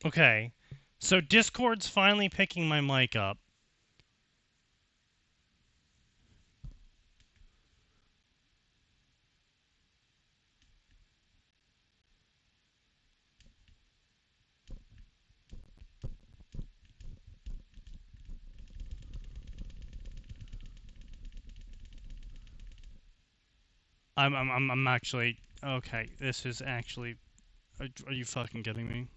Okay. So Discord's finally picking my mic up. I'm actually okay. This is actually. Are you fucking kidding me?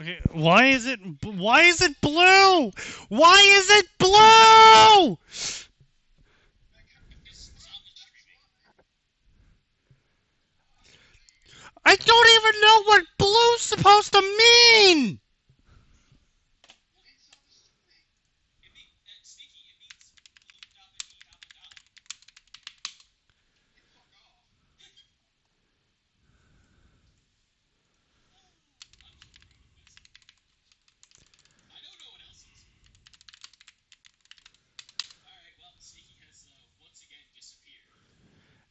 Okay, why is it blue? Why is it blue? I don't even know what blue's supposed to mean.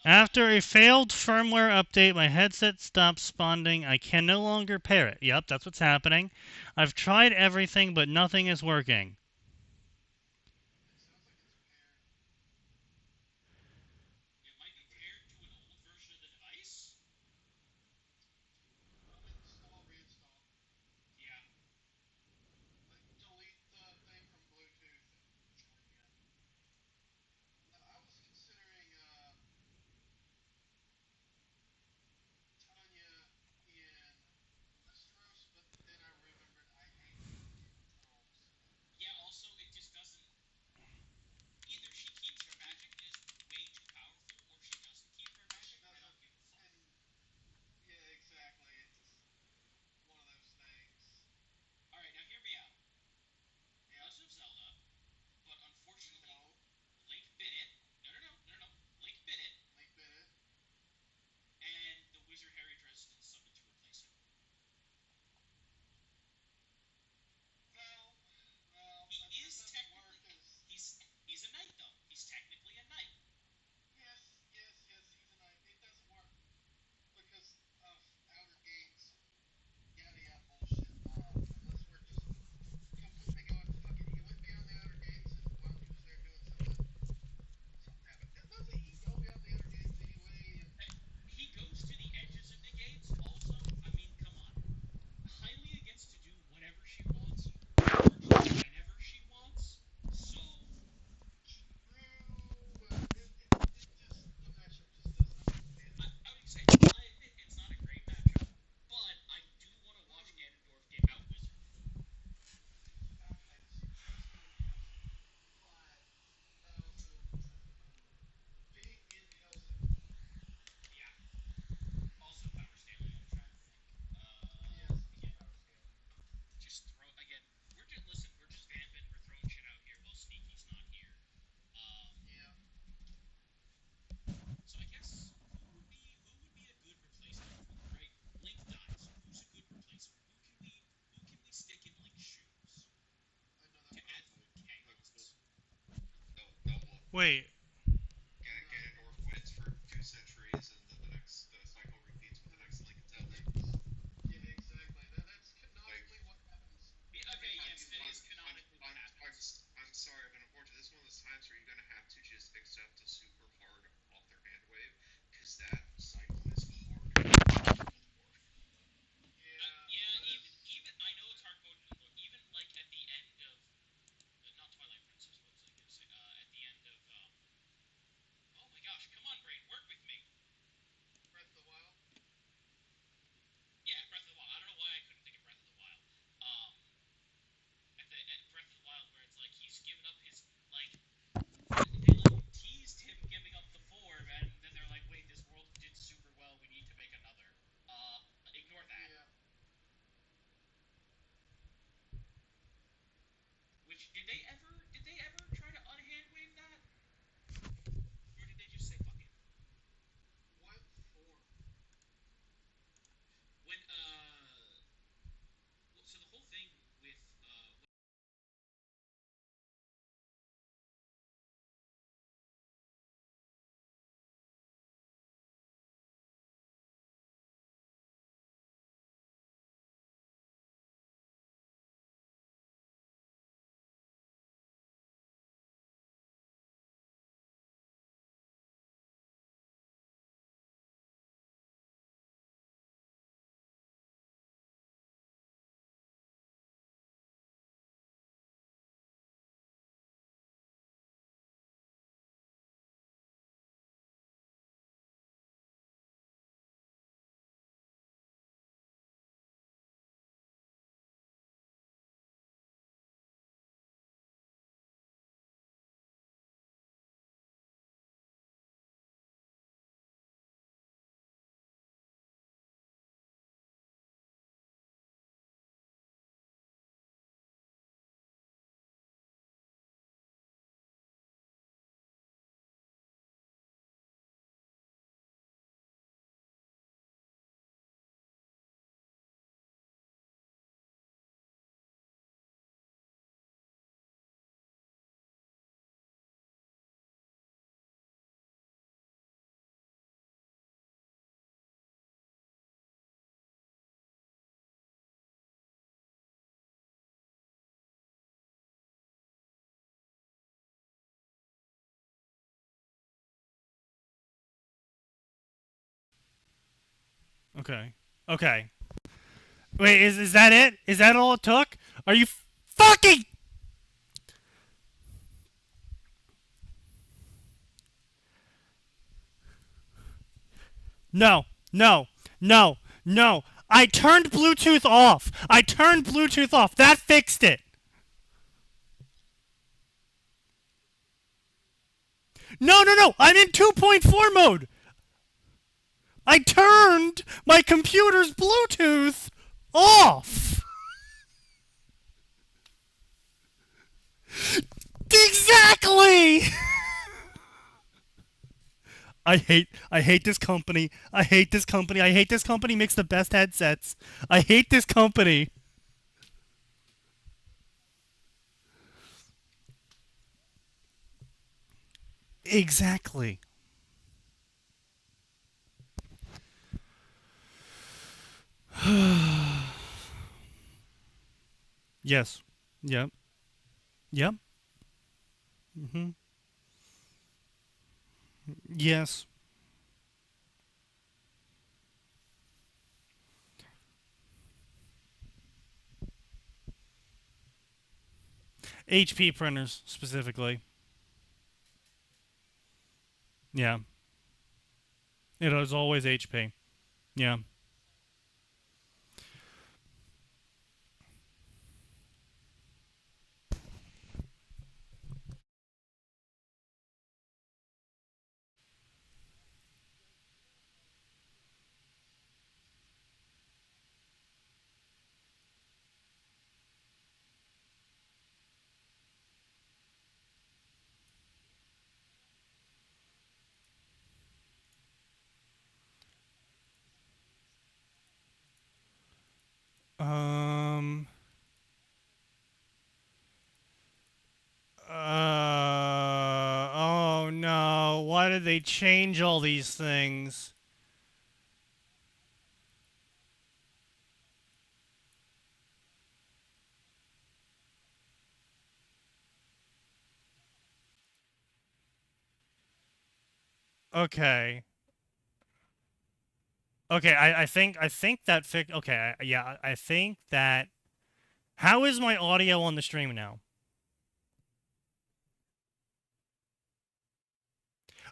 After a failed firmware update, my headset stopped responding. I can no longer pair it. Yep, that's what's happening. I've tried everything, but nothing is working. Wait. Ganondorf wins for 2 centuries, and then the cycle repeats with the next Link Zelda. Yeah, exactly. That's canonically what happens. Okay, yes, that is canonically what happens. I'm sorry, but unfortunately, this is one of those times where you're gonna have to just accept a super hard off their hand wave, because that cycle is hard. Yeah, even I know it's hard coded in lore. Even like at the end of not Twilight Princess, what was I gonna say? At the end of oh my gosh, come on, brain, work with me. Breath of the Wild. Yeah, Breath of the Wild. I don't know why I couldn't think of Breath of the Wild. Um, at Breath of the Wild, where it's like he's given up his like they like teased him giving up the form, and then they're like, wait, this world did super well. We need to make another. Ignore that. Yeah. Which did they ever try to unhand wave that, or did they just say fuck it? What form? When so the whole thing with Okay. Okay. Wait, is that it? Is that all it took? Are you fucking? No. No. No. No. I turned Bluetooth off. I turned Bluetooth off. That fixed it. No, no, no. I'm in 2.4 mode. I turned my computer's Bluetooth off. Exactly. I hate this company. I hate this company. I hate this company makes the best headsets. I hate this company. Exactly. Yes. Yep. Yep. Mhm. Yes. HP printers specifically. Yeah. It is always HP. Yeah. did they change all these things? Okay. Okay, I think that okay, yeah, I think that how is my audio on the stream now?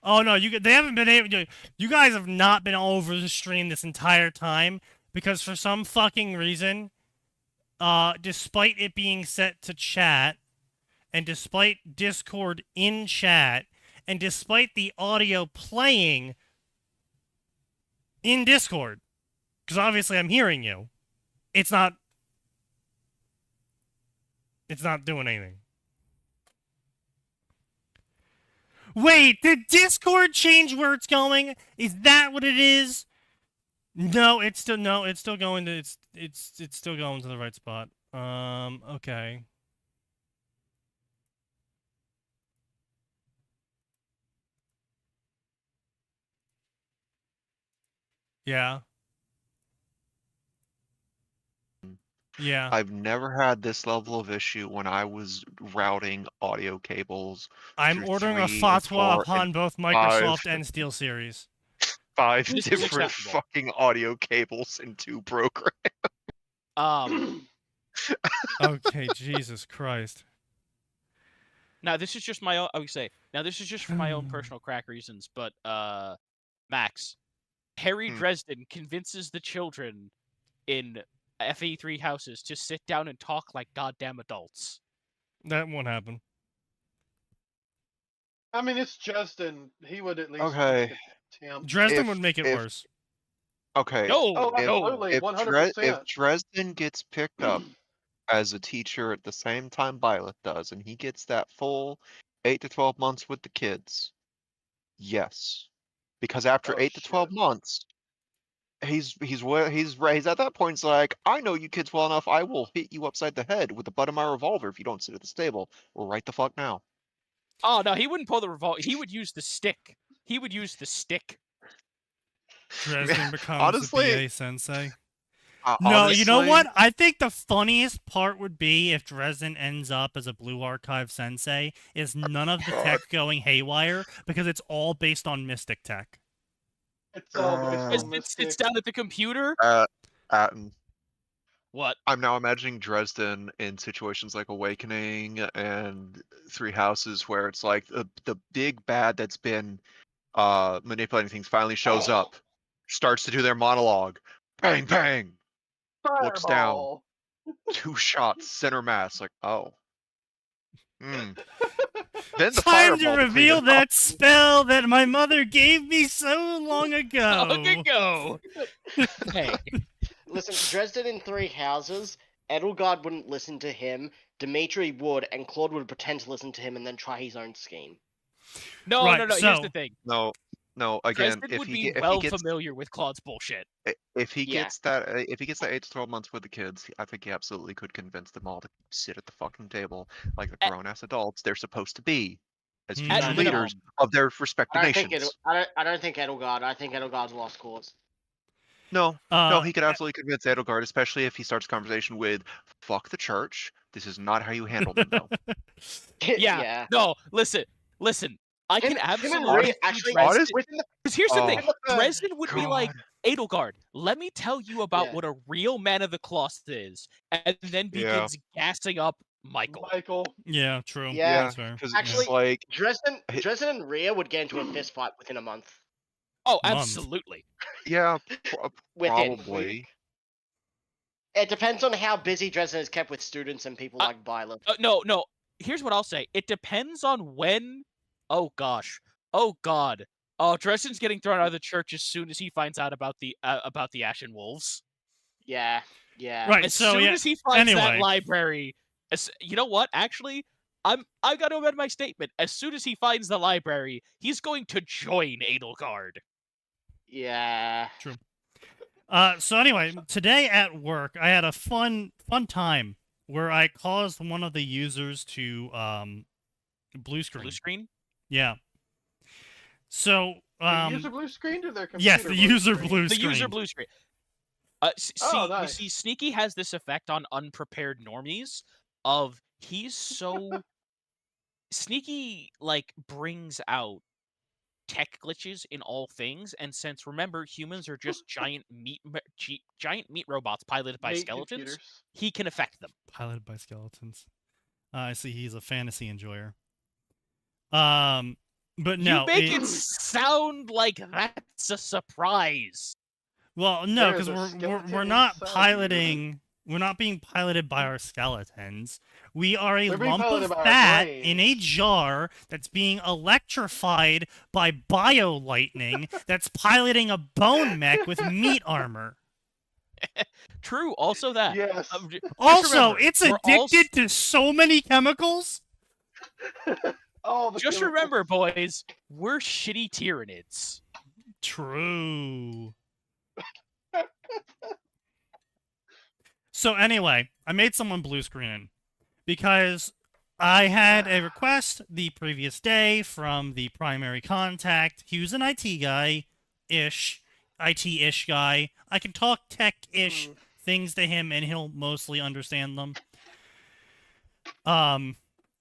Oh no, they haven't been able to, you guys have not been over the stream this entire time because for some fucking reason, despite it being set to chat and despite Discord in chat and despite the audio playing in Discord, because obviously I'm hearing you, it's not doing anything. Wait, did Discord change where it's going? Is that what it is? No, it's still going to it's still going to the right spot. Okay. Yeah. Yeah. I've never had this level of issue when I was routing audio cables. I'm through ordering a 3 and fatwa 4 upon and both Microsoft and SteelSeries. 5 This is different acceptable. fucking audio cables in 2 programs. Okay, Jesus Christ. Now this is just my own. I would say now this is just for my own personal crack reasons, but Max, Harry Dresden convinces the children in FE3 houses to sit down and talk like goddamn adults. That won't happen. I mean, it's Justin. He would at least Okay. attempt. Dresden would make it worse. Okay. No, Oh, if, absolutely, if, 100%. if Dresden gets picked up as a teacher at the same time Violet does, and he gets that full 8 to 12 months with the kids, yes. Because after 8 to 12 months, he's at that point. It's like, I know you kids well enough. I will hit you upside the head with the butt of my revolver if you don't sit at the table. Or right the fuck now. Oh no, he wouldn't pull the revolver. He would use the stick. He would use the stick. Dresden becomes honestly, the BA sensei. Honestly, No, you know what? I think the funniest part would be if Dresden ends up as a Blue Archive sensei, is none of the tech going haywire, because it's all based on Mystic tech. It's all based on Dresden Mystic. sits down at the computer. Atin. What? I'm now imagining Dresden in situations like Awakening and Three Houses, where it's like the big bad that's been manipulating things finally shows up, starts to do their monologue, bang bang, looks down, Fireball. 2 shots, center mass, like, oh. Then the Time to fireball reveal clean it up. that spell that my mother gave me so long ago. Long ago. Hey. Listen, Dresden in Three Houses, Edelgard wouldn't listen to him, Dimitri would, and Claude would pretend to listen to him and then try his own scheme. No, Right, no, no. Here's the thing. No, again, Dresden if would he be well gets familiar with Claude's bullshit. if he Yeah. gets that 8 to 12 months with the kids, I think he absolutely could convince them all to sit at the fucking table like the grown ass adults they're supposed to be as At future minimum. leaders of their respective I nations. don't think Edelgard. I think Edelgard's a lost cause. No, he could absolutely convince Edelgard, especially if he starts a conversation with "fuck the church." This is not how you handle them, though. Yeah. No, listen. I can absolutely actually, Dresden. within the Because here's the thing. Oh, Dresden would be like, God. Edelgard, let me tell you about Yeah. what a real man of the cloth is, and then begins gassing up Michael. Yeah, true. Yeah. That's fair. Because Actually, it's like Dresden and Rhea would get into a fist fight within a month. Oh, Month. absolutely. yeah, Within. probably. It depends on how busy Dresden is kept with students and people like Violet. No. Here's what I'll say. It depends on when. Oh gosh. Oh god. Oh, Dresden's getting thrown out of the church as soon as he finds out about the Ashen Wolves. Yeah. Right. As So soon yeah. as he finds that Anyway. library, you know what? Actually, I've got to amend my statement. As soon as he finds the library, he's going to join Edelgard. Yeah. True. So anyway, today at work, I had a fun time where I caused one of the users to blue screen. Blue screen? Yeah. So, The user blue screen or their computer? yes, the user blue The screen. user blue screen. Oh, nice. You see, Sneaky has this effect on unprepared normies of he's so Sneaky like brings out tech glitches in all things, and since remember humans are just giant meat robots piloted by Meat skeletons, computers. he can affect them. Piloted by skeletons. I see he's a fantasy enjoyer. But no. You make it sound like that's a surprise. Well, no, There's because a we're skeleton not inside you. piloting. We're not being piloted by our skeletons. We are a We're being lump piloted of by our fat in a brains. jar that's being electrified by bio-lightning that's piloting a bone mech with meat armor. True. Also that. Yes. Just Also, remember, it's we're all addicted to so many chemicals. Oh, the Just chemicals. remember, boys, we're shitty Tyranids. True. So anyway, I made someone blue screen because I had a request the previous day from the primary contact. He was an IT guy-ish, IT-ish guy. I can talk tech-ish things to him, and he'll mostly understand them.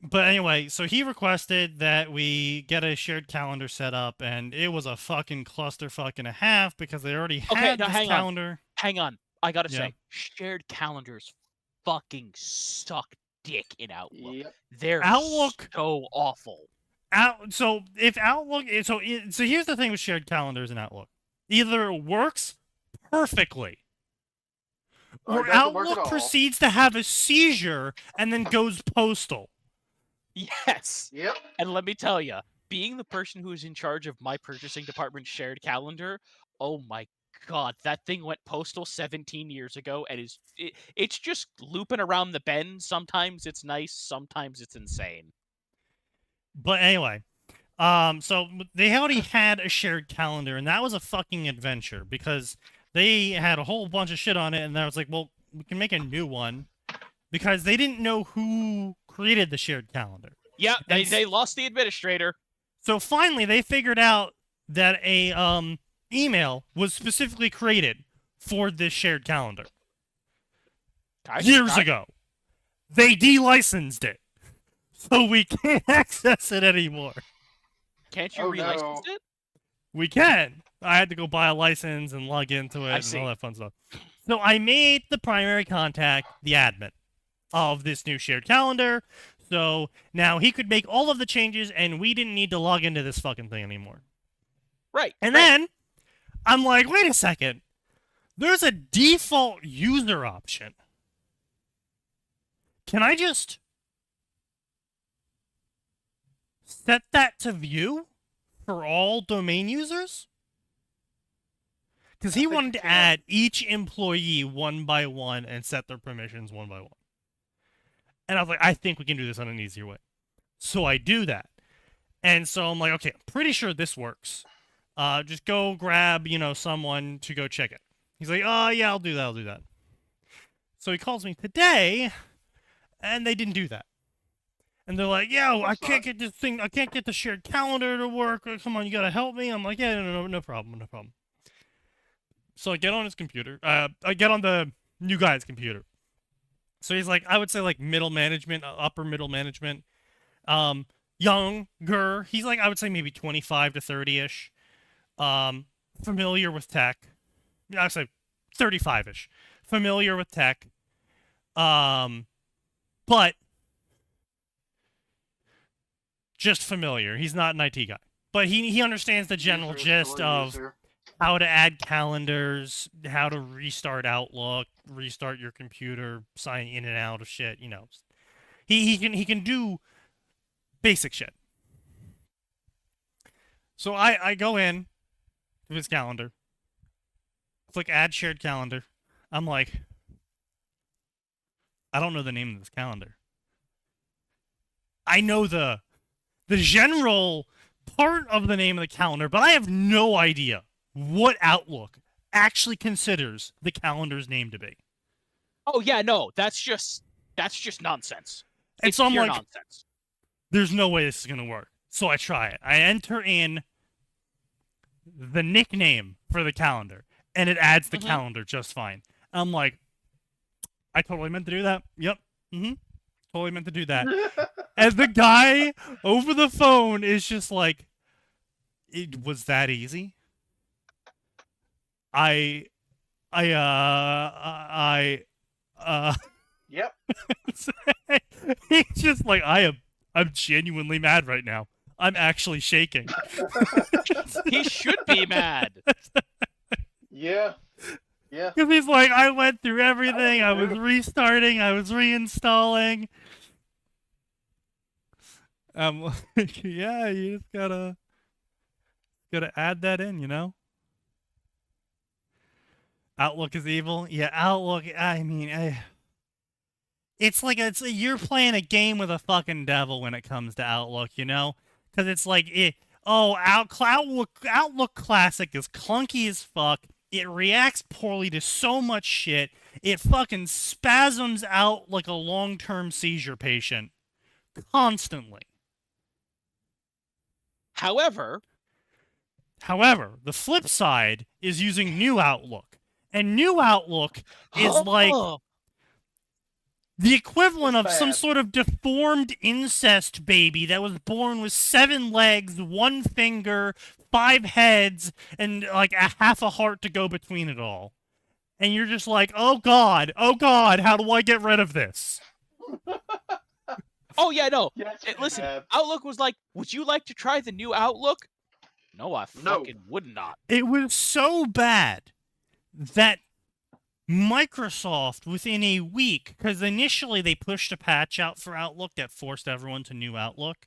But anyway, so he requested that we get a shared calendar set up, and it was a fucking clusterfuck and a half because they already had now this hang on. calendar. Hang on. I gotta Yeah. say, shared calendars fucking suck dick in Outlook. Yep. They're Outlook- so awful. So if Outlook, so here's the thing with shared calendars in Outlook: either it works perfectly, Or or it doesn't work at Outlook all. proceeds to have a seizure and then goes postal. Yes. Yep. And let me tell you, being the person who is in charge of my purchasing department's shared calendar, oh my god, that thing went postal 17 years ago, and it's just looping around the bend. Sometimes it's nice, sometimes it's insane. But anyway, so they already had a shared calendar, and that was a fucking adventure because they had a whole bunch of shit on it, and I was like, well, we can make a new one because they didn't know who created the shared calendar. Yeah, And they lost the administrator. So finally, they figured out that a email was specifically created for this shared calendar years ago. They delicensed it, so we can't access it anymore. Can't you Oh, relicense no. it? We can. I had to go buy a license and log into it I and see. all that fun stuff. So I made the primary contact the admin of this new shared calendar. So now he could make all of the changes, and we didn't need to log into this fucking thing anymore. Right. And right. then I'm like, wait a second. There's a default user option. Can I just set that to view for all domain users? Because he I think wanted you to can. add each employee one by one and set their permissions one by one. And I was like, I think we can do this on an easier way. So I do that. And so I'm like, okay, I'm pretty sure this works. Just go grab, someone to go check it. He's like, oh, yeah, I'll do that. So he calls me today, and they didn't do that. And they're like, yeah, I can't get this thing, I can't get the shared calendar to work. Come on, you gotta help me. I'm like, yeah, no problem. So I get on his computer. I get on the new guy's computer. So he's like, I would say like middle management, upper middle management. Younger. He's like, I would say maybe 25 to 30-ish. Familiar with tech. I would say 35-ish. Familiar with tech. But just familiar. He's not an IT guy. But he understands the general User, gist story of user. how to add calendars, how to restart Outlook, restart your computer, sign in and out of shit, He can do basic shit. So I go in to his calendar, click add shared calendar. I'm like, I don't know the name of this calendar. I know the general part of the name of the calendar, but I have no idea what Outlook actually considers the calendar's name to be. Oh yeah, no, that's just nonsense. And It's so I'm pure like, nonsense. there's no way this is going to work. So I try it. I enter in the nickname for the calendar, and it adds the Mhm. calendar just fine. I'm like, I totally meant to do that. Yep. Totally meant to do that. And the guy over the phone is just like, it was that easy. I Yep. he's just like, I'm genuinely mad right now. I'm actually shaking. He should be mad. Yeah. Yeah. Because he's like, I went through everything. I was restarting. I was reinstalling. I'm like, yeah, you just gotta add that in, you know? Outlook is evil. Yeah, Outlook. I mean, it's like you're playing a game with a fucking devil when it comes to Outlook, you know? Because it's like, Outlook Classic is clunky as fuck. It reacts poorly to so much shit. It fucking spasms out like a long-term seizure patient. Constantly. However, the flip side is using New Outlook. And New Outlook is like the equivalent of some bad. sort of deformed incest baby that was born with 7 legs, 1 finger, 5 heads, and like half a heart to go between it all. And you're just like, oh god, how do I get rid of this? oh yeah, no. Yeah, it's Listen, bad. Outlook was like, would you like to try the new Outlook? No, I No. fucking would not. It was so bad that Microsoft, within a week, because initially they pushed a patch out for Outlook that forced everyone to New Outlook,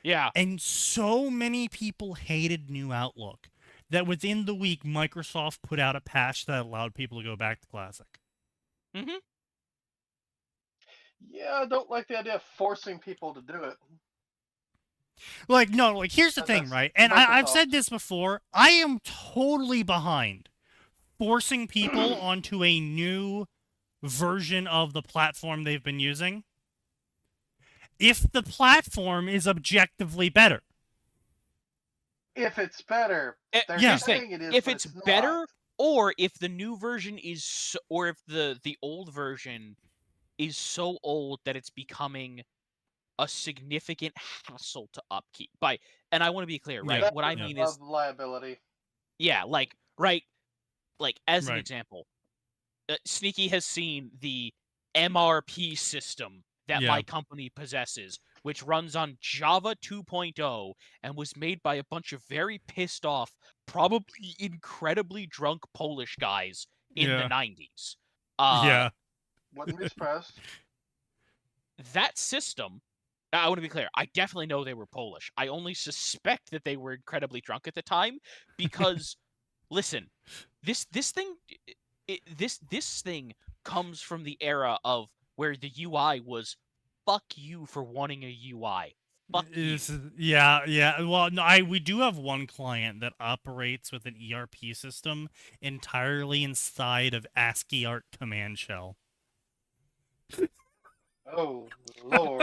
Yeah. and so many people hated New Outlook that within the week Microsoft put out a patch that allowed people to go back to Classic. Mm-hmm. Yeah, I don't like the idea of forcing people to do it. Like, no, like, here's the But thing, that's right? And I've Microsoft. said this before. I am totally behind forcing people onto a new version of the platform they've been using if the platform is objectively better. If it's better, they're yeah. saying it is. If but it's not. better, or if the new version is, or if the old version is so old that it's becoming a significant hassle to upkeep. And I want to be clear, right? Yeah. What I mean is, liability. yeah, like, right, like as an Right. example, Sneaky has seen the MRP system that my company possesses, which runs on Java 2.0 and was made by a bunch of very pissed off, probably incredibly drunk Polish guys in the 90s. Yeah. Wouldn't be surprised. That system, I want to be clear, I definitely know they were Polish. I only suspect that they were incredibly drunk at the time because, listen, this thing comes from the era of where the UI was fuck you for wanting a UI. Fuck you. Yeah. Well, no, we do have one client that operates with an ERP system entirely inside of ASCII art command shell. Oh Lord.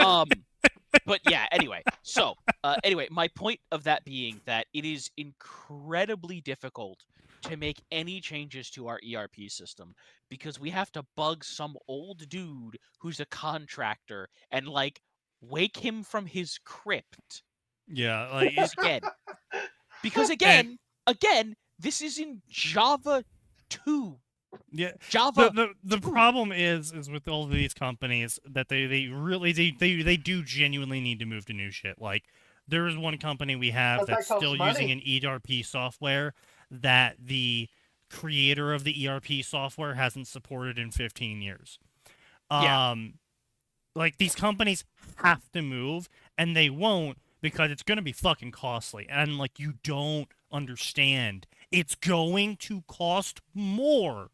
But yeah, anyway. So, anyway, my point of that being that it is incredibly difficult to make any changes to our ERP system because we have to bug some old dude who's a contractor and like wake him from his crypt. Yeah, like because again, this is in Java 2. Yeah, Java. The problem is with all of these companies that they really do genuinely need to move to new shit. Like there is one company we have But that that's costs still money. using an ERP software that the creator of the ERP software hasn't supported in 15 years. Like these companies have to move and they won't because it's going to be fucking costly. And like you don't understand. It's going to cost more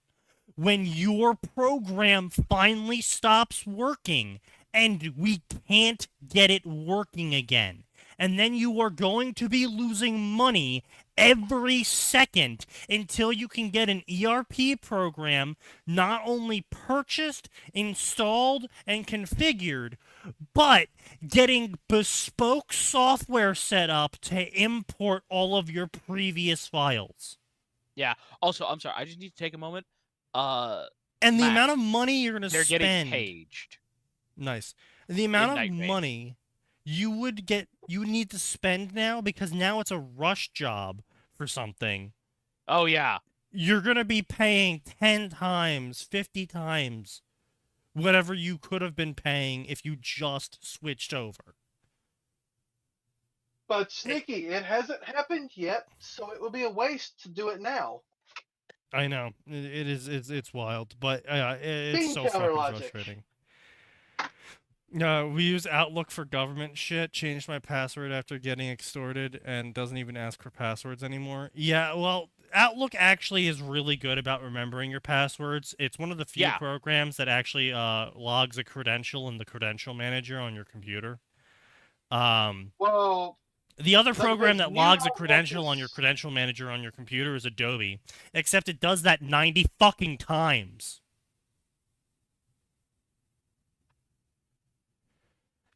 when your program finally stops working and we can't get it working again. and then you are going to be losing money every second until you can get an ERP program not only purchased, installed, and configured, but getting bespoke software set up to import all of your previous files. Yeah. Also, I'm sorry. I just need to take a moment. And the Max, amount of money you're going to they're spend. getting paged. Nice. The amount of Night Raid. money you would need to spend now, because now it's a rush job for something. Oh yeah. You're going to be paying 10 times, 50 times whatever you could have been paying if you just switched over. But Sneaky, it hasn't happened yet, so it would be a waste to do it now. I know. It's wild, but it's Being so counter fucking logic. frustrating. We use Outlook for government shit. Changed my password after getting extorted and doesn't even ask for passwords anymore. Yeah, well, Outlook actually is really good about remembering your passwords. It's one of the few Yeah. programs that actually logs a credential in the credential manager on your computer. Well, The other Like, program there's that logs a new credential on your Outlook is- credential manager on your computer is Adobe, except it does that 90 fucking times.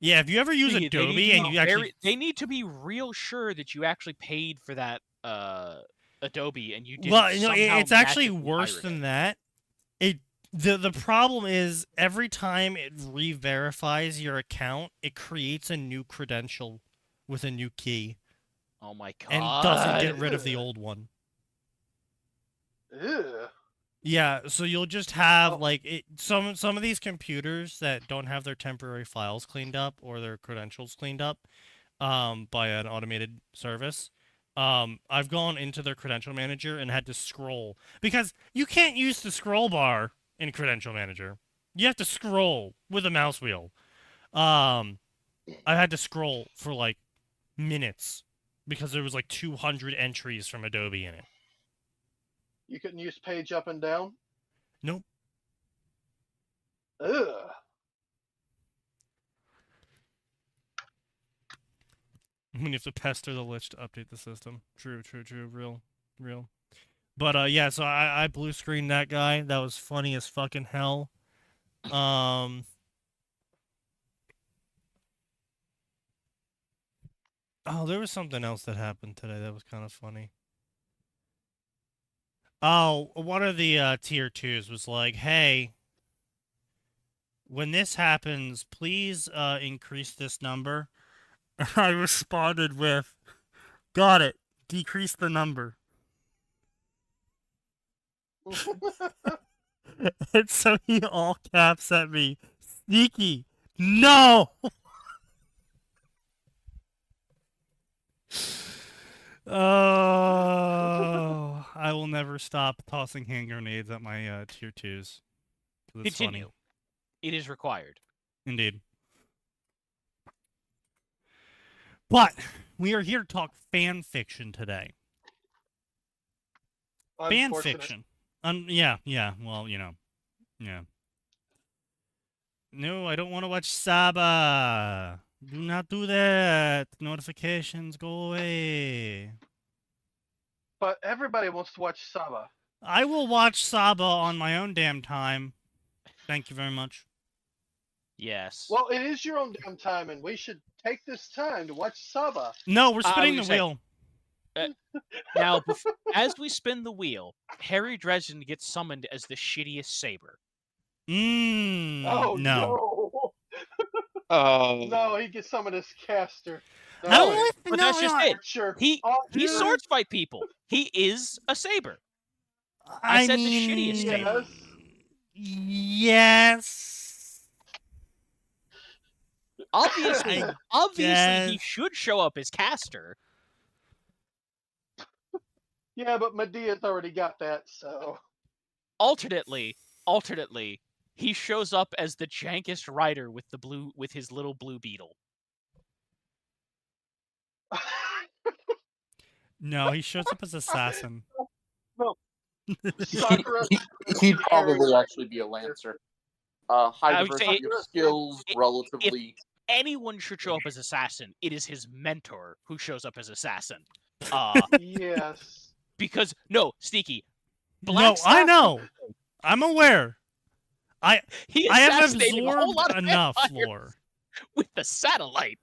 Yeah, if you ever use They need to Adobe be and you actually they need to be real sure that you actually paid for that Adobe and you didn't well, no, somehow it's actually magically worse pirate than it. that. The problem is every time it re-verifies your account, it creates a new credential with a new key Oh my god. and doesn't get rid of the old one. ew. Yeah, so you'll just have Oh. like some of these computers that don't have their temporary files cleaned up or their credentials cleaned up by an automated service. I've gone into their credential manager and had to scroll because you can't use the scroll bar in credential manager. You have to scroll with a mouse wheel. I had to scroll for like minutes because there was like 200 entries from Adobe in it. You couldn't use page up and down? Nope. Ugh. When you have to pester the lich to update the system. True, real. But yeah, so I blue screened that guy. That was funny as fucking hell. Oh, there was something else that happened today that was kind of funny. Oh, one of the tier 2s was like, hey, when this happens, please increase this number. I responded with, got it, decrease the number. And so he all caps at me, Sneaky, no! Oh, I will never stop tossing hand grenades at my tier 2s. 'Cause it's Continue. funny. It is required. Indeed. But we are here to talk fan fiction today. Fan Unfortunate. fiction. Yeah. Well, you know. Yeah. No, I don't want to watch Saba. Do not do that. Notifications go away. But everybody wants to watch Saba. I will watch Saba on my own damn time. Thank you very much. Yes. Well, it is your own damn time, and we should take this time to watch Saba. No, we're I spinning the was gonna say- wheel. Now, as we spin the wheel, Harry Dresden gets summoned as the shittiest saber. Oh, no. No, he gets some of this caster. No, I don't really But that's just it. Sure. He dude. swords fight people. He is a saber. I said the shittiest saber. Yes. Yes. Obviously, I he guess. should show up as caster. Yeah, but Medea's already got that, so. Alternately, he shows up as the jankest rider with his little blue beetle. No, he shows up as assassin. Sakura. He'd probably actually be a lancer. High I would say diversity of skills, relatively anyone should show up as assassin, it is his mentor who shows up as assassin. Yes. Because no, Sneaky. No, Black I Staff- know. I'm aware. He I have assassinated a whole lot absorbed of enough vampires lore. with the satellite.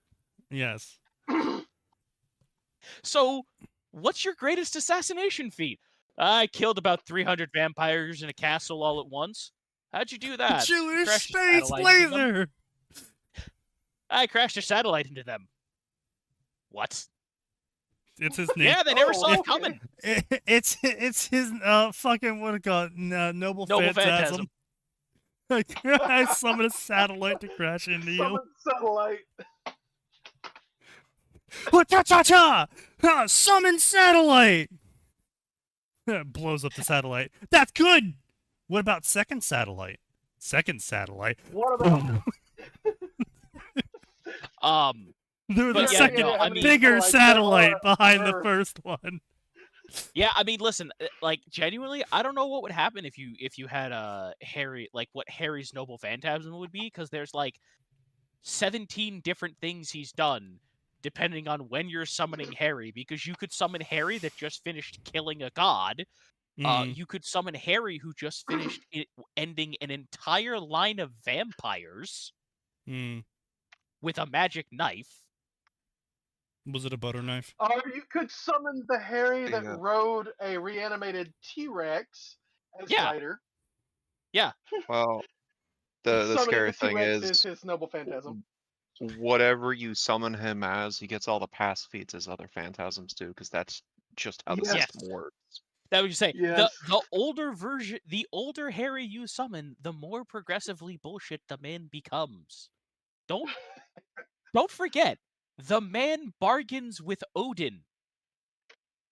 Yes. So, what's your greatest assassination feat? I killed about 300 vampires in a castle all at once. How'd you do that? Jewish Crashed a space satellite into them. laser. I crashed a satellite into them. What? It's his name. Yeah, they never Oh, saw it okay. coming. It's his fucking what it called noble Noble phantasm. I summoned a satellite to crash into you. Summon satellite. What cha cha cha! Summon satellite. Blows up the satellite. That's good. What about second satellite? Second satellite. What about? There was But a yeah, second no, I mean- bigger satellite Satellite behind the Earth. first one. Yeah, I mean, listen, like genuinely, I don't know what would happen if you had Harry, like what Harry's noble phantasm would be, because there's like 17 different things he's done depending on when you're summoning Harry. Because you could summon Harry that just finished killing a god. You could summon Harry who just finished ending an entire line of vampires with a magic knife. Was it a butter knife? Or you could summon the Harry that Yeah. rode a reanimated T-Rex as Yeah. rider. Well, the Summoning scary the thing T-Rex is, his noble phantasm. whatever you summon him as, he gets all the past feats as other phantasms do, because that's just how the Yes. system works. That would you say Yes. the older Harry you summon, the more progressively bullshit the man becomes. Don't forget, the man bargains with Odin.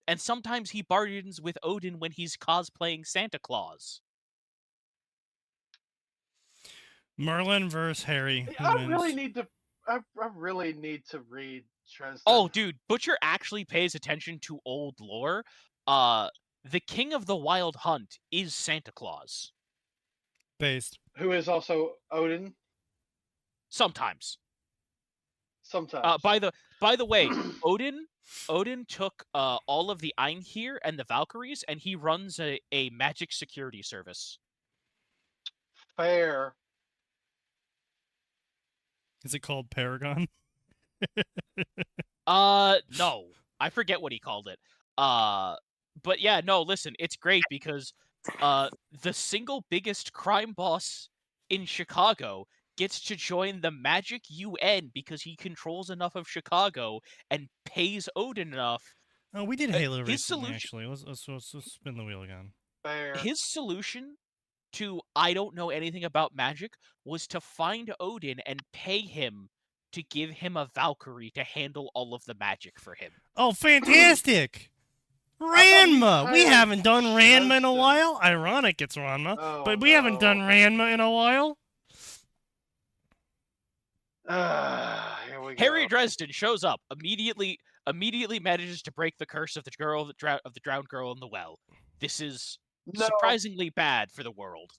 And sometimes he bargains with Odin when he's cosplaying Santa Claus. Merlin versus Harry. Who I wins? really need to. I really need to read Dresden. Oh, dude, Butcher actually pays attention to old lore. The king of the wild hunt is Santa Claus. Based. Who is also Odin? Sometimes. Sometimes. By the way, Odin took all of the Einhir and the Valkyries, and he runs a magic security service. Fair. Is it called Paragon? No, I forget what he called it. But yeah, no, listen, it's great because the single biggest crime boss in Chicago gets to join the Magic UN because he controls enough of Chicago and pays Odin enough. Oh, we did Halo his recently, solution- actually. Let's spin the wheel again. Fair. His solution to I don't know anything about magic was to find Odin and pay him to give him a Valkyrie to handle all of the magic for him. Oh, fantastic! thought you Ranma! We hired haven't done Ranma in a Dresden. while. Ironic it's Ranma. Oh, But we haven't done no. Ranma in a while. Here we go. Harry Dresden shows up, immediately manages to break the curse of the drowned girl in the well. This is No. surprisingly bad for the world.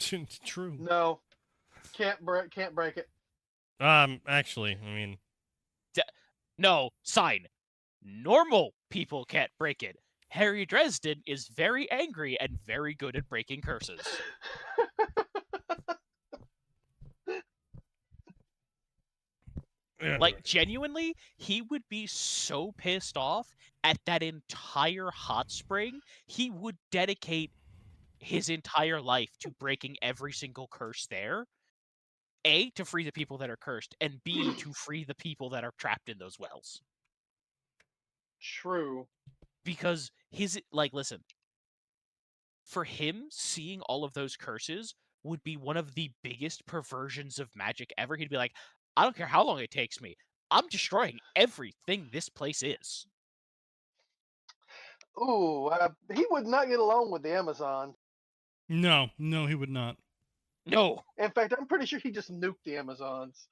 True. No. Can't break it. Actually, I mean, No, sign. Normal people can't break it. Harry Dresden is very angry and very good at breaking curses. Like, genuinely, he would be so pissed off at that entire hot spring, he would dedicate his entire life to breaking every single curse there. A, to free the people that are cursed, and B, to free the people that are trapped in those wells. True. Because listen, for him, seeing all of those curses would be one of the biggest perversions of magic ever. He'd be like, I don't care how long it takes me. I'm destroying everything this place is. Ooh, he would not get along with the Amazon. no, he would not. No, In fact, I'm pretty sure he just nuked the Amazons.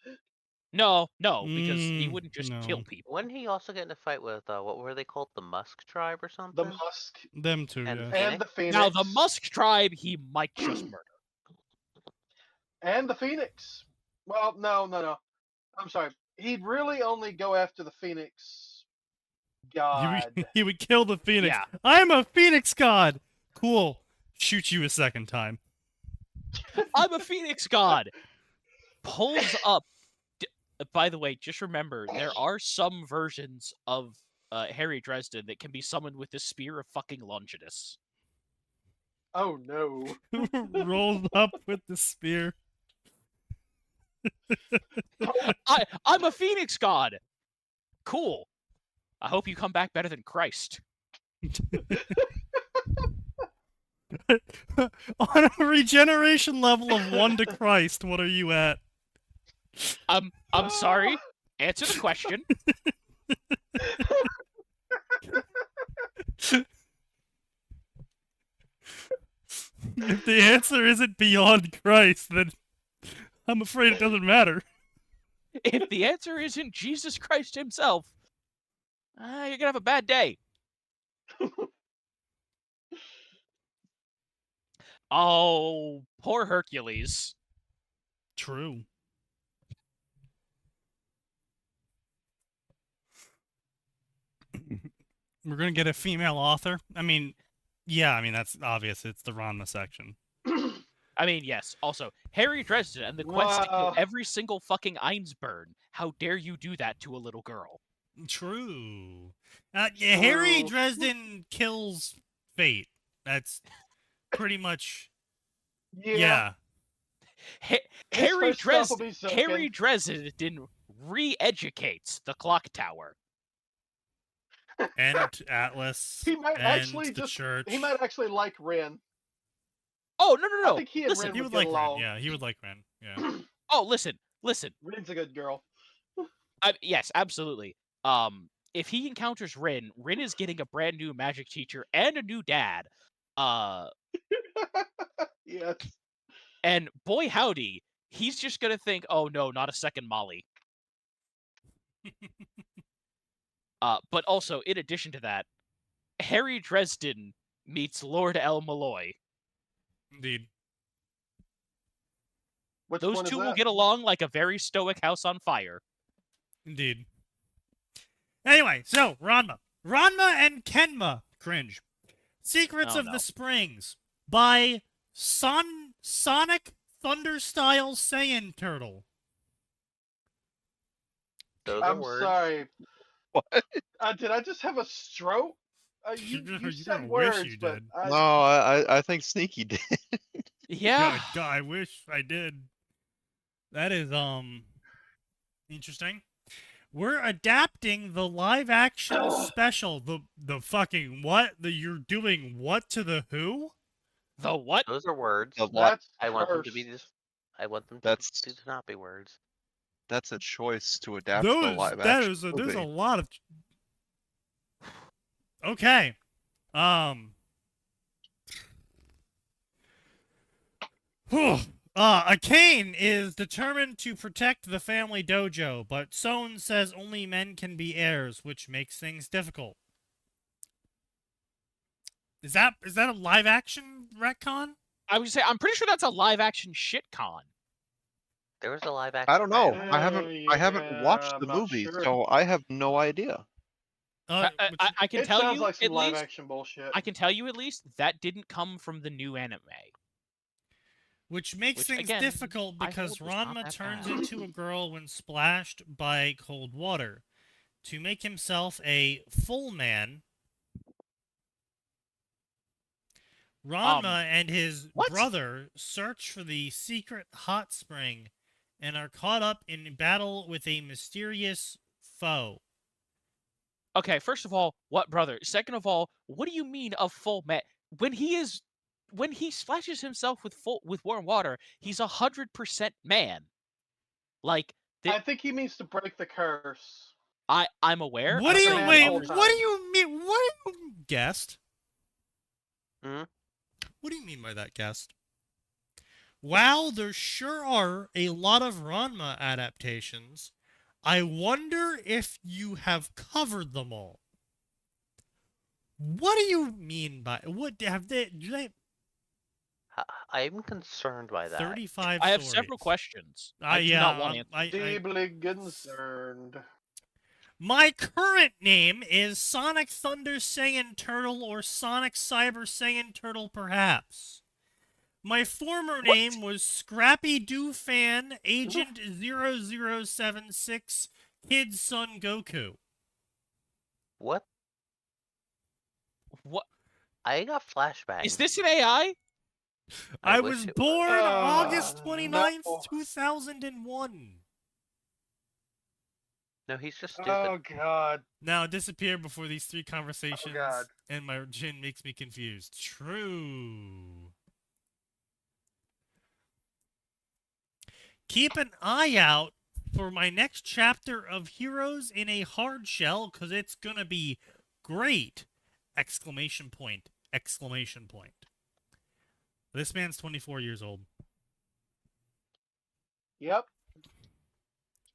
no, because he wouldn't just kill no. people. Wouldn't he also get in a fight with what were they called? The Musk tribe or The something? Musk Them too, And yes. Phoenix? and the Phoenix. Now, the Musk tribe, he might just murder. And the Phoenix. Well, no. I'm sorry. He'd really only go after the Phoenix God. He would kill the Phoenix. Yeah. I'm a Phoenix god. Cool. Shoot you a second time. I'm a Phoenix god. Pulls up. By the way, just remember there are some versions of Harry Dresden that can be summoned with the spear of fucking Longinus. Oh no. Rolls up with the spear. I'm a Phoenix god. Cool. I hope you come back better than Christ. On a regeneration level of 1 to Christ, what are you at? I'm sorry. Answer the question. If the answer isn't beyond Christ, then I'm afraid it doesn't matter. If the answer isn't Jesus Christ himself, you're gonna have a bad day. Oh, poor Hercules. True. We're gonna get a female author. I mean, that's obvious. It's the Ranma section. I mean, yes. Also, Harry Dresden and the quest to kill Wow. every single fucking Einsburn. How dare you do that to a little girl? True. Yeah, Harry True. Dresden kills Fate. That's pretty much. Yeah. Yeah. Harry first stuff will be Harry soaking. Dresden re-educates the clock tower. And Atlas. He might and actually the just. church. He might actually like Ren. Oh, no. I think he and Listen, Ren He would would get like Ren. along. Yeah, he would like Ren. Yeah. oh, listen. Ren's a good girl. Yes, absolutely. If he encounters Rin is getting a brand new magic teacher and a new dad. Yes. And boy howdy, he's just gonna think, oh no, not a second Molly. But also, in addition to that, Harry Dresden meets Lord El Malloy. Indeed. Which Those one is two will that? get along like a very stoic house on fire. Indeed. Anyway, so Ranma. Ranma and Kenma. Cringe. Secrets Oh, of no. the Springs by Sonic Thunderstyle Saiyan Turtle. Those are I'm words. sorry. What? Did I just have a stroke? You You're said gonna wish words, you but did. I, No, I think Sneaky did. Yeah. God, I wish I did. That is interesting. We're adapting the live action special. The fucking what? You're doing what to the who? The what? Those are words. A lot. that's I want them to curse. be just. I want them to, That's- to not be words. That's a choice to adapt the live That action is there's a movie. lot of. Okay. Akane is determined to protect the family dojo, but Son says only men can be heirs, which makes things difficult. Is that a live action retcon? I would say I'm pretty sure that's a live action shitcon. There was a live action. I don't know. Ranma. I haven't watched I'm the not movie, sure. so I have no idea. I can It tell sounds you like some at live least. action bullshit. I can tell you at least that didn't come from the new anime. which makes Which, things again, difficult I because hold was not Ranma that turns bad. into a girl when splashed by cold water. To make himself a full man, Ranma and his what? brother search for the secret hot spring and are caught up in battle with a mysterious foe. Okay, first of all, what brother? Second of all, what do you mean a full man? When he splashes himself with warm water, he's 100% man. Like I think he means to break the curse. I'm aware. What I'm do you saying man wait? the whole What do time. you mean? What do you guessed? Hmm? What do you mean by that, guest? Wow, there sure are a lot of Ranma adaptations. I wonder if you have covered them all. What do you mean by what have they? Do they? I'm concerned by that. 35 I have stories. several questions. I do not want answers. Deeply concerned. My current name is Sonic Thunder Saiyan Turtle or Sonic Cyber Saiyan Turtle, perhaps. My former name was Scrappy Doo Fan Agent 0076 Kid Son Goku. What? What? I got flashbacks. Is this an AI? I wish was it born August 29th, no. 2001. No, he's just stupid. Oh god. Now disappear before these three conversations, God. and my gin makes me confused. True. Keep an eye out for my next chapter of Heroes in a Hard Shell, because it's gonna be great! Exclamation point. Exclamation point. This man's 24 years old. Yep.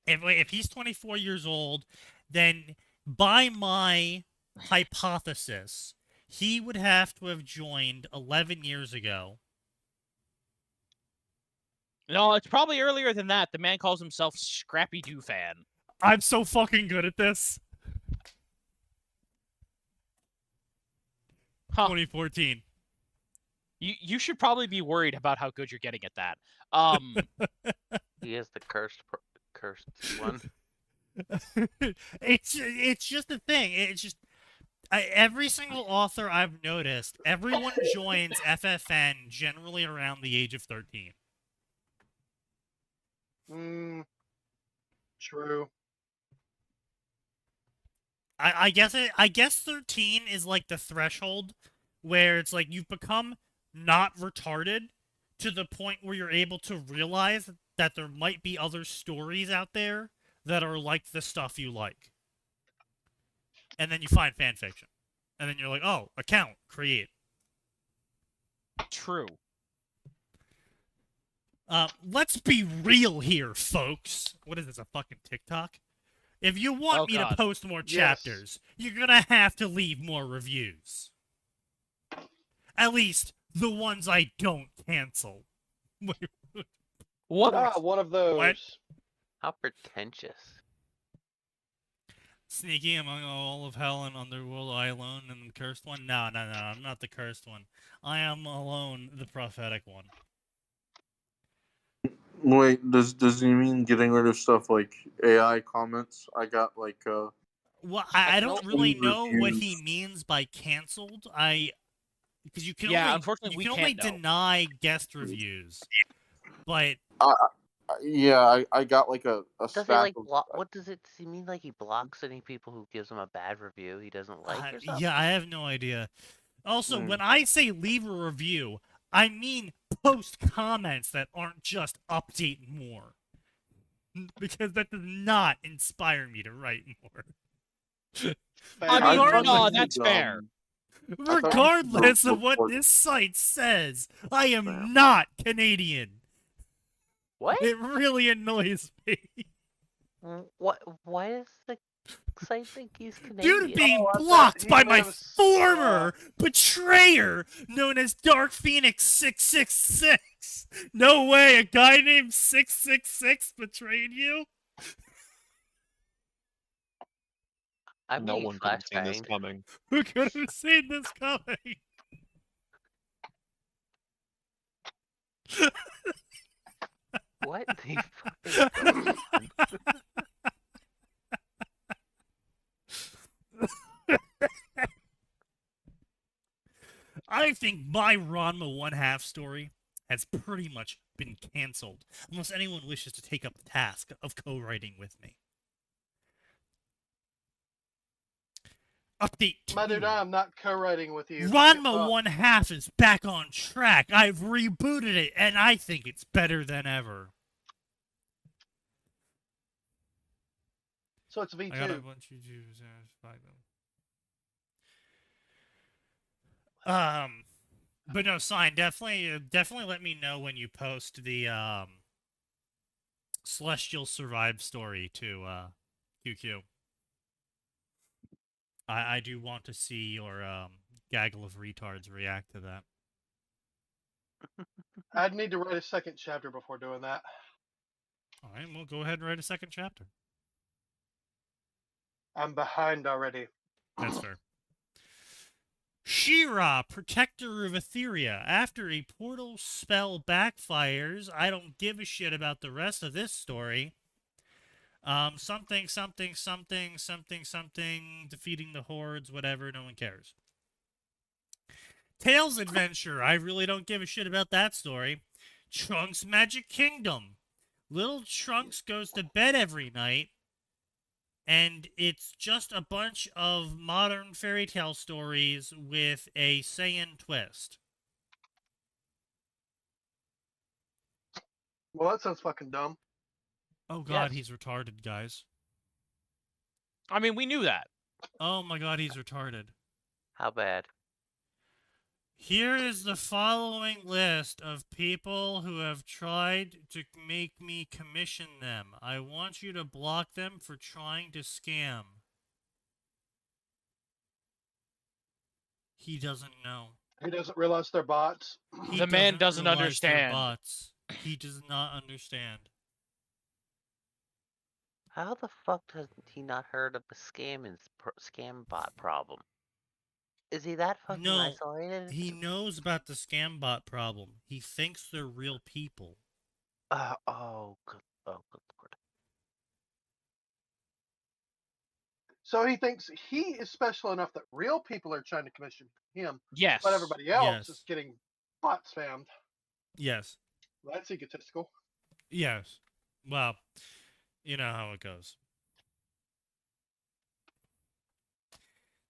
If he's 24 years old, then by my hypothesis, he would have to have joined 11 years ago. No, it's probably earlier than that. The man calls himself Scrappy Doo Fan. I'm so fucking good at this. Huh. 2014. You should probably be worried about how good you're getting at that. He is the cursed one. It's just a thing. It's just every single author I've noticed, everyone joins FFN generally around the age of 13. True. I guess 13 is like the threshold where it's like you've become not retarded to the point where you're able to realize that there might be other stories out there that are like the stuff you like. And then you find fanfiction. And then you're like, oh, account, create. True. Let's be real here, folks. What is this, a fucking TikTok? If you want me to post more chapters, you're gonna have to leave more reviews. At least the ones I don't cancel. What? Ah, one of those. What? How pretentious. Sneaky among all of hell and underworld, I alone am the cursed one? No, I'm not the cursed one. I am alone the prophetic one. Wait, does he mean getting rid of stuff like AI comments? I got like Well, I don't really know what he reviews. means by canceled. Because you can unfortunately, we only can't know. deny guest reviews. But yeah, I got like a Does he stack like of block? What does it mean? Like he blocks any people who gives him a bad review he doesn't like or something? yeah, I have no idea. Also, when I say leave a review, I mean post comments that aren't just update more. Because that does not inspire me to write more. I mean, thought no, you that's could, fair. Regardless of what report- this site says, I am not Canadian. What? It really annoys me. What? Why does the site think he's Canadian? Due to being I thought blocked he by my lives, former betrayer known as Dark Phoenix 666. No way, a guy named 666 betrayed you? I'm No getting one could have seen this flashbanged. coming. Who could have seen this coming? What the fucking I think my Ranma 1/2 story has pretty much been cancelled, unless anyone wishes to take up the task of co-writing with me. Update 2. My dude, I'm not co-writing with you. Ranma 1/2 is back on track. I've rebooted it, and I think it's better than ever. So it's I got a V2. bunch of Jews. But no, sign. Definitely let me know when you post the Celestial Survive story to QQ. I do want to see your gaggle of retards react to that. I'd need to write a second chapter before doing that. All right, well, go ahead and write a second chapter. I'm behind already. That's fair. She-Ra, protector of Etheria. After a portal spell backfires, I don't give a shit about the rest of this story. Something, defeating the hordes, whatever, no one cares. Tails Adventure, I really don't give a shit about that story. Trunks Magic Kingdom. Little Trunks goes to bed every night, and it's just a bunch of modern fairy tale stories with a Saiyan twist. Well, that sounds fucking dumb. Oh god, Yes. he's retarded, guys. I mean, we knew that. Oh my god, he's retarded. How bad? Here is the following list of people who have tried to make me commission them. I want you to block them for trying to scam. He doesn't know. He doesn't realize they're bots. He The man doesn't realize they're understand. bots. He does not understand. How the fuck has he not heard of the scam bot problem? Is he that fucking No, isolated? he knows about the scam bot problem. He thinks they're real people. Oh, good lord. So he thinks he is special enough that real people are trying to commission him, Yes. but everybody else Yes. is getting bot spammed. Yes. That's egotistical. Yes. Well, you know how it goes.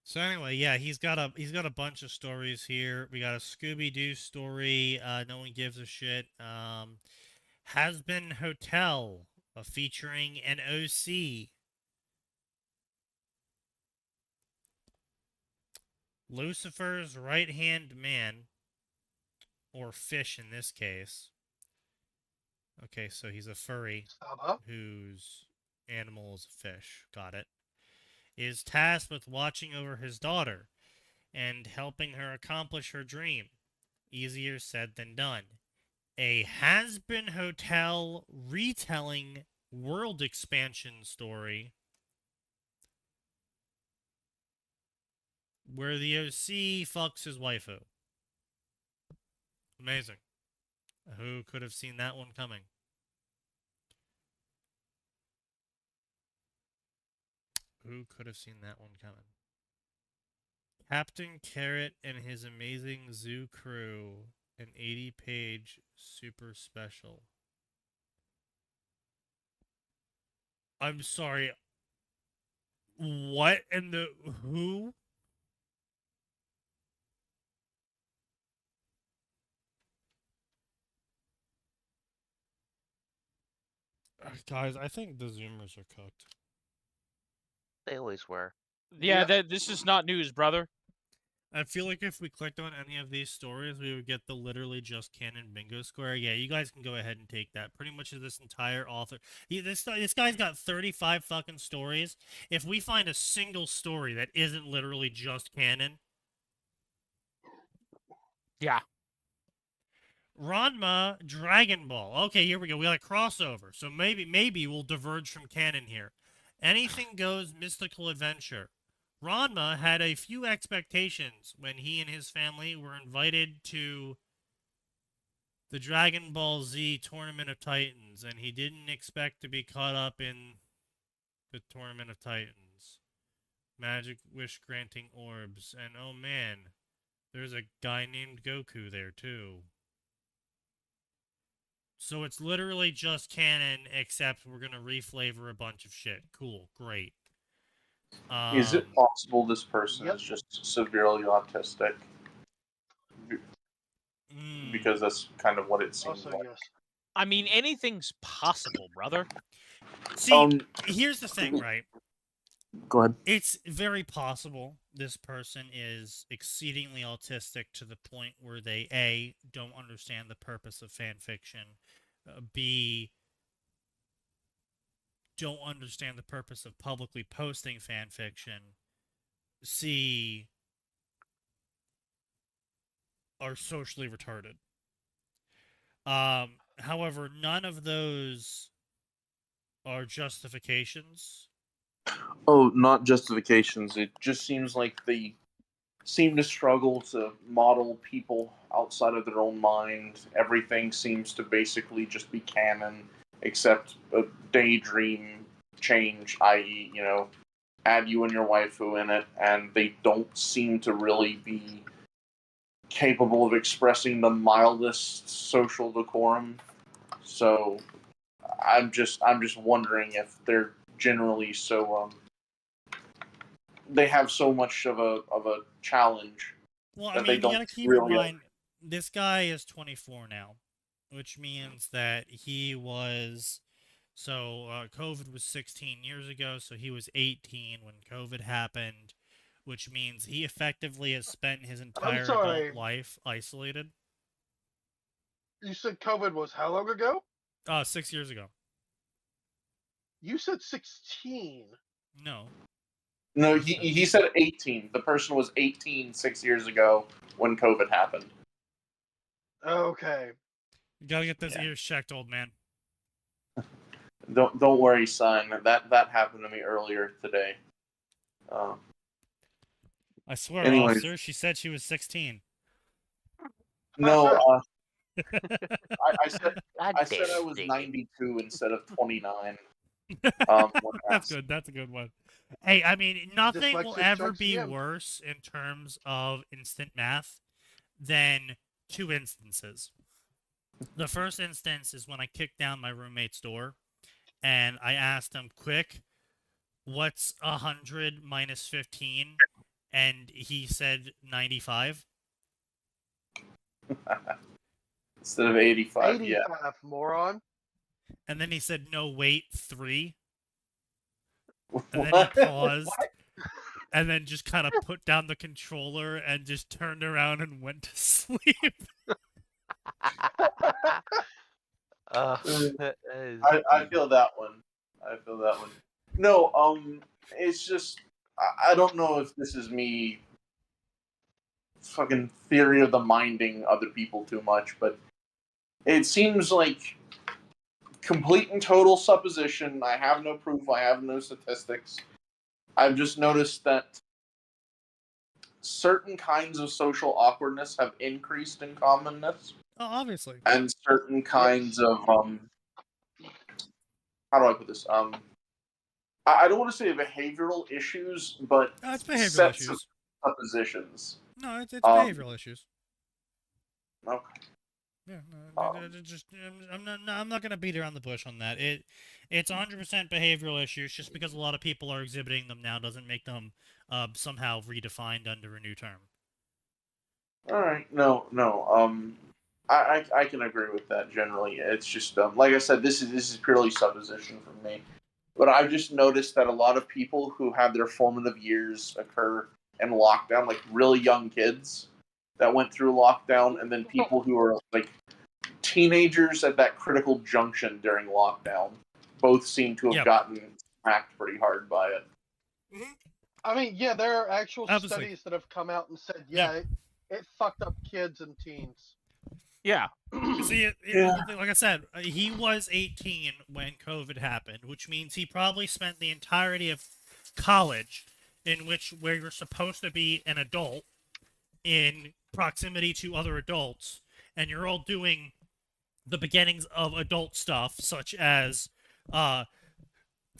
So anyway, yeah, he's got a bunch of stories here. We got a Scooby-Doo story. No one gives a shit. Has Been Hotel, featuring an OC. Lucifer's right-hand man, or fish in this case. Okay, so he's a furry whose animal is a fish. Got it. Is tasked with watching over his daughter and helping her accomplish her dream. Easier said than done. A Has Been Hotel retelling world expansion story where the OC fucks his waifu. Amazing. Who could have seen that one coming? Who could have seen that one coming? Captain Carrot and his amazing zoo crew, an 80-page super special. I'm sorry. What in the who? Guys, I think the Zoomers are cooked. They always were. Yeah, this is not news, brother. I feel like if we clicked on any of these stories, we would get the literally just canon bingo square. Yeah, you guys can go ahead and take that. Pretty much this entire author. This guy's got 35 fucking stories. If we find a single story that isn't literally just canon. Yeah. Ranma Dragon Ball. Okay, here we go. We got a crossover. So maybe we'll diverge from canon here. Anything Goes Mystical Adventure. Ranma had a few expectations when he and his family were invited to the Dragon Ball Z Tournament of Titans, and he didn't expect to be caught up in the Tournament of Titans. Magic wish granting orbs, and oh man, there's a guy named Goku there too. So it's literally just canon, except we're gonna reflavor a bunch of shit. Cool, great. Is it possible this person is just severely autistic? Because that's kind of what it seems like. Yes. I mean, anything's possible, brother. See, here's the thing, right? Go ahead. It's very possible this person is exceedingly autistic to the point where they, A, don't understand the purpose of fan fiction, B, don't understand the purpose of publicly posting fan fiction, C, are socially retarded. However, none of those are justifications. Oh, not justifications. It just seems like they seem to struggle to model people outside of their own mind. Everything seems to basically just be canon, except a daydream change, i.e., add you and your waifu in it, and they don't seem to really be capable of expressing the mildest social decorum. So I'm just wondering if they're generally so they have so much of a challenge Well, I that they mean, you don't gotta keep in really. mind, this guy is 24 now, which means that he was. So, COVID was 16 years ago, so he was 18 when COVID happened, which means he effectively has spent his I'm entire sorry. adult life isolated. You said COVID was how long ago? 6 years ago. You said 16. No. No, he said 18. The person was 18 6 years ago when COVID happened. Okay. You gotta get those Yeah. ears checked, old man. Don't worry, son. That happened to me earlier today. I swear, Anyways. officer, she said she was 16. No, I said God I said damn I it, was Ziggy. 92 instead of 29. When That's asked. good. That's a good one. Hey, I mean, nothing will Dyslexic ever strikes be again. worse in terms of instant math than two instances. The first instance is when I kicked down my roommate's door, and I asked him, "Quick, what's 100 minus 15?" And he said 95. Instead of 85, 85, yeah. moron. And then he said, "No, wait, 3." And then he paused, and then just kind of put down the controller and just turned around and went to sleep. That is I feel that one. I feel that one. No, it's just I don't know if this is me fucking theory of the minding other people too much, but it seems like complete and total supposition. I have no proof. I have no statistics. I've just noticed that certain kinds of social awkwardness have increased in commonness, Oh, obviously. and certain kinds of how do I put this? I don't want to say behavioral issues, but Oh, it's behavioral sets issues. of suppositions. No, it's behavioral issues. Okay. Yeah, no, just I'm not gonna beat around the bush on that. It's 100% behavioral issues. Just because a lot of people are exhibiting them now doesn't make them somehow redefined under a new term. All right. No. I can agree with that generally. It's just like I said, this is purely supposition for me. But I've just noticed that a lot of people who have their formative years occur in lockdown, like really young kids that went through lockdown, and then people who are like teenagers at that critical junction during lockdown, both seem to have Yep. gotten smacked pretty hard by it. I mean, yeah, there are actual Obviously. studies that have come out and said, Yeah. yeah, it fucked up kids and teens. Yeah. See, Yeah. like I said, he was 18 when COVID happened, which means he probably spent the entirety of college, where you're supposed to be an adult in proximity to other adults, and you're all doing the beginnings of adult stuff, such as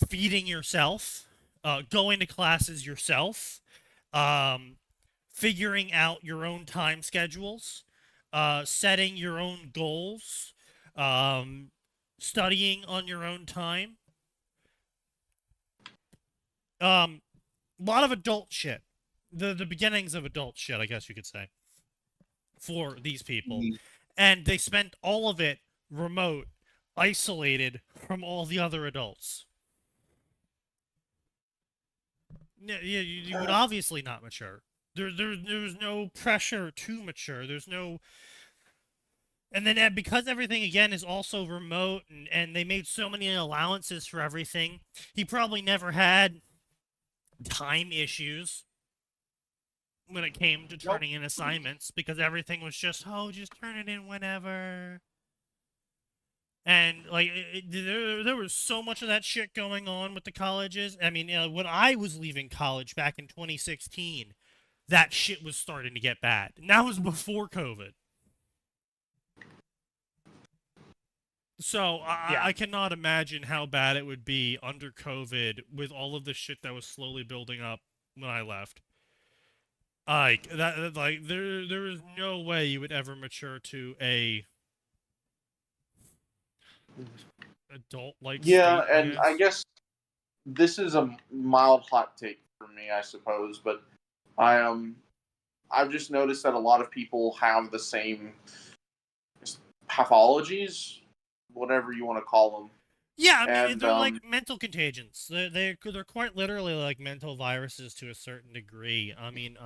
feeding yourself, going to classes yourself, figuring out your own time schedules, setting your own goals, studying on your own time. A lot of adult shit. The beginnings of adult shit, I guess you could say, for these people. And they spent all of it remote, isolated from all the other adults. Yeah, you would obviously not mature. There's no pressure to mature. There's no... And then because everything, again, is also remote, and they made so many allowances for everything, he probably never had time issues when it came to turning in assignments, because everything was just, oh, just turn it in whenever. And like there was so much of that shit going on with the colleges. I mean, when I was leaving college back in 2016, that shit was starting to get bad. And that was before COVID. So I cannot imagine how bad it would be under COVID with all of the shit that was slowly building up when I left. Like there is no way you would ever mature to a adult like Yeah, state, and I guess this is a mild hot take for me, I suppose, but I've just noticed that a lot of people have the same pathologies, whatever you want to call them. Yeah, I mean, And they're like mental contagions. They're quite literally like mental viruses to a certain degree. I mean,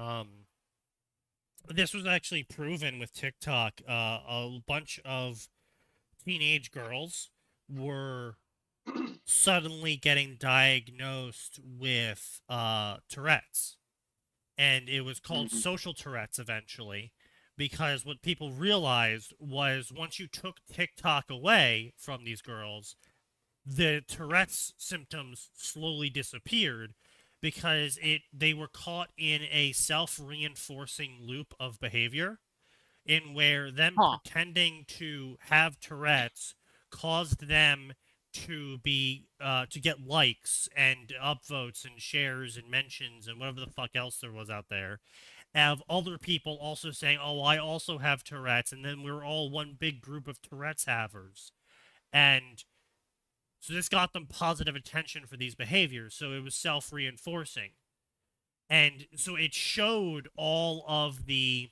this was actually proven with TikTok. A bunch of teenage girls were suddenly getting diagnosed with Tourette's, and it was called social Tourette's eventually, because what people realized was once you took TikTok away from these girls, the Tourette's symptoms slowly disappeared because they were caught in a self-reinforcing loop of behavior in where them pretending to have Tourette's caused them to be to get likes and upvotes and shares and mentions and whatever the fuck else there was out there. Have other people also saying, "Oh, I also have Tourette's," and then we're all one big group of Tourette's havers, and so this got them positive attention for these behaviors. So it was self-reinforcing, and so it showed all of the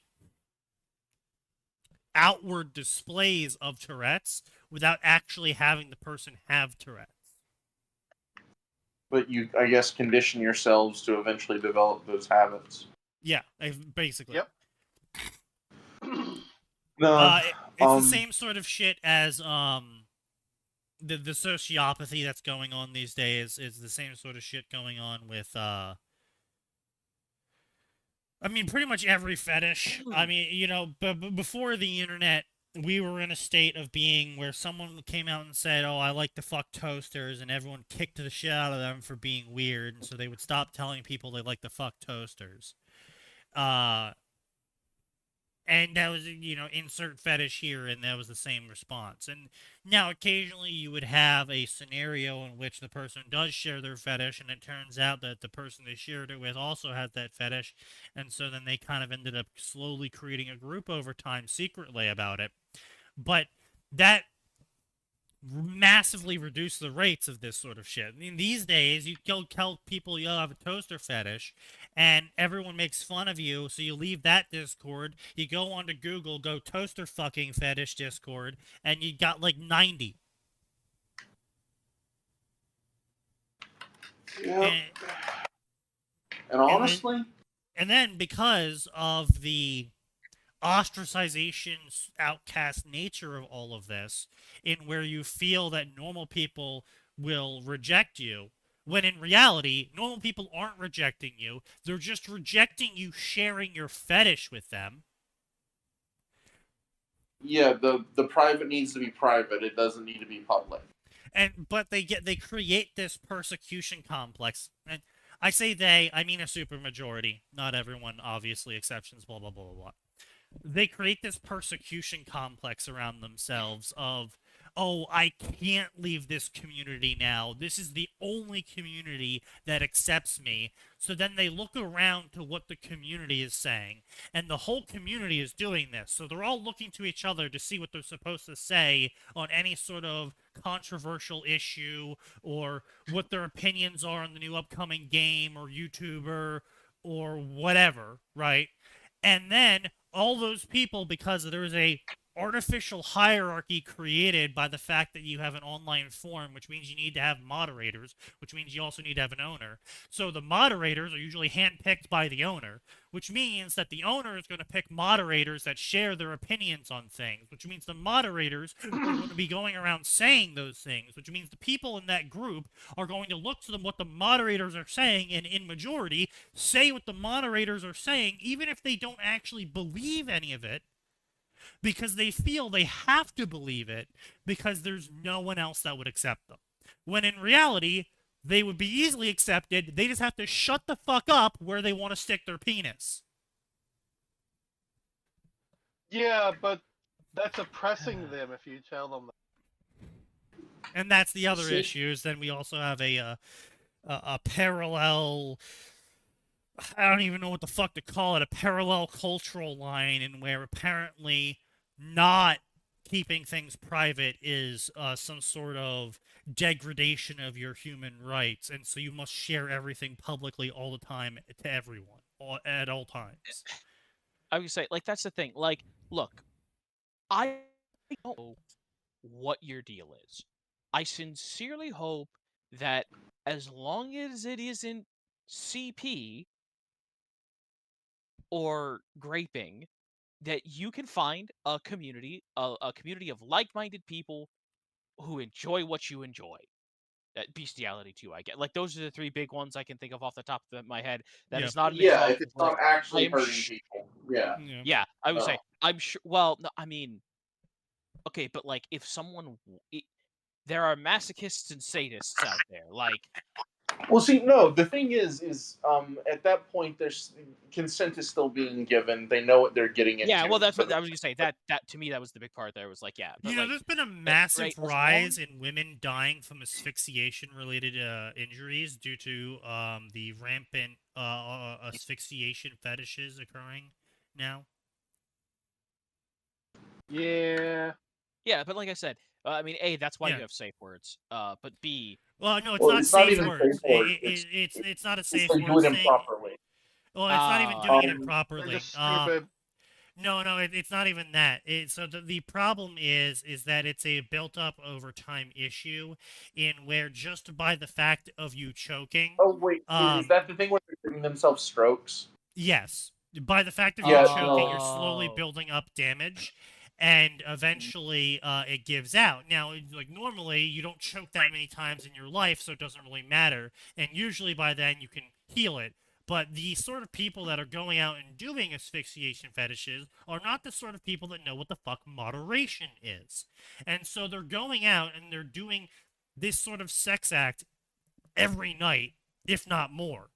outward displays of Tourette's without actually having the person have Tourette's. But you, I guess, condition yourselves to eventually develop those habits. Yeah, basically. Yep. No, it's the same sort of shit as the sociopathy that's going on these days is the same sort of shit going on with I mean, pretty much every fetish. I mean, you know, before the internet, we were in a state of being where someone came out and said, "Oh, I like to fuck toasters," and everyone kicked the shit out of them for being weird, and so they would stop telling people they like to fuck toasters. And that was, you know, insert fetish here, and that was the same response. And now, occasionally, you would have a scenario in which the person does share their fetish, and it turns out that the person they shared it with also has that fetish, and so then they kind of ended up slowly creating a group over time secretly about it. But that massively reduced the rates of this sort of shit. I mean, these days, you tell people you have a toaster fetish, and everyone makes fun of you, so you leave that Discord, you go onto Google, go toaster fucking fetish Discord, and you got like 90. Yeah. And honestly... And then because of the ostracization, outcast nature of all of this, in where you feel that normal people will reject you, when in reality, normal people aren't rejecting you, they're just rejecting you sharing your fetish with them. Yeah, the private needs to be private, it doesn't need to be public. But they create this persecution complex, and I say they, I mean a supermajority, not everyone, obviously, exceptions, blah blah blah blah blah. They create this persecution complex around themselves of, oh, I can't leave this community now. This is the only community that accepts me. So then they look around to what the community is saying, and the whole community is doing this. So they're all looking to each other to see what they're supposed to say on any sort of controversial issue, or what their opinions are on the new upcoming game or YouTuber or whatever, right? And then all those people, because there is a artificial hierarchy created by the fact that you have an online forum, which means you need to have moderators, which means you also need to have an owner. So the moderators are usually handpicked by the owner, which means that the owner is going to pick moderators that share their opinions on things, which means the moderators are going to be going around saying those things, which means the people in that group are going to look to them what the moderators are saying, and in majority, say what the moderators are saying, even if they don't actually believe any of it, because they feel they have to believe it because there's no one else that would accept them. When in reality, they would be easily accepted. They just have to shut the fuck up where they want to stick their penis. Yeah, but that's oppressing them if you tell them that. And that's the other See- issue. Is then we also have a parallel. I don't even know what the fuck to call it. A parallel cultural line in where apparently not keeping things private is some sort of degradation of your human rights, and so you must share everything publicly all the time to everyone, at all times. I would say, like, that's the thing. Like, look, I don't know what your deal is. I sincerely hope that as long as it isn't CP or graping, that you can find a community, a community of like-minded people who enjoy what you enjoy. That bestiality too, I get. Like, those are the three big ones I can think of off the top of my head. That Yeah. is not an Yeah, example. if it's but not actually I am hurting sh- people. Yeah. Yeah, I would say Oh. I'm sure. Well, no, I mean, okay, but like if someone, there are masochists and sadists out there. Like, Well, see, no. The thing is, at that point, there's consent is still being given. They know what they're getting into. yeah, well, that's for what I was gonna say. That to me, that was the big part. There was like, yeah, but You know, like, there's been a massive right, as rise long- in women dying from asphyxiation-related injuries due to the rampant asphyxiation fetishes occurring now. Yeah. yeah, but like I said, I mean, A, that's why Yeah. you have safe words. But B, Well, no, it's Well, not it's not safe even words. safe words. It's not a It's safe they do words it thing. improperly. Well, it's not even Ah. doing it Um, They're improperly. just stupid. No, it's not even that. So the problem is that it's a built-up over time issue in where just by the fact of you choking, Oh wait, Um, is that the thing where they're giving themselves strokes? yes, by the fact of Yeah, you choking, you're no. slowly building up damage, and eventually it gives out. Now, like normally, you don't choke that many times in your life, so it doesn't really matter, and usually by then you can heal it. But the sort of people that are going out and doing asphyxiation fetishes are not the sort of people that know what the fuck moderation is. And so they're going out and they're doing this sort of sex act every night, if not more.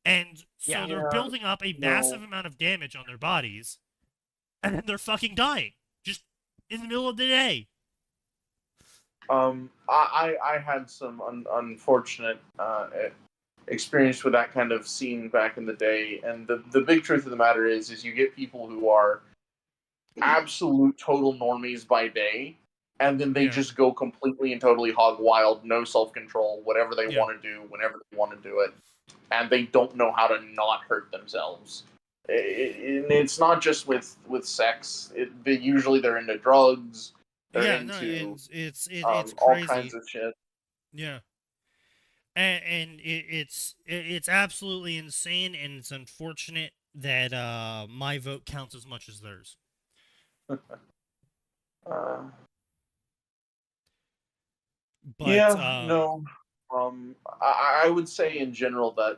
And so Yeah. they're building up a massive amount of damage on their bodies, and then they're fucking dying. Just in the middle of the day. I had some unfortunate experience with that kind of scene back in the day, and the big truth of the matter is you get people who are absolute total normies by day, and then they Yeah. just go completely and totally hog wild, no self control, whatever they Yeah. want to do, whenever they want to do it, and they don't know how to not hurt themselves. It's not just with sex. Usually they're into drugs. They're Yeah, no, into it's all crazy. kinds of shit. Yeah. And it's absolutely insane, and it's unfortunate that my vote counts as much as theirs. Uh, But yeah, no. I would say in general that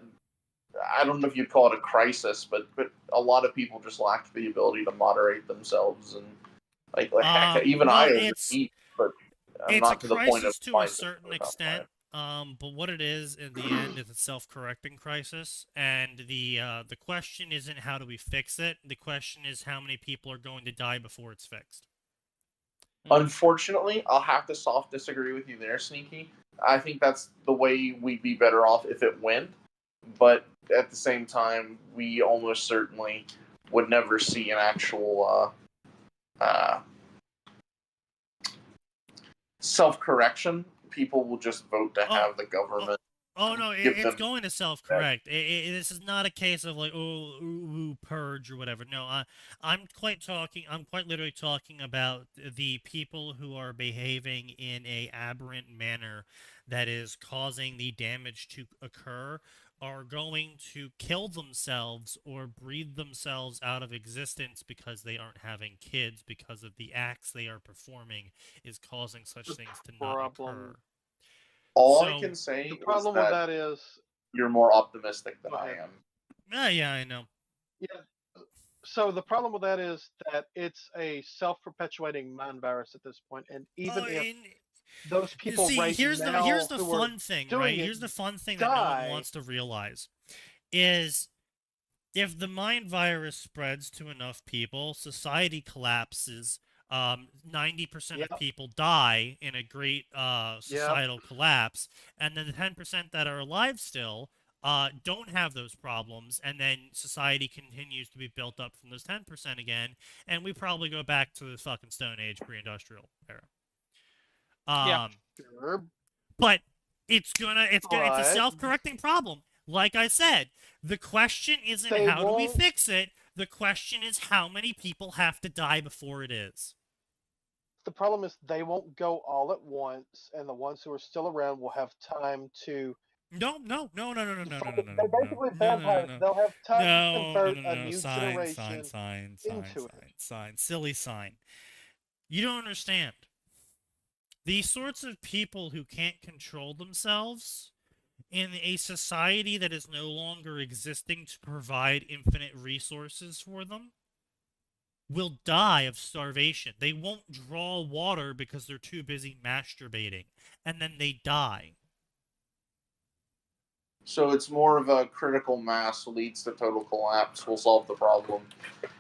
I don't know if you'd call it a crisis, but a lot of people just lack the ability to moderate themselves, and like heck, even well, I as a it's geek, but I'm it's a not to the point of crisis to a finding certain it enough extent. But what it is in the end is a self-correcting crisis, and the question isn't how do we fix it. The question is how many people are going to die before it's fixed. Unfortunately, I'll have to soft disagree with you there, Sneaky. I think that's the way we'd be better off if it went, but at the same time, we almost certainly would never see an actual self-correction. People will just vote to have the government. Oh no, give it's them going to self-correct. This is not a case of like purge or whatever. No, I'm quite literally talking about the people who are behaving in a aberrant manner that is causing the damage to occur are going to kill themselves or breathe themselves out of existence because they aren't having kids because of the acts they are performing is causing such things to not occur. All I So- can say The is problem with that that is, you're more optimistic than Go I ahead. am. Yeah, I know. yeah, So the problem with that is that it's a self-perpetuating mind virus at this point, and even if those people right here's now the who are fun thing, doing right? it Here's the fun thing that no one die, wants to realize is if the mind virus spreads to enough people, society collapses. 90% Yep. of people die in a great Yep. societal collapse, and then the 10% that are alive still don't have those problems, and then society continues to be built up from those 10% again, and we probably go back to the fucking Stone Age pre-industrial era. Yeah. Sure, But it's a But- self-correcting problem. Like I said, the question isn't They how do we won't- fix it. The question is how many people have to die before it is. the problem is they won't go all at once, and the ones who are still around will have time to. No. They're basically vampires. They'll have time to convert a new generation into it. Sign. Silly sign. You don't understand. These sorts of people who can't control themselves in a society that is no longer existing to provide infinite resources for them will die of starvation. They won't draw water because they're too busy masturbating, and then they die. So it's more of a critical mass leads to total collapse will solve the problem,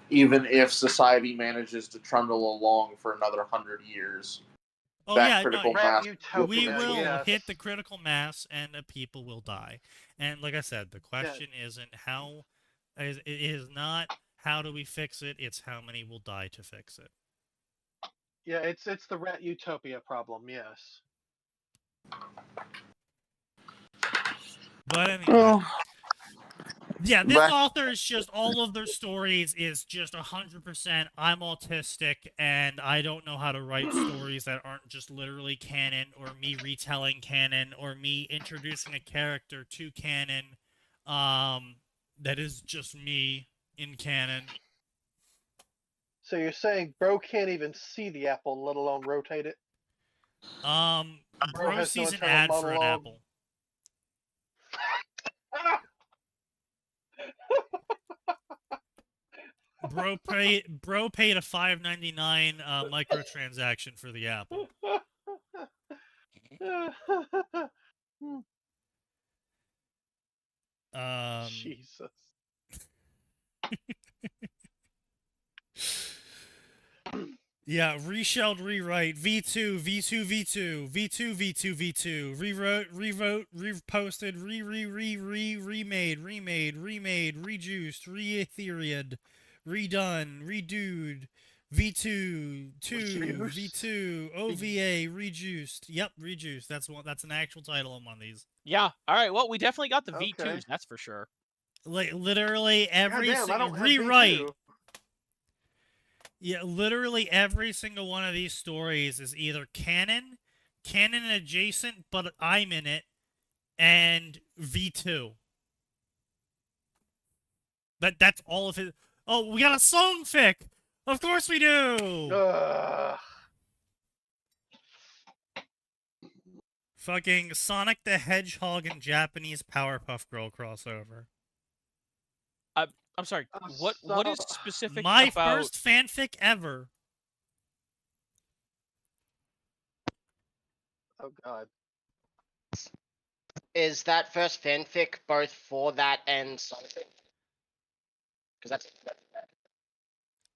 even if society manages to trundle along for another 100 years. Oh That yeah, critical no, mass. we will yes. hit the critical mass, and the people will die. And like I said, the question isn't how. It is not how do we fix it. It's how many will die to fix it. Yeah, it's the rat utopia problem. Yes. But anyway, Well, yeah, this back- author is just all of their stories is just 100%. I'm autistic and I don't know how to write stories that aren't just literally canon, or me retelling canon, or me introducing a character to canon. That is just me in canon. So you're saying bro can't even see the apple, let alone rotate it? Bro has no sees an internal ad for an monologue. apple. Bro paid a $5.99 microtransaction for the apple. Jesus. Yeah, reshelled, rewrite, V2, V2, V2, V2, V2, V2, rewrote, revote, reposted, remade, rejuiced, re-etheread, redone, redoed, V2, 2, V2, OVA, rejuiced. Yep, rejuiced. That's an actual title on one of these. Yeah. All right. Well, we definitely got the Okay. V2s. That's for sure. Like literally every Goddamn, I single don't have rewrite. V2. Yeah, literally every single one of these stories is either canon adjacent, but I'm in it, and V2. That's all of it. Oh, we got a song fic! Of course we do! Fucking Sonic the Hedgehog and Japanese Powerpuff Girl crossover. I'm sorry. What is specific My about first fanfic ever. Oh god. Is that first fanfic both for that and something? Because that's.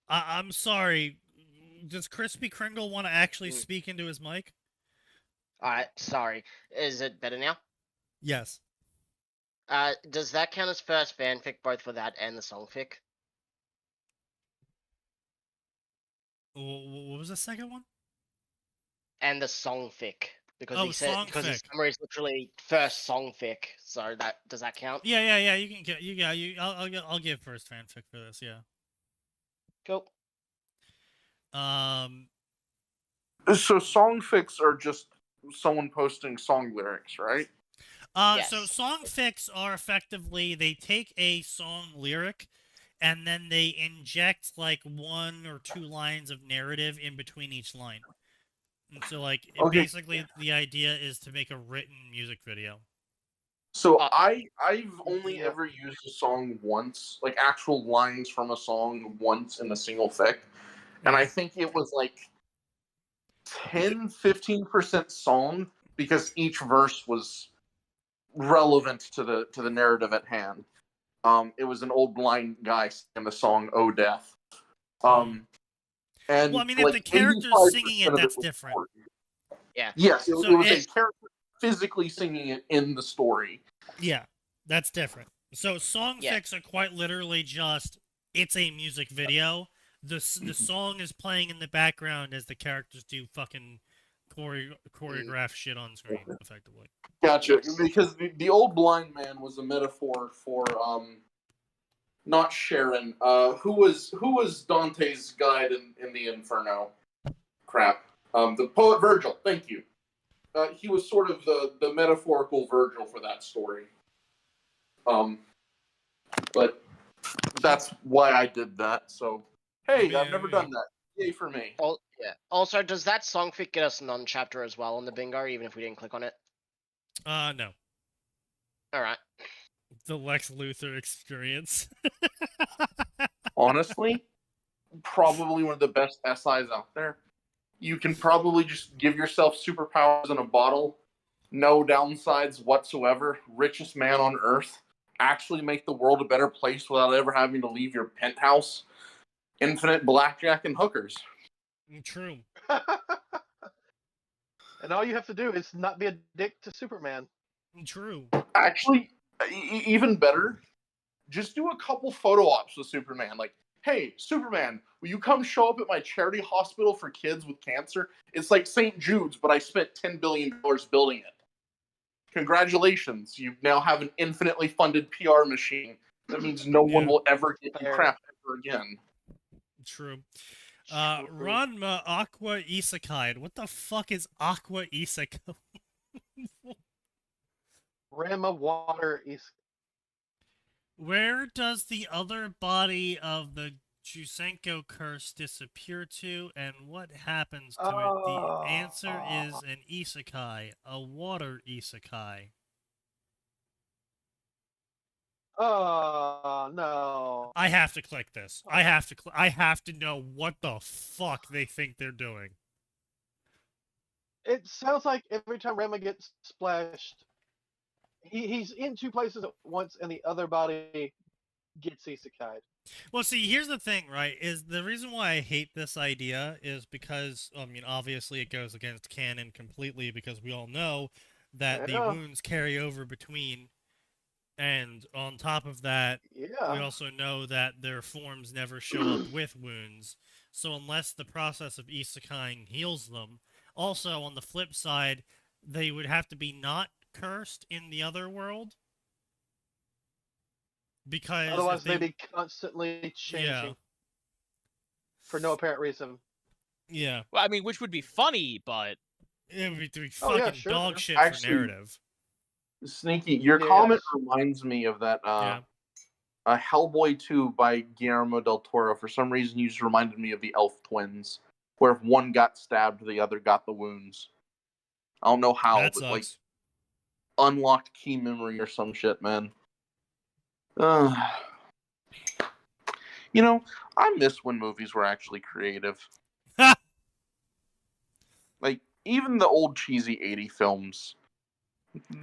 I'm sorry. Does Crispy Kringle want to actually speak into his mic? Alright, sorry. Is it better now? Yes. Does that count as first fanfic both for that and the songfic? What was the second one? And the songfic. Because Oh, he said because his songfic. summary is literally first songfic. So that does that count? Yeah. You can get I'll give first fanfic for this. Yeah. Cool. So songfics are just someone posting song lyrics, right? So songfics are effectively they take a song lyric and then they inject like 1 or 2 lines of narrative in between each line. And so like Okay. basically the idea is to make a written music video. So I've only Yeah. ever used a song once, like actual lines from a song once in a single fic. And I think it was like 10-15% song because each verse was relevant to the narrative at hand. It was an old blind guy singing the song "Oh Death." And Well, I mean, if like the character's 85% singing it, of that's was different. story. Yeah. Yes, it So was a it- character physically singing it in the story. Yeah, that's different. So song Yeah. fics are quite literally just it's a music video. The song is playing in the background as the characters do fucking choreograph shit on screen, effectively. Gotcha. Yes. Because the old blind man was a metaphor for not Sharon. Who was Dante's guide in the Inferno? Crap. The poet Virgil. Thank you. He was sort of the metaphorical Virgil for that story. But that's why I did that. So hey, I've never done that. Yay for me. Yeah. Also, does that song fic get us non-chapter as well on the bingo, even if we didn't click on it? No. All right. The Lex Luthor experience. Honestly, probably one of the best SIs out there. You can probably just give yourself superpowers in a bottle, no downsides whatsoever, richest man on earth, actually make the world a better place without ever having to leave your penthouse, infinite blackjack and hookers. True. And all you have to do is not be a dick to Superman. True. Actually, even better, just do a couple photo ops with Superman. Like, hey, Superman, will you come show up at my charity hospital for kids with cancer? It's like St. Jude's, but I spent $10 billion building it. Congratulations, you now have an infinitely funded PR machine. That means no one will ever give you crap ever again. True. Ranma Aqua Isekai. What the fuck is Aqua Isekai? Rama water is. Where does the other body of the Jusenko curse disappear to, and what happens to it? The answer is an isekai, a water isekai. Oh no! I have to click this. I have to know what the fuck they think they're doing. It sounds like every time Rama gets splashed, he's in two places at once, and the other body gets isekai'd. Well, see, here's the thing, right? Is the reason why I hate this idea is because, I mean, obviously it goes against canon completely because we all know that the wounds carry over between, and on top of that, we also know that their forms never show up with wounds. So unless the process of isekaiing heals them, also on the flip side, they would have to be not cursed in the other world. Because otherwise they'd be constantly changing for no apparent reason. Yeah. Well, I mean, which would be funny, but it would be fucking dog shit Actually, for narrative. Sneaky, your comment reminds me of that Hellboy 2 by Guillermo del Toro. For some reason, you just reminded me of the Elf Twins, where if one got stabbed, the other got the wounds. I don't know how, that but sucks. like unlocked key memory or some shit, man. You know, I miss when movies were actually creative. Like, even the old cheesy 80 films,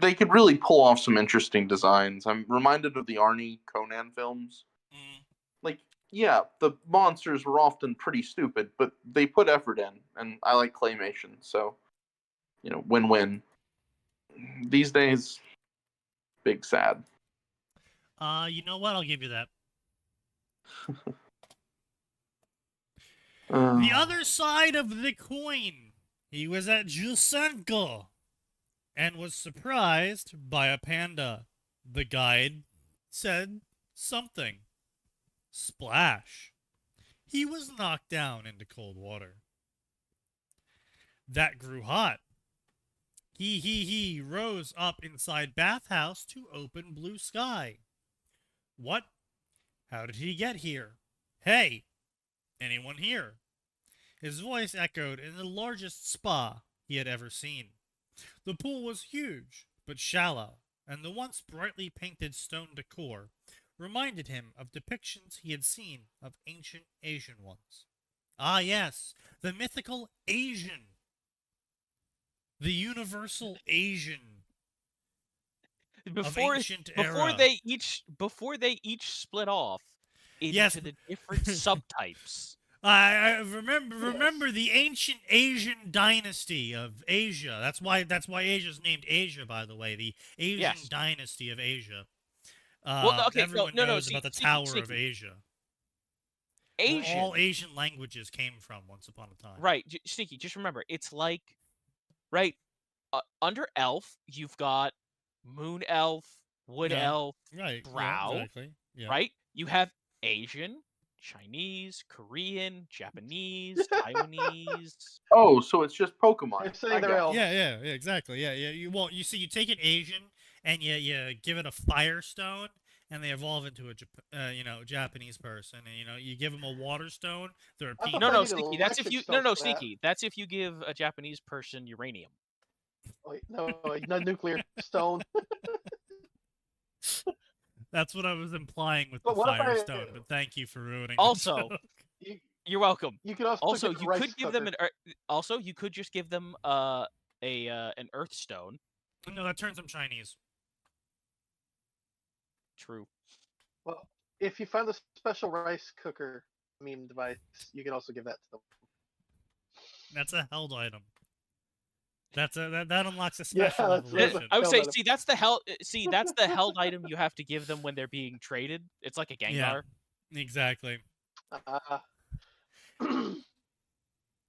they could really pull off some interesting designs. I'm reminded of the Arnie Conan films. Like, yeah, the monsters were often pretty stupid, but they put effort in, and I like claymation, so, you know, win-win. These days, big sad. You know what? I'll give you that. The other side of the coin. He was at Jusenko and was surprised by a panda. The guide said something. Splash. He was knocked down into cold water. That grew hot. He rose up inside bathhouse to open blue sky. What? How did he get here? Hey, anyone here? His voice echoed in the largest spa he had ever seen. The pool was huge, but shallow. and the once brightly painted stone decor reminded him of depictions he had seen of ancient Asian ones. Ah, yes, the mythical Asian. The universal Asian of Before ancient era. before they each split off into Yes. the different subtypes. I remember the ancient Asian dynasty of Asia. That's why Asia's named Asia, by the way. The Asian Yes. dynasty of Asia. Well, okay, Everyone no, knows see, about the Sneaky, Tower of Sneaky. Asia. Where Asian. all Asian languages came from once upon a time. Right, Sneaky, just remember, it's like, right, under elf, you've got moon elf, wood Yeah, elf, Right. brow, Yeah, exactly. Yeah. right? You have Asian, Chinese, Korean, Japanese, Taiwanese. Oh, so it's just Pokemon. They're I saying they're got it. elves. Yeah, exactly. Yeah. You see, you take an Asian and you give it a fire stone, and they evolve into a Japanese person, and you give them a water stone, they're a I peach. thought No, they no, needed Sneaky, that's if electric you, stones for that. Sneaky, that's if you give a Japanese person uranium. Wait, no, nuclear stone. That's what I was implying with But the what if fire I- stone, but thank you for ruining Also, the joke. You're welcome. You could also, Also, get a you rice could give them cooker. also, you could just give them an earth stone. No, that turns them Chinese. True. Well, if you find the special rice cooker meme device, you can also give that to them. That's a held item. That unlocks a Yeah, special that's- evolution. I would held say, item. that's the held item you have to give them when they're being traded. It's like a Gengar. Yeah. Exactly. Uh,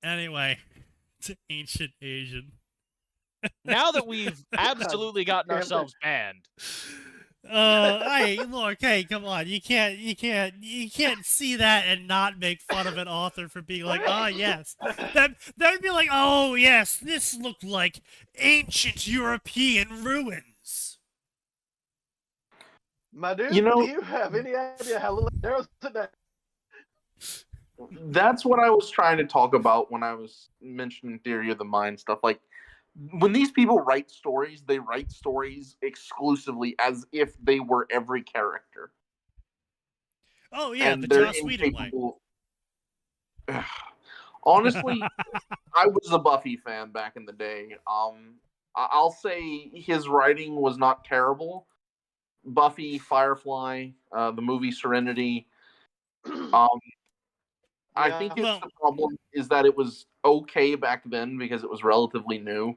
Anyway, to ancient Asian. Now that we've absolutely gotten damn it. ourselves banned. Hey, look, hey, come on. You can't see that and not make fun of an author for being like, oh yes. That'd be like, oh yes, this looked like ancient European ruins. my dude, You know- do you have any idea how little arrows in that? That's what I was trying to talk about when I was mentioning theory of the mind stuff. Like, when these people write stories, they write stories exclusively as if they were every character. Oh yeah, And the they're Joss Whedon way. incapable. Honestly, I was a Buffy fan back in the day. I'll say his writing was not terrible. Buffy, Firefly, the movie Serenity. I Yeah. think Well- the problem is that it was okay back then because it was relatively new,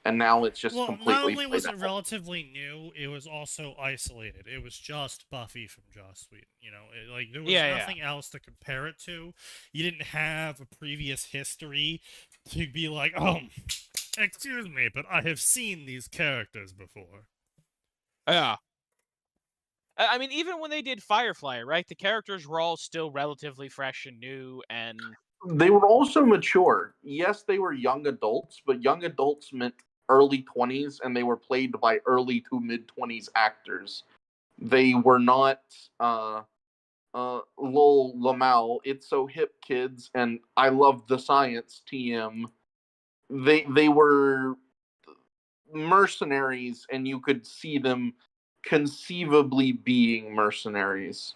and now it's just Well, completely. not only was played it out. relatively new, it was also isolated. It was just Buffy from Joss Whedon. There was Yeah, yeah. nothing else to compare it to. You didn't have a previous history to be like, oh, excuse me, but I have seen these characters before. Yeah. I mean, even when they did Firefly, right? The characters were all still relatively fresh and new, and They were also mature. Yes, they were young adults, but young adults meant early 20s, and they were played by early to mid 20s actors. They were not Lol Lamau, It's So Hip Kids, and I Love the Science TM. They were mercenaries, and you could see them conceivably being mercenaries.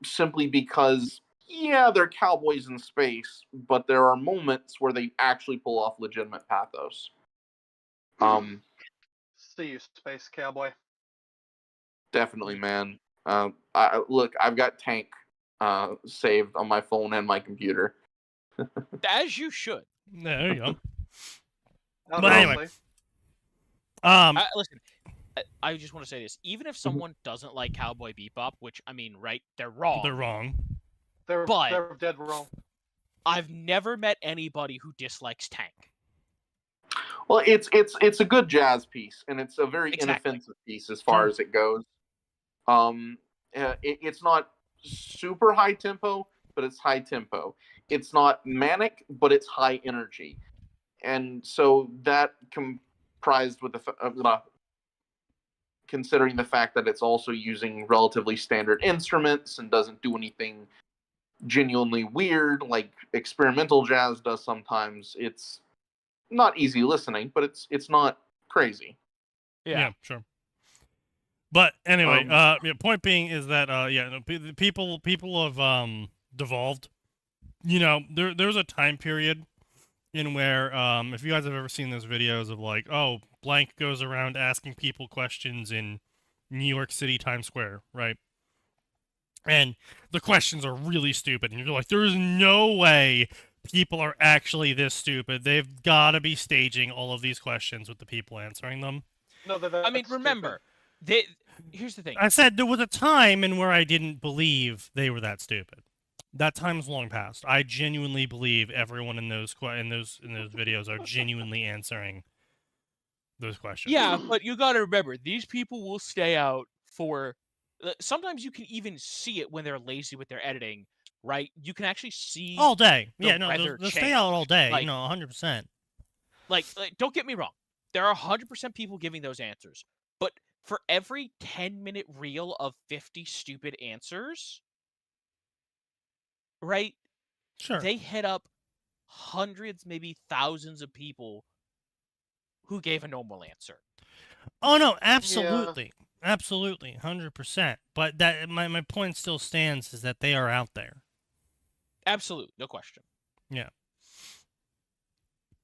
Simply because, yeah, they're cowboys in space, but there are moments where they actually pull off legitimate pathos. See you, space cowboy. Definitely, man. Look, I've got Tank saved on my phone and my computer. as you should. There you go. But anyway. Listen, I just want to say this. Even if someone doesn't like Cowboy Bebop, which, I mean, right, they're wrong. They're wrong. they're but- dead wrong. I've never met anybody who dislikes Tank. Well, it's a good jazz piece, and it's a very Exactly. inoffensive piece as far Sure. as it goes. It's not super high tempo, but it's high tempo. It's not manic, but it's high energy, and so that comprised with considering the fact that it's also using relatively standard instruments and doesn't do anything genuinely weird like experimental jazz does sometimes. It's not easy listening, but it's not crazy. Yeah. sure. But anyway, Um, point being is that people have devolved. You know, there was a time period in where if you guys have ever seen those videos of like, oh, blank goes around asking people questions in New York City Times Square, right? And the questions are really stupid, and you're like, there's no way people are actually this stupid. They've got to be staging all of these questions with the people answering them. No, I mean, remember, here's the thing. I said there was a time in where I didn't believe they were that stupid. That time's long past. I genuinely believe everyone in those videos are genuinely answering those questions. Yeah, but you got to remember, these people will stay out for. Sometimes you can even see it when they're lazy with their editing, right? You can actually see all day. the Yeah, no, weather they'll stay out all day. Like- you know, 100%. Like, don't get me wrong. There are 100% people giving those answers, but for every 10-minute reel of 50 stupid answers, right? Sure. They hit up hundreds, maybe thousands of people who gave a normal answer. Oh no, absolutely, absolutely, 100%. But that my point still stands is that they are out there. Absolutely, no question. Yeah.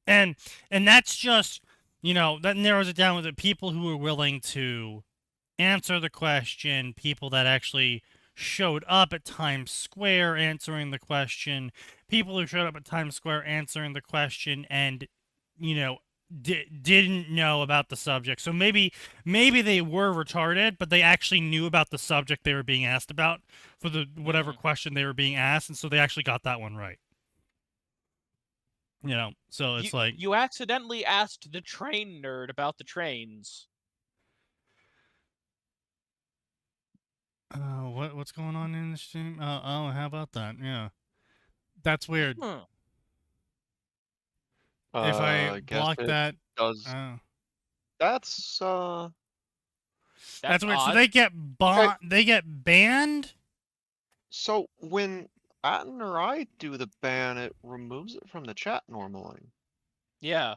And that's just, you know, that narrows it down with the people who are willing to answer the question, people that actually showed up at Times Square answering the question, people who showed up at Times Square answering the question and, you know, didn't know about the subject. So maybe they were retarded, but they actually knew about the subject they were being asked about for the whatever question they were being asked, and so they actually got that one right. You know, so it's like you accidentally asked the train nerd about the trains. What's going on in the stream? Oh, how about that? Yeah, that's weird. If I guess block it that, does. that's That's weird. odd. So they get they get banned. So when Atin or I do the ban, it removes it from the chat normally. Yeah.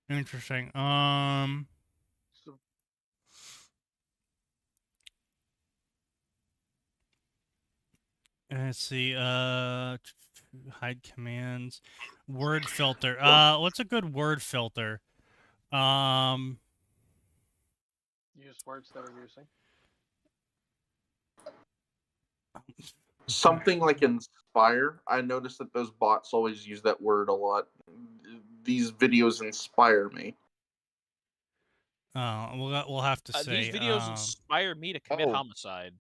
Interesting. Let's see. Hide commands, word filter. What's a good word filter? Use words that we're using. Something like inspire. I noticed that those bots always use that word a lot. These videos inspire me. We'll have to say these videos inspire me to commit homicide.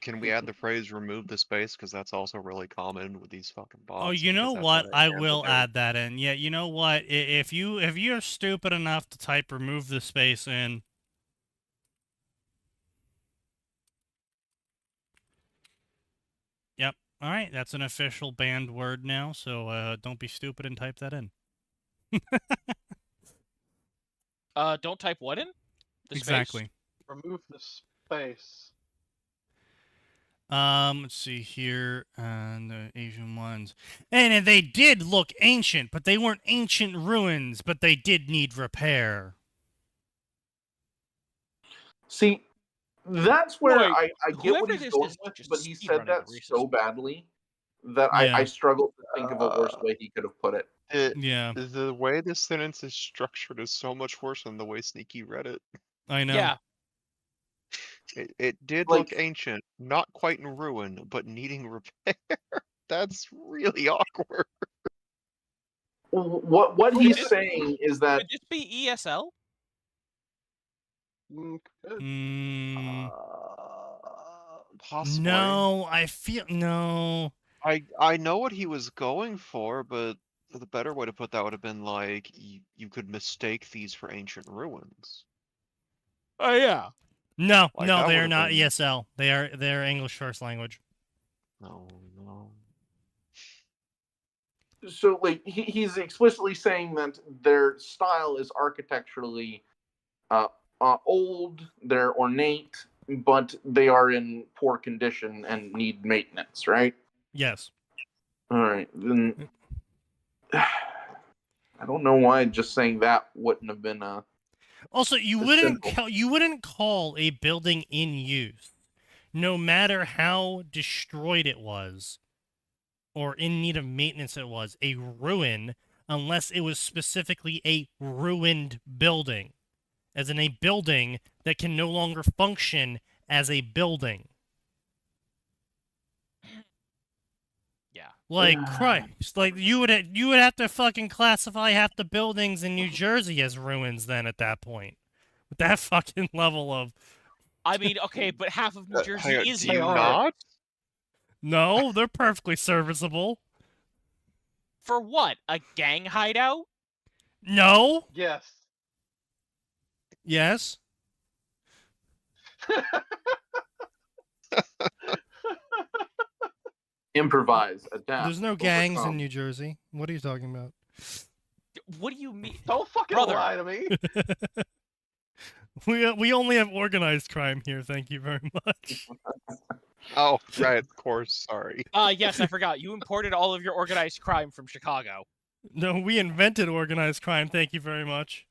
Can we add the phrase "remove the space"? Because that's also really common with these fucking bots. Oh, you know what? I will add that in. Yeah, you know what? If you're stupid enough to type "remove the space" in. Yep. All right, that's an official banned word now. So don't be stupid and type that in. Don't type what in? The exactly. Space? Remove the space. Let's see here, and the Asian ones, and they did look ancient, but they weren't ancient ruins, but they did need repair. See, that's where I get what whoever he's going this with, just but he said speedrunning that the so badly that Yeah. I struggle to think of a worse way he could have put it. Yeah. The way this sentence is structured is so much worse than the way Sneaky read it. I know. Yeah. It did look ancient, not quite in ruin, but needing repair. That's really awkward. What he's saying is that Could this be ESL? Possibly. No, I feel no. I know what he was going for, but the better way to put that would have been like you could mistake these for ancient ruins. Oh yeah. No, Like, no, that they are would've not been- ESL. They're English first language. No. So like he's explicitly saying that their style is architecturally old, they're ornate, but they are in poor condition and need maintenance, right? Yes. All right, then. I don't know why just saying that wouldn't have been Also, you simple. wouldn't call a building in use, no matter how destroyed it was or in need of maintenance it was, a ruin unless it was specifically a ruined building, as in a building that can no longer function as a building. Yeah. Like Yeah. Christ, like you would have to fucking classify half the buildings in New Jersey as ruins then at that point. With that fucking level of I mean, okay, but half of New Jersey Hang on, is do you They are. not? no, they're perfectly serviceable. for what? A gang hideout? No, Yes. yes. Improvise, adapt. There's no gangs overcome. in New Jersey. What are you talking about? What do you mean? Don't fucking Brother. lie to me. We only have organized crime here. Thank you very much. Oh, right, of course. Sorry. Yes, I forgot. You imported all of your organized crime from Chicago. No, we invented organized crime. Thank you very much.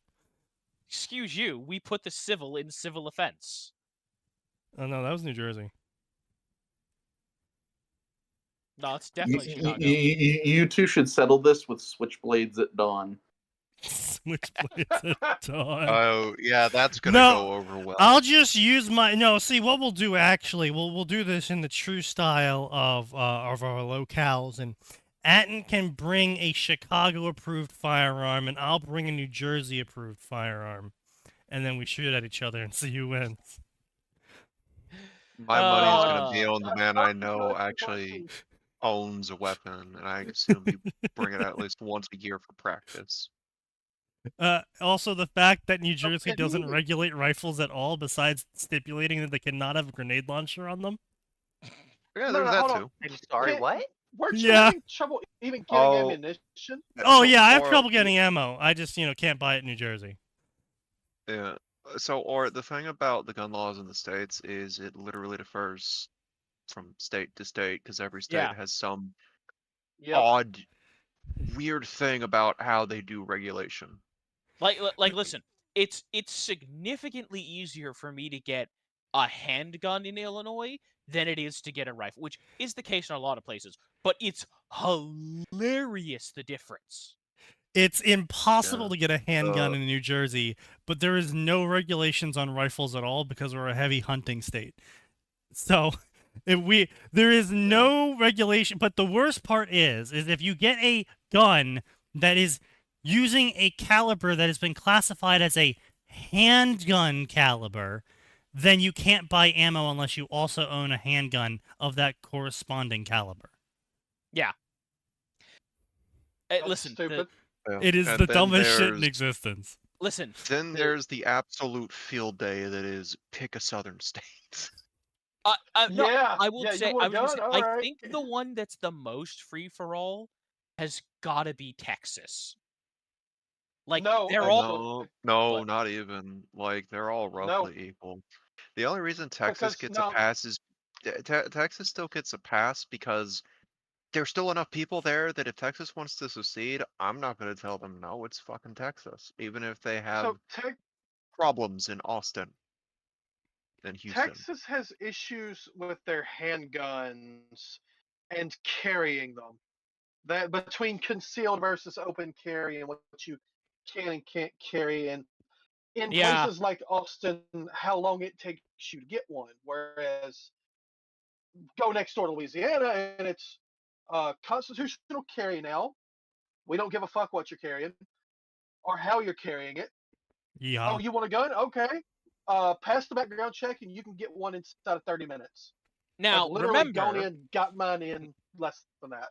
Excuse you, we put the civil in civil offense. Oh no, that was New Jersey. No, it's definitely Chicago. You two should settle this with switchblades at dawn. Switchblades at dawn. Oh, yeah, that's gonna No, go over well. I'll just use my See, what we'll do actually, we'll do this in the true style of our locales, and Atin can bring a Chicago-approved firearm, and I'll bring a New Jersey-approved firearm, and then we shoot at each other and see who wins. My money's gonna be Uh, on the man I know actually owns a weapon, and I assume you bring it out at least once a year for practice. Also, the fact that New Jersey Okay. doesn't regulate rifles at all, besides stipulating that they cannot have a grenade launcher on them. Yeah, No, there's no, that hold on. too. I'm sorry, Can't- what? Weren't you Yeah. having trouble even getting Oh. ammunition? Oh So- yeah, I have or- trouble getting ammo. I just can't buy it in New Jersey. Yeah. Or the thing about the gun laws in the states is it literally differs from state to state because every state Yeah. has some Yep. odd, weird thing about how they do regulation. like, listen, it's significantly easier for me to get a handgun in Illinois than it is to get a rifle, which is the case in a lot of places. But it's hilarious the difference. It's impossible Yeah. to get a handgun in New Jersey, but there is no regulations on rifles at all because we're a heavy hunting state. So there is no regulation. But the worst part is if you get a gun that is using a caliber that has been classified as a handgun caliber, then you can't buy ammo unless you also own a handgun of that corresponding caliber. That's Listen, stupid. Yeah. It is And the then dumbest shit in there's- existence. listen. Then there's the absolute field day that is pick a southern state. No, Yeah. I will yeah, say, you want I a was gonna gun? say, All I right. think the one that's the most free for all has got to be Texas. Like No, they're Oh, all No, but- not even. Like they're all No. roughly equal. The only reason Texas Because- gets no. a pass is Texas still gets a pass because there's still enough people there that if Texas wants to secede, I'm not going to tell them no. It's fucking Texas, even if they have So problems in Austin and Houston. Texas has issues with their handguns and carrying them. That between concealed versus open carry and what you can and can't carry, and in Yeah. places like Austin, how long it takes you to get one. Whereas go next door to Louisiana and it's constitutional carry now. We don't give a fuck what you're carrying or how you're carrying it. Yeah. Oh, you want a gun? Okay. Pass the background check and you can get one inside of 30 minutes. now Like, literally gone remember. in, got mine in less than that.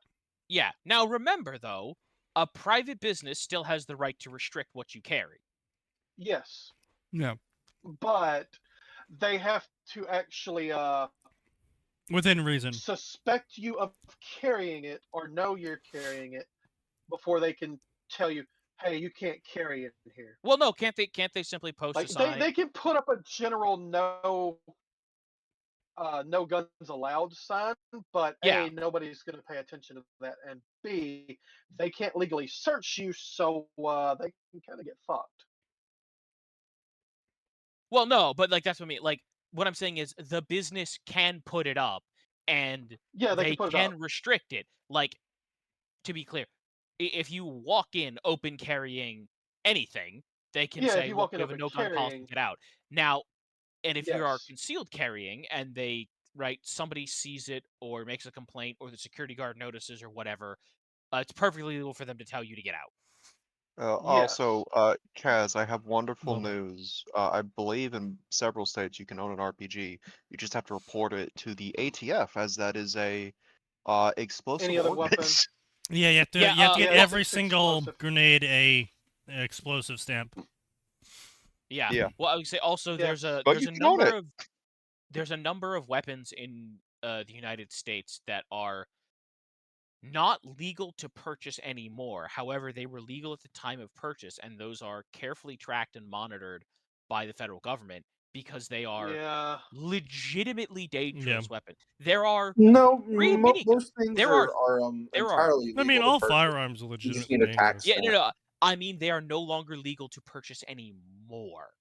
Yeah. Now remember though, a private business still has the right to restrict what you carry. Yes, Yeah. but they have to actually Within reason. suspect you of carrying it or know you're carrying it before they can tell you, hey, you can't carry it in here. Well, no, can't they simply post Like a sign? they can put up a general no no guns allowed sign, but Yeah. A, nobody's going to pay attention to that, and B, they can't legally search you, so they can kind of get fucked. Well, no, but like that's what I mean. Like what I'm saying is the business can put it up, and Yeah, they they can put it can up. restrict it. Like, to be clear, if you walk in open carrying anything, they can Yeah, if say, you "Look, walk in we have a open no gun policy, carrying, get out." Now, and if you are yes. concealed carrying and they somebody sees it or makes a complaint or the security guard notices or whatever, it's perfectly legal for them to tell you to get out. Also, Yes. Kaz, I have wonderful Love it. news. I believe in several states you can own an RPG. You just have to report it to the ATF, as that is a explosive Any other weapon? ordinance. Yeah, you have to, Yeah, you have to get yeah, every it's single explosive. grenade a explosive stamp. Yeah. Yeah. Well, I would say also Yes. But you can own it. there's a number of weapons in the United States that are not legal to purchase anymore. However, they were legal at the time of purchase, and those are carefully tracked and monitored by the federal government because they are Yeah. legitimately dangerous Yeah. weapons. There are No, three mini. most things There are, there are. entirely I mean, legal to all purchase. firearms are You just legitimately need a tax dangerous. Yeah, stamp. no. I mean, they are no longer legal to purchase anymore.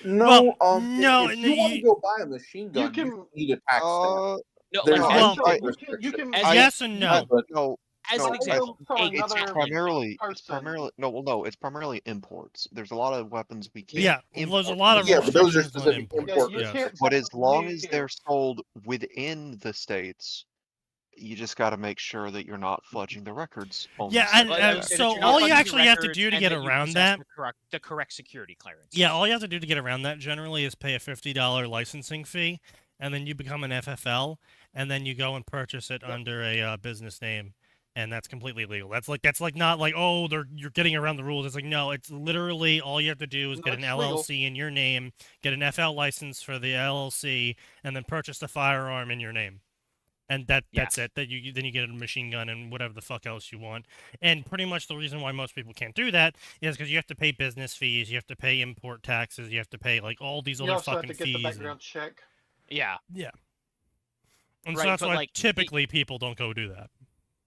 No, no, if you want to go buy a machine gun, you can- need a tax stamp. No, There's like No, as, Well, intake you restrictions. can as yes and you no. can but no, as no, an buy example, them from a it's another Gatling. it's person. primarily no, well, no, it's primarily imports. There's a lot of weapons we can't Yeah, import there's a from lot the of yeah, but those are restrictions on specific imports. Yeah, import you Yes. can't restrictions. buy But as long as new. they're sold within the states, you just got to make sure that you're not fudging the records on Yeah, said Like, I and would say tax. that so you're not all you fudging the actually have to records do to and get that you around possess that, the correct security clearance. yeah, all you have to do to get around that generally is pay a $50 licensing fee, and then you become an FFL, and then you go and purchase it under a business name, and that's completely legal. That's like not like, oh, you're getting around the rules. It's like, no, it's literally all you have to do is No, get an it's legal. LLC in your name, get an FL license for the LLC, and then purchase the firearm in your name. And that's it. Then you get a machine gun and whatever the fuck else you want. And pretty much the reason why most people can't do that is because you have to pay business fees, you have to pay import taxes, you have to pay like all these You other also have fucking to get the fees. background check. Yeah. Yeah. And Right, so that's but, why like, typically people don't go do that.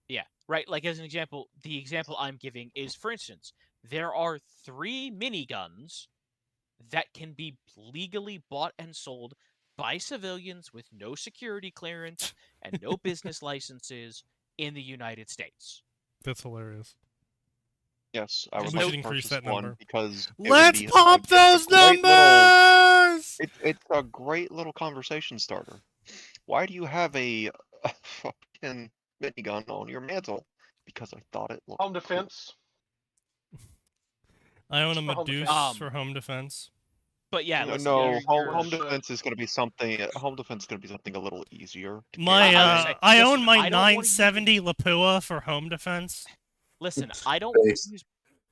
Yeah, right. Like as an example, the example I'm giving is, for instance, there are 3 miniguns that can be legally bought and sold by civilians with no security clearance and no business licenses in the United States. That's hilarious. Yes, I would We like should to increase purchase that one number. because it would Let's be pop just a those great little. numbers! It's a great little conversation starter. Why do you have a fucking minigun on your mantle? Because I thought it looked Home cool. defense. I own a For home Medusa defense. for home defense. But yeah, No, listen, no, you're- home should. defense is gonna be something. Home defense is gonna be something a little easier to My carry I would around. say, I listen, own my I don't wanna use- 970 Lapua for home defense. Listen, I don't want Space. to use.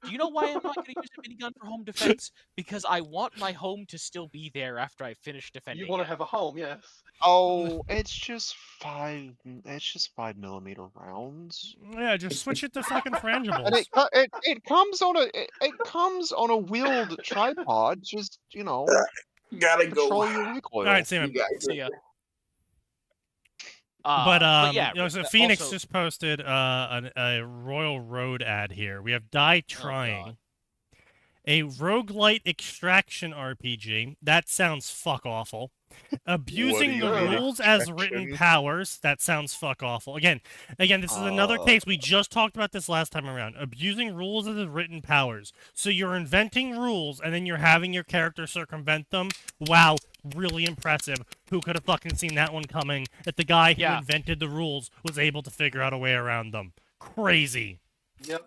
Do you know why I'm not going to use a minigun for home defense? Because I want my home to still be there after I finish defending You want to it. have a home, yes. Oh, it's just 5 millimeter rounds, Yeah, just switch it to fucking and frangibles. it comes on it comes on a wheeled tripod. Just Gotta control go. your recoil. All right, Sam. You guys. See ya. But yeah, so but Phoenix also- just posted a Royal Road ad here. We have Die Trying, a roguelite extraction RPG. That sounds fuck awful. Abusing the What do you mean, rules as written extraction? powers. That sounds fuck awful. Again, this is another case. We just talked about this last time around. Abusing rules as written powers. So you're inventing rules and then you're having your character circumvent them. Wow, really impressive. Who could have fucking seen that one coming? That the guy who Yeah. invented the rules was able to figure out a way around them. Crazy. Yep.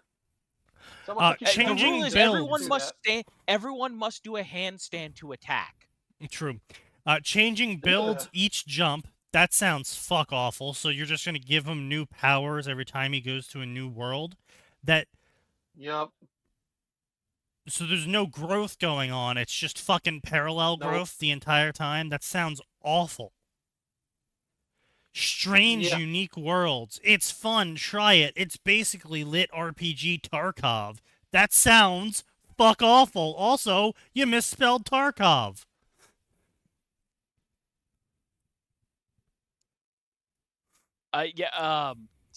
It's almost like you The can't changing rule is do everyone that. everyone must do a handstand to attack. True. Changing builds each jump. That sounds fuck awful. So you're just gonna give him new powers every time he goes to a new world. Yep. So there's no growth going on. It's just fucking parallel Nope. growth the entire time. That sounds awful. Strange, Yeah. unique worlds. It's fun. Try it. It's basically lit RPG Tarkov. That sounds fuck awful. Also, you misspelled Tarkov.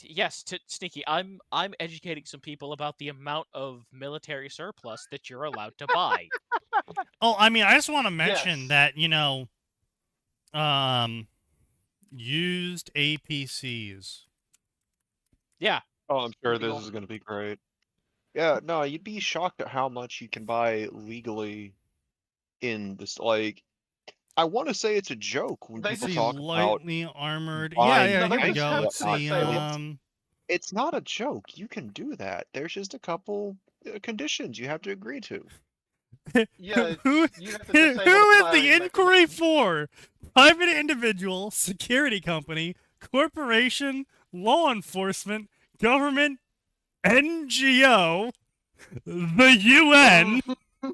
Yes, Sneaky. I'm educating some people about the amount of military surplus that you're allowed to buy. Oh, I mean, I just want to mention Yes. that, used APCs. Yeah. Oh, I'm sure this Legal. is going to be great. Yeah, no, you'd be shocked at how much you can buy legally in this. Like, I want to say it's a joke when They Let's people see, talk about lightly armored. Yeah, buying yeah, No, they here we tanks just go. and have Let's whatnot, see, sales. it's not a joke. You can do that. There's just a couple conditions you have to agree to. Yeah, who you have to who disable the is the firing inquiry mechanism. for? Private individual, security company, corporation, law enforcement, government, NGO, the UN. No,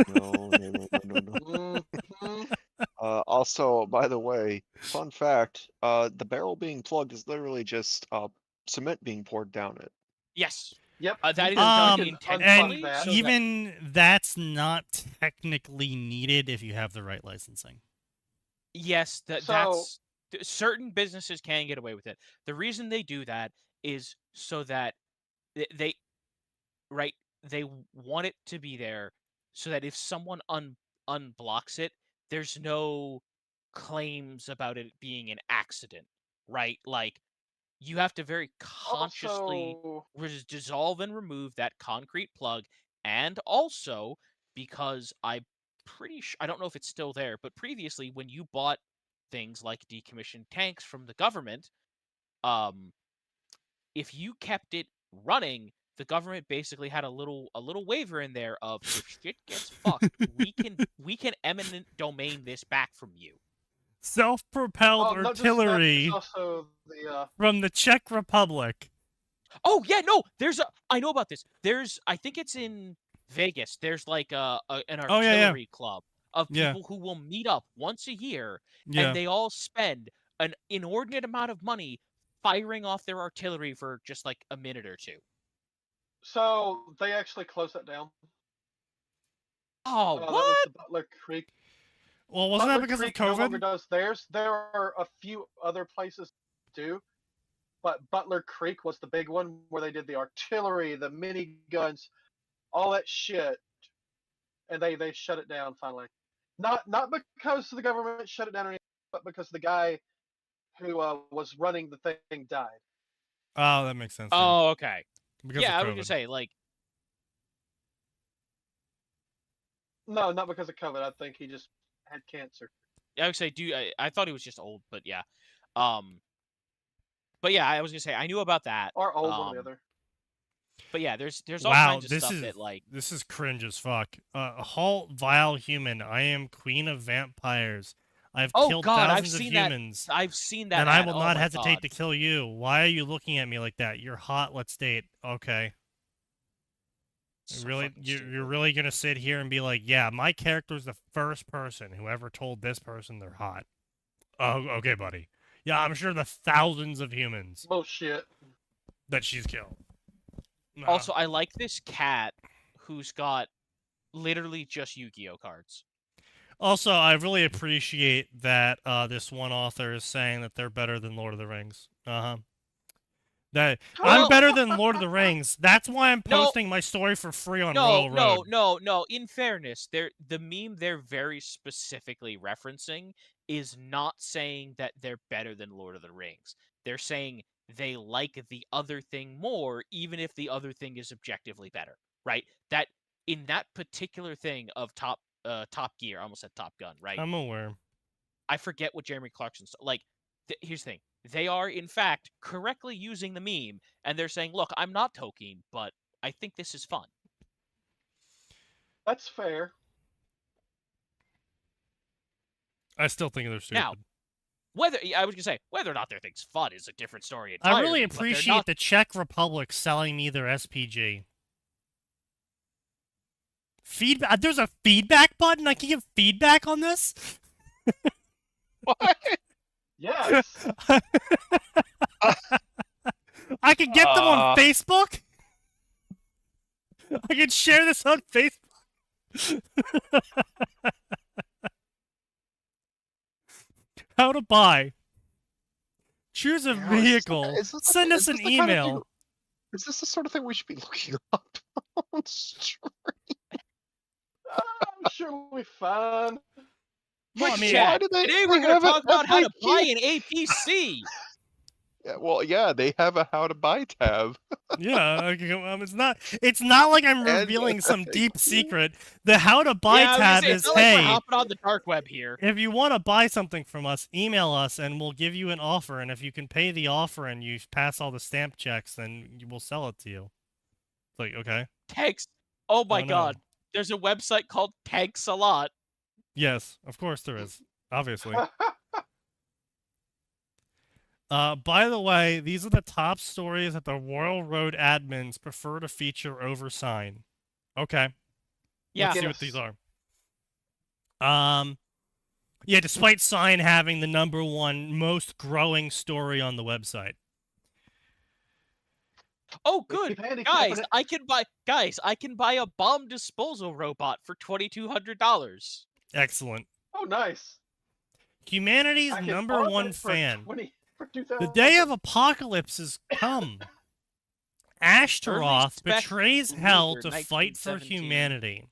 no, no, no, no, no. Also, by the way, fun fact, the barrel being plugged is literally just cement being poured down it. Yes. Yep. That is you done can And intentionally. unplug that. so that- even that's not technically needed if you have the right licensing. Yes, So- certain businesses can get away with it. The reason they do that is so that they want it to be there so that if someone unblocks it, there's no claims about it being an accident, right? Like you have to very consciously Also, dissolve and remove that concrete plug, and also because I don't know if it's still there, but previously when you bought things like decommissioned tanks from the government, um, if you kept it running, the government basically had a little waiver in there of if shit gets fucked, we can eminent domain this back from you. Self-propelled not just that, artillery it's also the from the Czech Republic. Oh yeah, no, I know about this. I think it's in Vegas. There's like an Oh, yeah, yeah. artillery club of Yeah. people who will meet up once a year, Yeah. and they all spend an inordinate amount of money firing off their artillery for just like a minute or two. so they actually closed that down. Oh, That was what? the Butler Creek. Well, wasn't Butler that because Creek of no longer COVID? does theirs. There are a few other places too, but Butler Creek was the big one where they did the artillery, the miniguns, all that shit, and they shut it down finally. Not because the government shut it down or anything, but because the guy who was running the thing died. Oh, that makes sense. Yeah. Oh, okay. Because Yeah, I of was COVID. gonna say like No, not because of COVID. I think he just had cancer. I would say, I thought he was just old, but yeah. But yeah, I was gonna say I knew about that. Or old, one or the other. But yeah, there's all Wow, kinds of this stuff is that like this is cringe as fuck. Halt, vile human! I am queen of vampires. I've oh killed god, I've thousands of seen that. humans, I've seen that. and I ad. will Oh not my hesitate God. to kill you. Why are you looking at me like that? You're hot. Let's date. Okay. So Really, fucking you're stupid. really gonna sit here and be like, yeah, my character's the first person who ever told this person they're hot. Oh, okay, buddy. Yeah, I'm sure the thousands of humans Bullshit. that she's killed. Nah. Also, I like this cat who's got literally just Yu-Gi-Oh cards. Also, I really appreciate that this one author is saying that they're better than Lord of the Rings. That I'm Well- better than Lord of the Rings. That's why I'm No. posting my story for free on Royal Road. No. In fairness, the meme they're very specifically referencing is not saying that they're better than Lord of the Rings. They're saying they like the other thing more, even if the other thing is objectively better, right? That in that particular thing of Top Gear, I almost said Top Gun, right? I'm aware. I forget what Jeremy Clarkson's like. Here's the thing: they are in fact correctly using the meme, and they're saying, "Look, I'm not Tolkien, but I think this is fun." That's fair. I still think they're stupid. Now, I was gonna say whether or not their thing's fun is a different story I entirely. really but they're appreciate not- the Czech Republic selling me their SPG. Feedback. There's a feedback button. I can give feedback on this. What? Yes. I can get them on Facebook. I can share this on Facebook. How to buy Choose a You know, vehicle. Send us an email. Is this the sort of thing we should be looking up on stream? I'm sure we'll be fine. Well, I Twitch mean, chat. Why do they- Today they we're going have to an talk about how to buy FAQ? an APC. Yeah, well, yeah, they have a how to buy tab. yeah, it's not like I'm And revealing some deep FAQ. secret. The how to buy Yeah, I was gonna tab say, is, it's not like we're hey, hopping on the dark web here. if you want to buy something from us, email us and we'll give you an offer. And if you can pay the offer and you pass all the stamp checks, then we'll sell it to you. It's like, okay. Thanks. Oh my Oh, no. god. There's a website called Thanks a Lot. Yes, of course there is. Obviously. By the way, these are the top stories that the Royal Road admins prefer to feature over Sign. Okay. Yeah. Let's see what these are. Yeah, despite Sign having the #1 most growing story on the website. Oh, They good. keep handicapping Guys, it. I can buy a bomb disposal robot for $2,200. Excellent. Oh, nice. Humanity's I can farm #1 it for fan. 20 for The 2,000. day of apocalypse has come. Ashtaroth spec betrays Hell loser, to fight for 1917. humanity.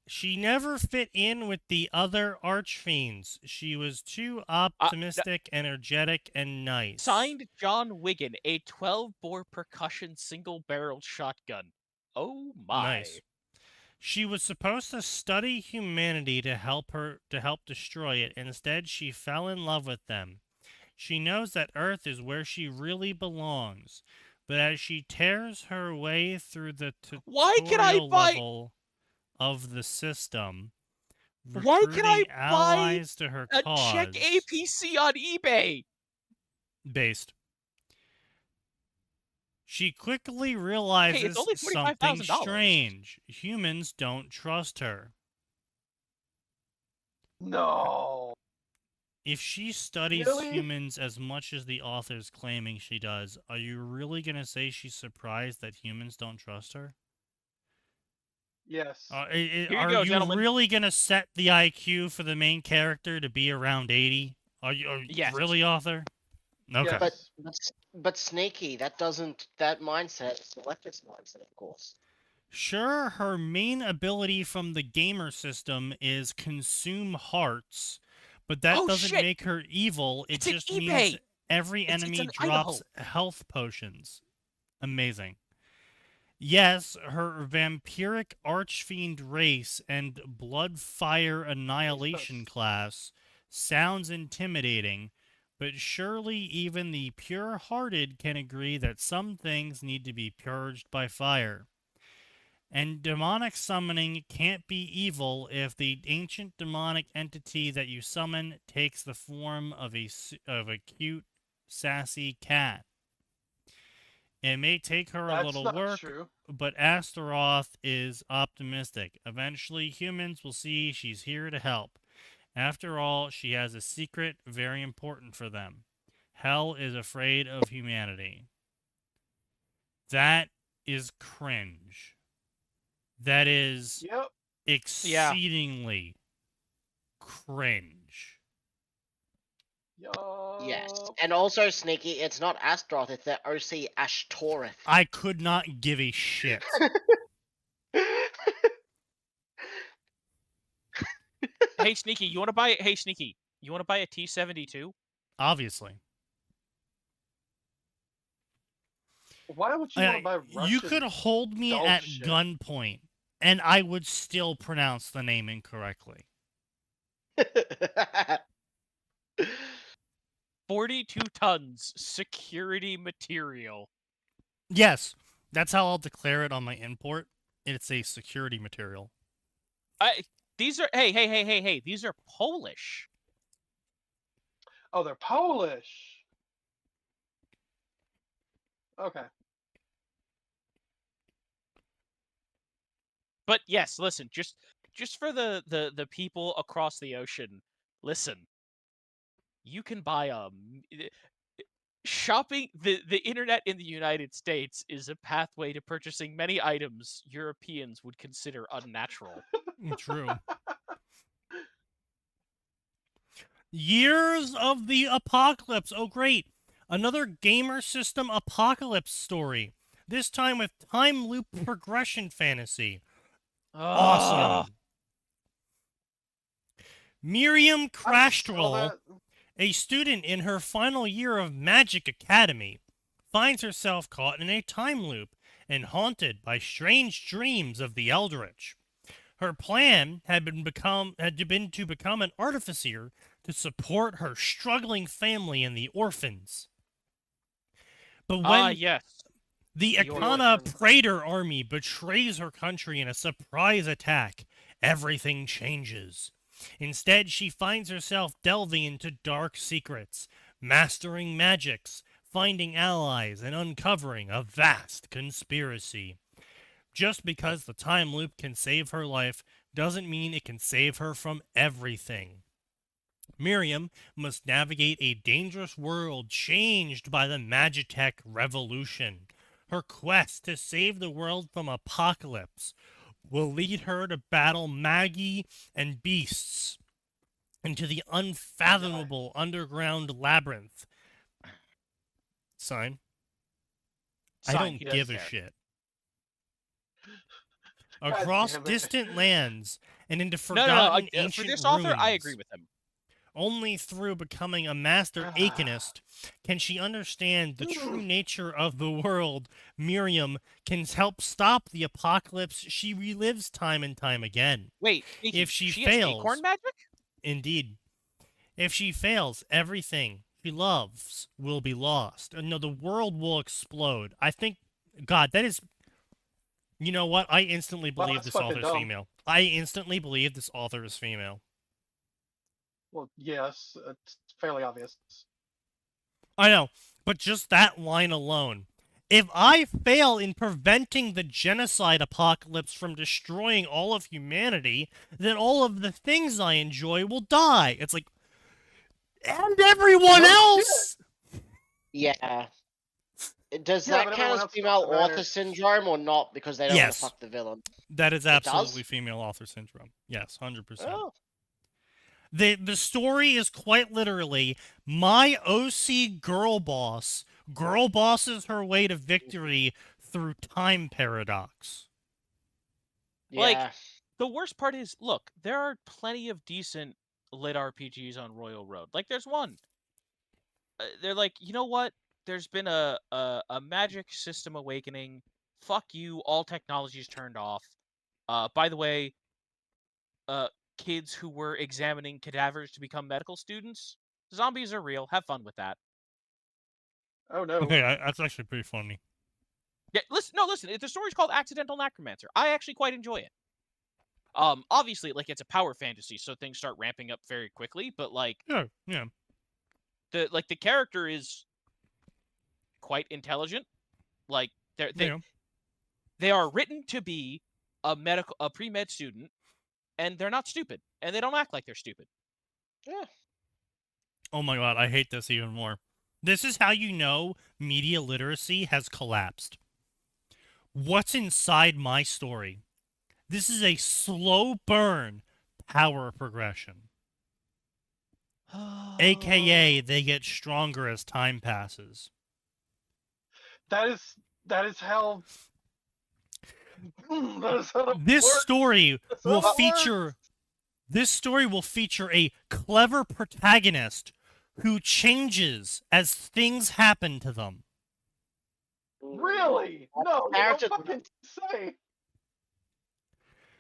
She never fit in with the other archfiends. She was too optimistic, energetic, and nice. Signed John Wigan, a 12-bore percussion single-barreled shotgun. Oh my. Nice. She was supposed to study humanity to help destroy it. Instead, she fell in love with them. She knows that Earth is where she really belongs. But as she tears her way through the Why can I tutorial buy level of the system, Why can I recruiting buy allies to her a cause, check APC on eBay? based. She quickly realizes only something $45,000. strange. Humans don't trust her. No. If she studies Really? humans as much as the author's claiming she does, are you really going to say she's surprised that humans don't trust her? Yes. Are you you go, gentlemen. really going to set the IQ for the main character to be around 80? Are you Yes. really, author? Okay. Yes. But Sneaky, that mindset is the leftist mindset, of course. Sure, her main ability from the gamer system is consume hearts, but that Oh, doesn't shit. make her evil. It It's an just eBay. means every It's enemy an drops health potions. Amazing. Yes, her vampiric archfiend race and bloodfire annihilation class sounds intimidating, but surely even the pure-hearted can agree that some things need to be purged by fire. And demonic summoning can't be evil if the ancient demonic entity that you summon takes the form of a cute, sassy cat. It may take her a That's little not work, true. but Astaroth is optimistic. Eventually, humans will see she's here to help. After all, she has a secret very important for them. Hell is afraid of humanity. That is cringe. That is Yep. exceedingly cringe. Yes. Yup. And also, Sneaky, it's not Astaroth, it's their OC Ashtoreth. I could not give a shit. Hey Sneaky, you want to buy a T-72? Obviously. Why would you want to buy Russian? You could hold me dog at shit? gunpoint, and I would still pronounce the name incorrectly. 42 tons security material. Yes, that's how I'll declare it on my import. It's a security material. These are hey, these are Polish. Oh, they're Polish. Okay. But yes, listen, just for the people across the ocean, listen. You can buy shopping the internet in the United States is a pathway to purchasing many items Europeans would consider unnatural. True. Years of the Apocalypse. Oh, great. Another gamer system apocalypse story, this time with time loop progression fantasy. Awesome. Miriam I saw Crashtroll, that. a student in her final year of Magic Academy, finds herself caught in a time loop and haunted by strange dreams of the Eldritch. Her plan had been to become an artificer to support her struggling family and the orphans. But when yes. the The Akana orphans. Praetor army betrays her country in a surprise attack, everything changes. Instead, she finds herself delving into dark secrets, mastering magics, finding allies, and uncovering a vast conspiracy. Just because the time loop can save her life doesn't mean it can save her from everything. Miriam must navigate a dangerous world changed by the Magitech revolution. Her quest to save the world from apocalypse will lead her to battle Maggie and beasts into the unfathomable underground labyrinth. Sign. I Sign, don't he give doesn't a care. shit. God Across damn it. distant lands and into No, forgotten for ancient this author, I ruins. agree with him. Only through becoming a master Aconist can she understand the true nature of the world. Miriam can help stop the apocalypse she relives time and time again. Wait, If she has fails- acorn magic? Indeed. If she fails, everything she loves will be lost. No, the world will explode. I think, God, that is... You know what? I instantly Well, believe that's this fucking author's dumb. female. I instantly believe this author is female. Well, yes, it's fairly obvious. I know, but just that line alone. If I fail in preventing the genocide apocalypse from destroying all of humanity, then all of the things I enjoy will die. It's like, and everyone No else! Yeah. Does Yeah, that but count everyone as else female doesn't matter. author syndrome or not? Because they don't Yes. want to fuck the villain. That is It absolutely does? female author syndrome. Yes, 100%. Oh. The story is quite literally my OC girl boss bosses her way to victory through time paradox. Like- Yeah. The worst part is, look, there are plenty of decent lit RPGs on Royal Road. Like, there's one. They're like, you know what? There's been a magic system awakening. Fuck you. All technology's turned off. By the way, kids who were examining cadavers to become medical students, zombies are real. Have fun with that. Oh no. Okay, that's actually pretty funny. Yeah, listen. The story's called Accidental Necromancer. I actually quite enjoy it. Obviously, like, it's a power fantasy, so things start ramping up very quickly. But like, Yeah. the character is quite intelligent. Like, they are written to be a pre-med student, and they're not stupid, and they don't act like they're stupid. Yeah. Oh my god, I hate this even more. This is how you know media literacy has collapsed. What's inside my story? This is a slow burn power progression. AKA, they get stronger as time passes. That is how. That is how that This works. story That's how will that feature works. this story will feature a clever protagonist who changes as things happen to them. Really? No, you Character- don't fucking say.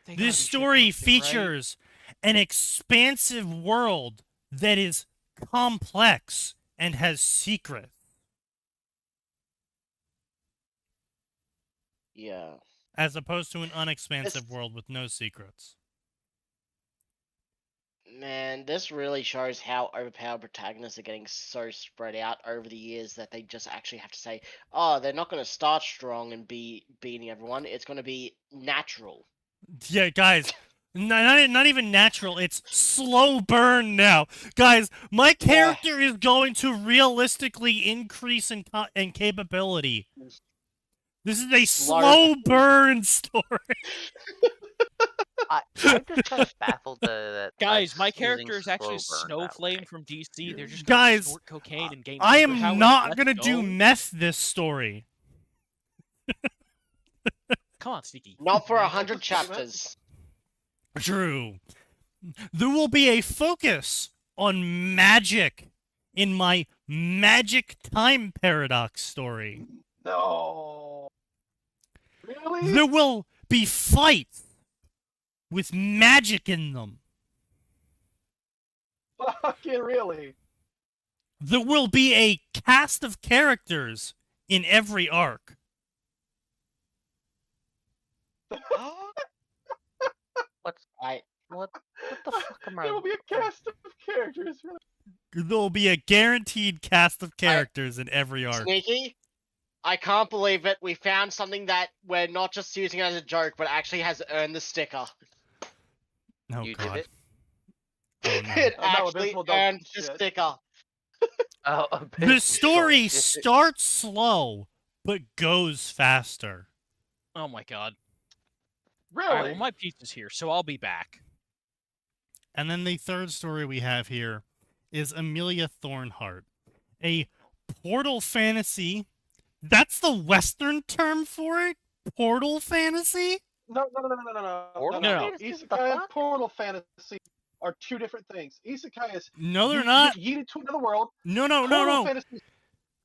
They gotta This be story shitposting, right? features an expansive world that is complex and has secrets. Yeah. As opposed to an unexpansive This- world with no secrets. Man, this really shows how overpowered protagonists are getting so spread out over the years that they just actually have to say, oh, they're not going to start strong and be beating everyone. It's going to be natural. Yeah, guys, not even natural. It's slow burn now. Guys, my character is going to realistically increase in capability. This is a slow burn story. I'm just kind of baffled that Guys, my us using character is actually slow burn that Snowflame way. from DC. They're just Guys, gonna snort cocaine and gain I superpowers. am not Let's gonna go. do meth this story. Come on, Sneaky. Not for 100 chapters. True. There will be a focus on magic in my magic time paradox story. No. Really? There will be fights with magic in them. Fucking really? There will be a cast of characters in every arc. What the fuck am I? There will be a cast of characters. Really? There will be a guaranteed cast of characters in every arc. Sneaky, I can't believe it. We found something that we're not just using as a joke, but actually has earned the sticker. Oh, You God. did it? Oh, no. It Oh, no, actually Abysmal don't earned the shit. sticker. Oh, The story starts slow, but goes faster. Oh my god. Really? Alright, well, my pizza's here, so I'll be back. And then the third story we have here is Amelia Thornhart, a portal fantasy. That's the Western term for it? Portal fantasy? No. Portal fantasy? What the Isekai and fuck? portal fantasy are two different things. Isekai is No, they're you not. get yeeted to another world. No. Portal fantasy.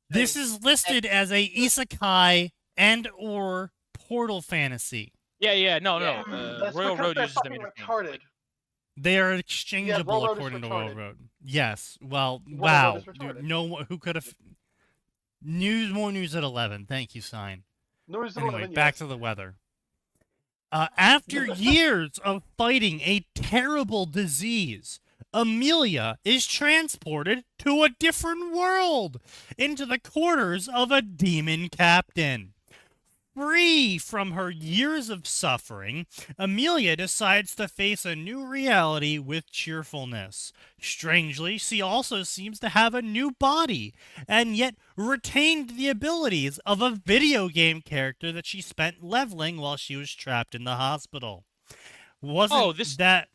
This is listed as a isekai and or portal fantasy. Yeah, no. That's Royal because Road they're uses them fucking interchangeably. retarded. They are exchangeable Road is according to retarded. Railroad. Yes. Well, Road wow. is retarded. Dude, no one who could have. More news at 11. Thank you, Sign. News Anyway, 11, back yes. to the weather. After years of fighting a terrible disease, Amelia is transported to a different world, into the quarters of a demon captain. Free from her years of suffering, Amelia decides to face a new reality with cheerfulness. Strangely, she also seems to have a new body, and yet retained the abilities of a video game character that she spent leveling while she was trapped in the hospital. That...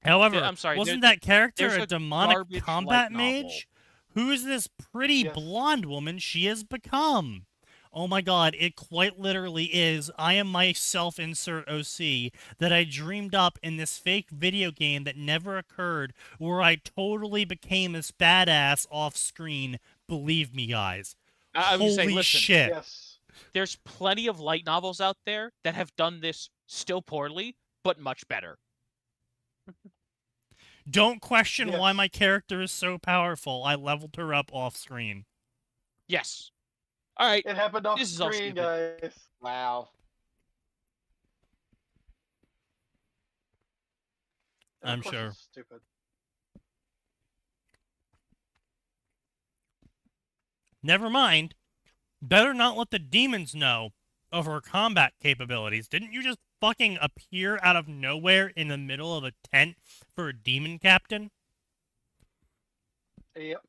However, I'm sorry, wasn't that character there's a a demonic garbage combat light novel. mage? Who is this pretty Yes. blonde woman she has become? Oh my god, it quite literally is. I am myself insert OC that I dreamed up in this fake video game that never occurred, where I totally became this badass off screen. Believe me, guys. I would say, Holy listen, shit. Yes. there's plenty of light novels out there that have done this still poorly, but much better. Don't question why Yes. my character is so powerful. I leveled her up off screen. Yes. All right. It happened off This is all screen, stupid. guys. Wow. And of I'm course sure. it's stupid. Never mind. Better not let the demons know of her combat capabilities. Didn't you just fucking appear out of nowhere in the middle of a tent for a demon captain? Yep.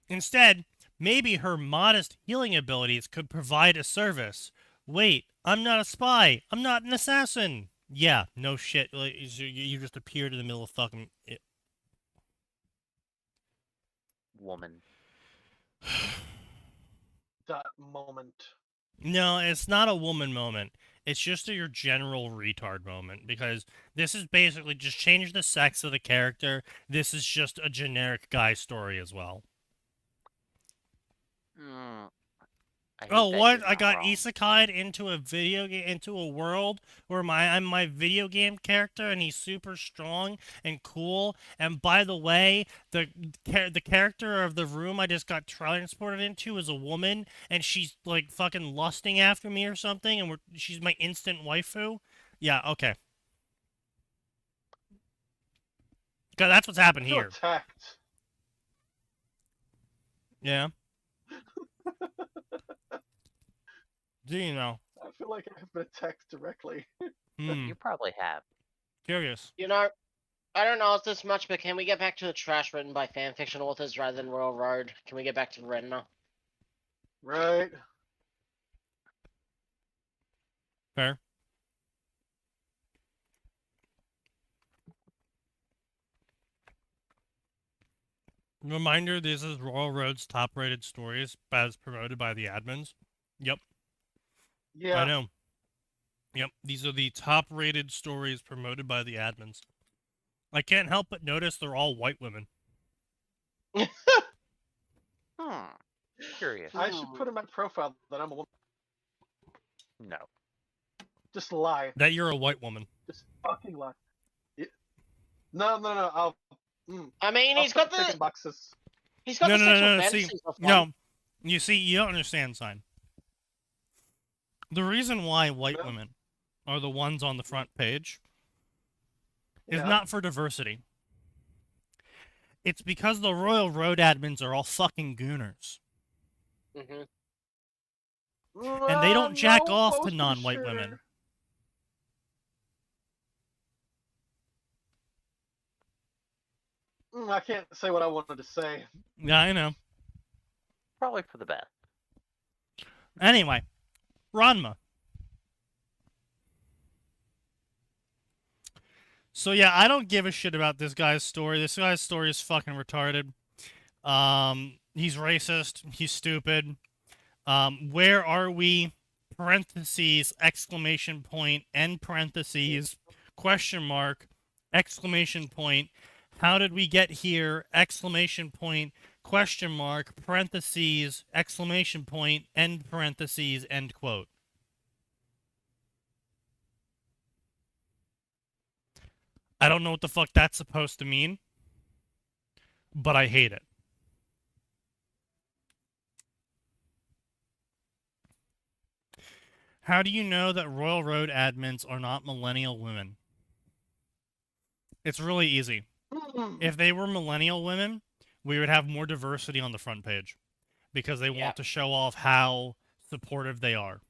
Instead, maybe her modest healing abilities could provide a service. Wait, I'm not a spy. I'm not an assassin. Yeah, no shit. Like, you just appeared in the middle of fucking... Woman. That moment. No, it's not a woman moment. It's just your general retard moment, because this is basically just change the sex of the character. This is just a generic guy story as well. I hate Oh, that what? you're I not got wrong. isekai'd into a video game, into a world where I'm my video game character, and he's super strong and cool. And by the way, the character of the room I just got transported into is a woman, and she's like fucking lusting after me or something, and she's my instant waifu. Yeah, okay. 'Cause that's what's happened I feel here. attacked. Yeah. Do you know? I feel like I've been attacked directly. You probably have. Curious. You know, I don't know if this much, but can we get back to the trash written by fanfiction authors rather than Royal Road? Can we get back to Redna? Right. Fair. Reminder, this is Royal Road's top-rated stories as promoted by the admins. Yep, Yeah. I know. Yep, these are the top-rated stories promoted by the admins. I can't help but notice they're all white women. Curious. I should put in my profile that I'm a woman. No. Just lie. That you're a white woman. Just fucking lie. Yeah. No. I'll. I mean, I'll he's got start ticking the boxes. he's got No, the no, sexual no, no, see, fantasies of one. No, you see, you don't understand, Sign. The reason why white No. women are the ones on the front page is Yeah. not for diversity. It's because the Royal Road admins are all fucking gooners. Mhm. And they don't jack No, off most to for non-white sure. women. I can't say what I wanted to say. Yeah, I know. Probably for the best. Anyway, Ranma. So yeah, I don't give a shit about this guy's story. This guy's story is fucking retarded. He's racist. He's stupid. Where are we? Parentheses, exclamation point, end parentheses, question mark, exclamation point. How did we get here? Exclamation point, question mark, parentheses, exclamation point, end parentheses, end quote. I don't know what the fuck that's supposed to mean, but I hate it. How do you know that Royal Road admins are not millennial women? It's really easy. If they were millennial women, we would have more diversity on the front page because they Yeah. want to show off how supportive they are.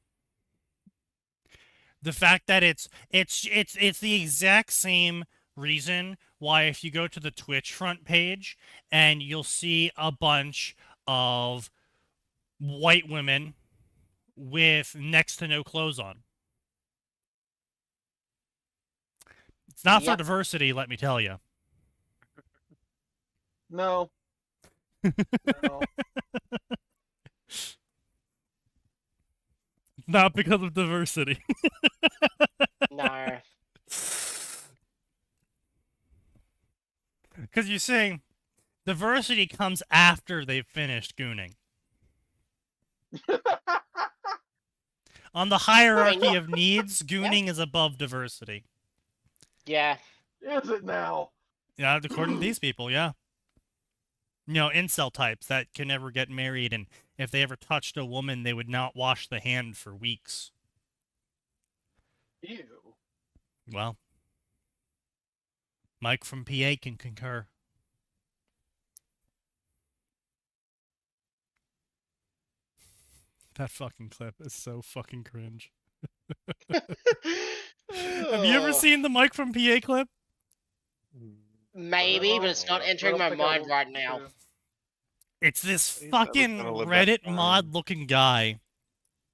The fact that it's the exact same reason why if you go to the Twitch front page and you'll see a bunch of white women with next to no clothes on. It's not for Yep. diversity, let me tell you. No. No. Not because of diversity. No. Because you're saying diversity comes after they've finished gooning. On the hierarchy of needs, gooning is above diversity. Yeah. Is it now? Yeah, according to these people, yeah. You know, incel types that can never get married, and if they ever touched a woman, they would not wash the hand for weeks. Ew. Well, Mike from PA can concur. That fucking clip is so fucking cringe. Have you ever Ugh. seen the Mike from PA clip? Maybe, but it's not I entering don't my think I mind will- right now. yeah. It's this He's never fucking gonna live that Reddit down. mod looking guy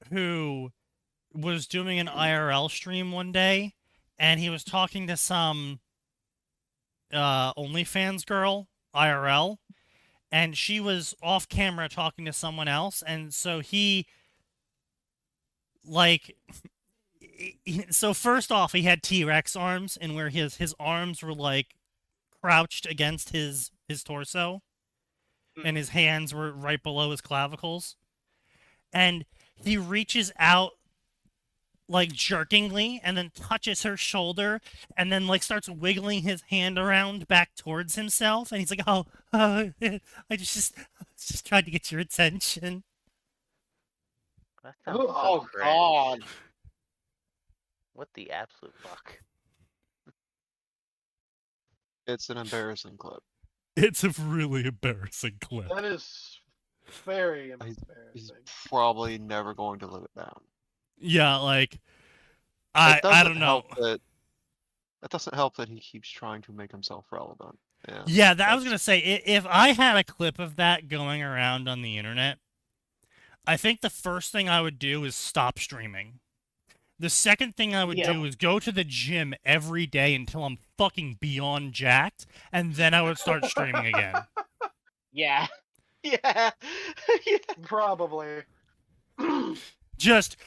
who was doing an IRL stream one day, and he was talking to some OnlyFans girl, IRL, and she was off camera talking to someone else, and so he, like, so first off, he had T-Rex arms, and where his arms were, like, crouched against his torso, and his hands were right below his clavicles, and he reaches out, like, jerkingly, and then touches her shoulder, and then, like, starts wiggling his hand around back towards himself, and he's like, oh, I just tried to get your attention. That sounds so Oh cringe. god. What the absolute fuck? It's an embarrassing clip. It's a really embarrassing clip. That is very He's embarrassing. probably never going to live it down. Yeah, like, It I doesn't don't know. help that it doesn't help that he keeps trying to make himself relevant. Yeah. Yeah, that I was that's- gonna say, if I had a clip of that going around on the internet, I think the first thing I would do is stop streaming. The second thing I would Yeah. do is go to the gym every day until I'm fucking beyond jacked, and then I would start streaming again. Yeah. Yeah. Yeah. Probably. Just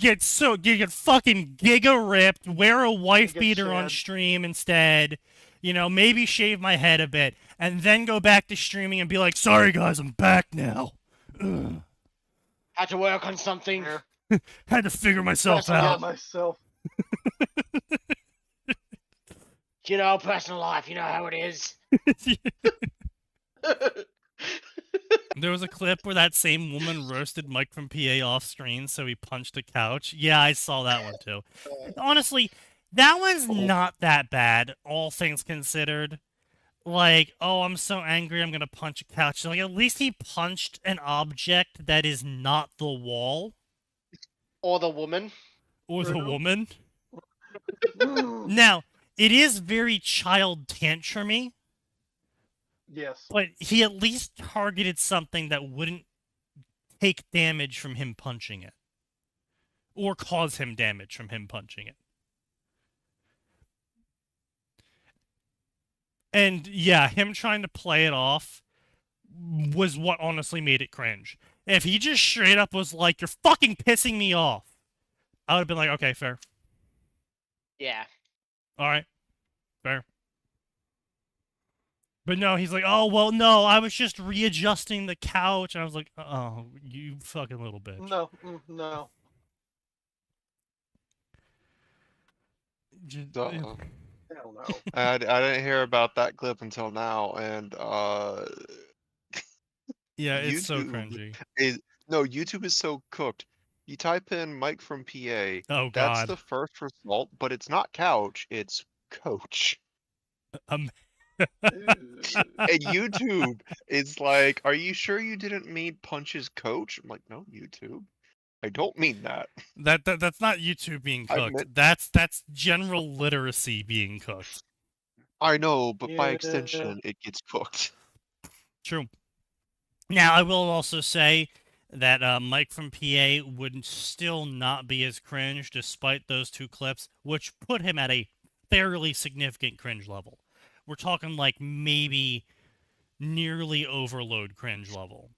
get fucking giga ripped, wear a wife Get beater on shed. stream instead, maybe shave my head a bit, and then go back to streaming and be like, sorry guys, I'm back now. Ugh. Had to work on something. Yeah. Had to figure myself Personal out. myself. Personal life, you know how it is. There was a clip where that same woman roasted Mike from PA off screen, so he punched a couch. Yeah, I saw that one too. Honestly, that one's not that bad, all things considered. Like, oh, I'm so angry, I'm gonna punch a couch. Like, at least he punched an object that is not the wall Or the woman. or the True. woman. Now, it is very child tantrumy, Yes. but he at least targeted something that wouldn't take damage from him punching it. Or cause him damage from him punching it. And yeah, him trying to play it off was what honestly made it cringe. If he just straight up was like, you're fucking pissing me off, I would have been like, okay, fair. Yeah. Alright. Fair. But no, he's like, oh, well, no, I was just readjusting the couch. And I was like, oh, you fucking little bitch. No. No. Duh. Hell no. I didn't hear about that clip until now, and Yeah, it's so YouTube cringy. YouTube is so cooked. You type in Mike from PA, Oh, that's God. the first result, but it's not couch, it's coach. Um, And YouTube is like, are you sure you didn't mean punches coach? I'm like, no, YouTube. I don't mean that. that's not YouTube being I cooked. meant- That's general literacy being cooked. I know, but by Yeah. extension, it gets cooked. True. Now, I will also say that Mike from PA would still not be as cringe despite those two clips, which put him at a fairly significant cringe level. We're talking like maybe nearly overload cringe level.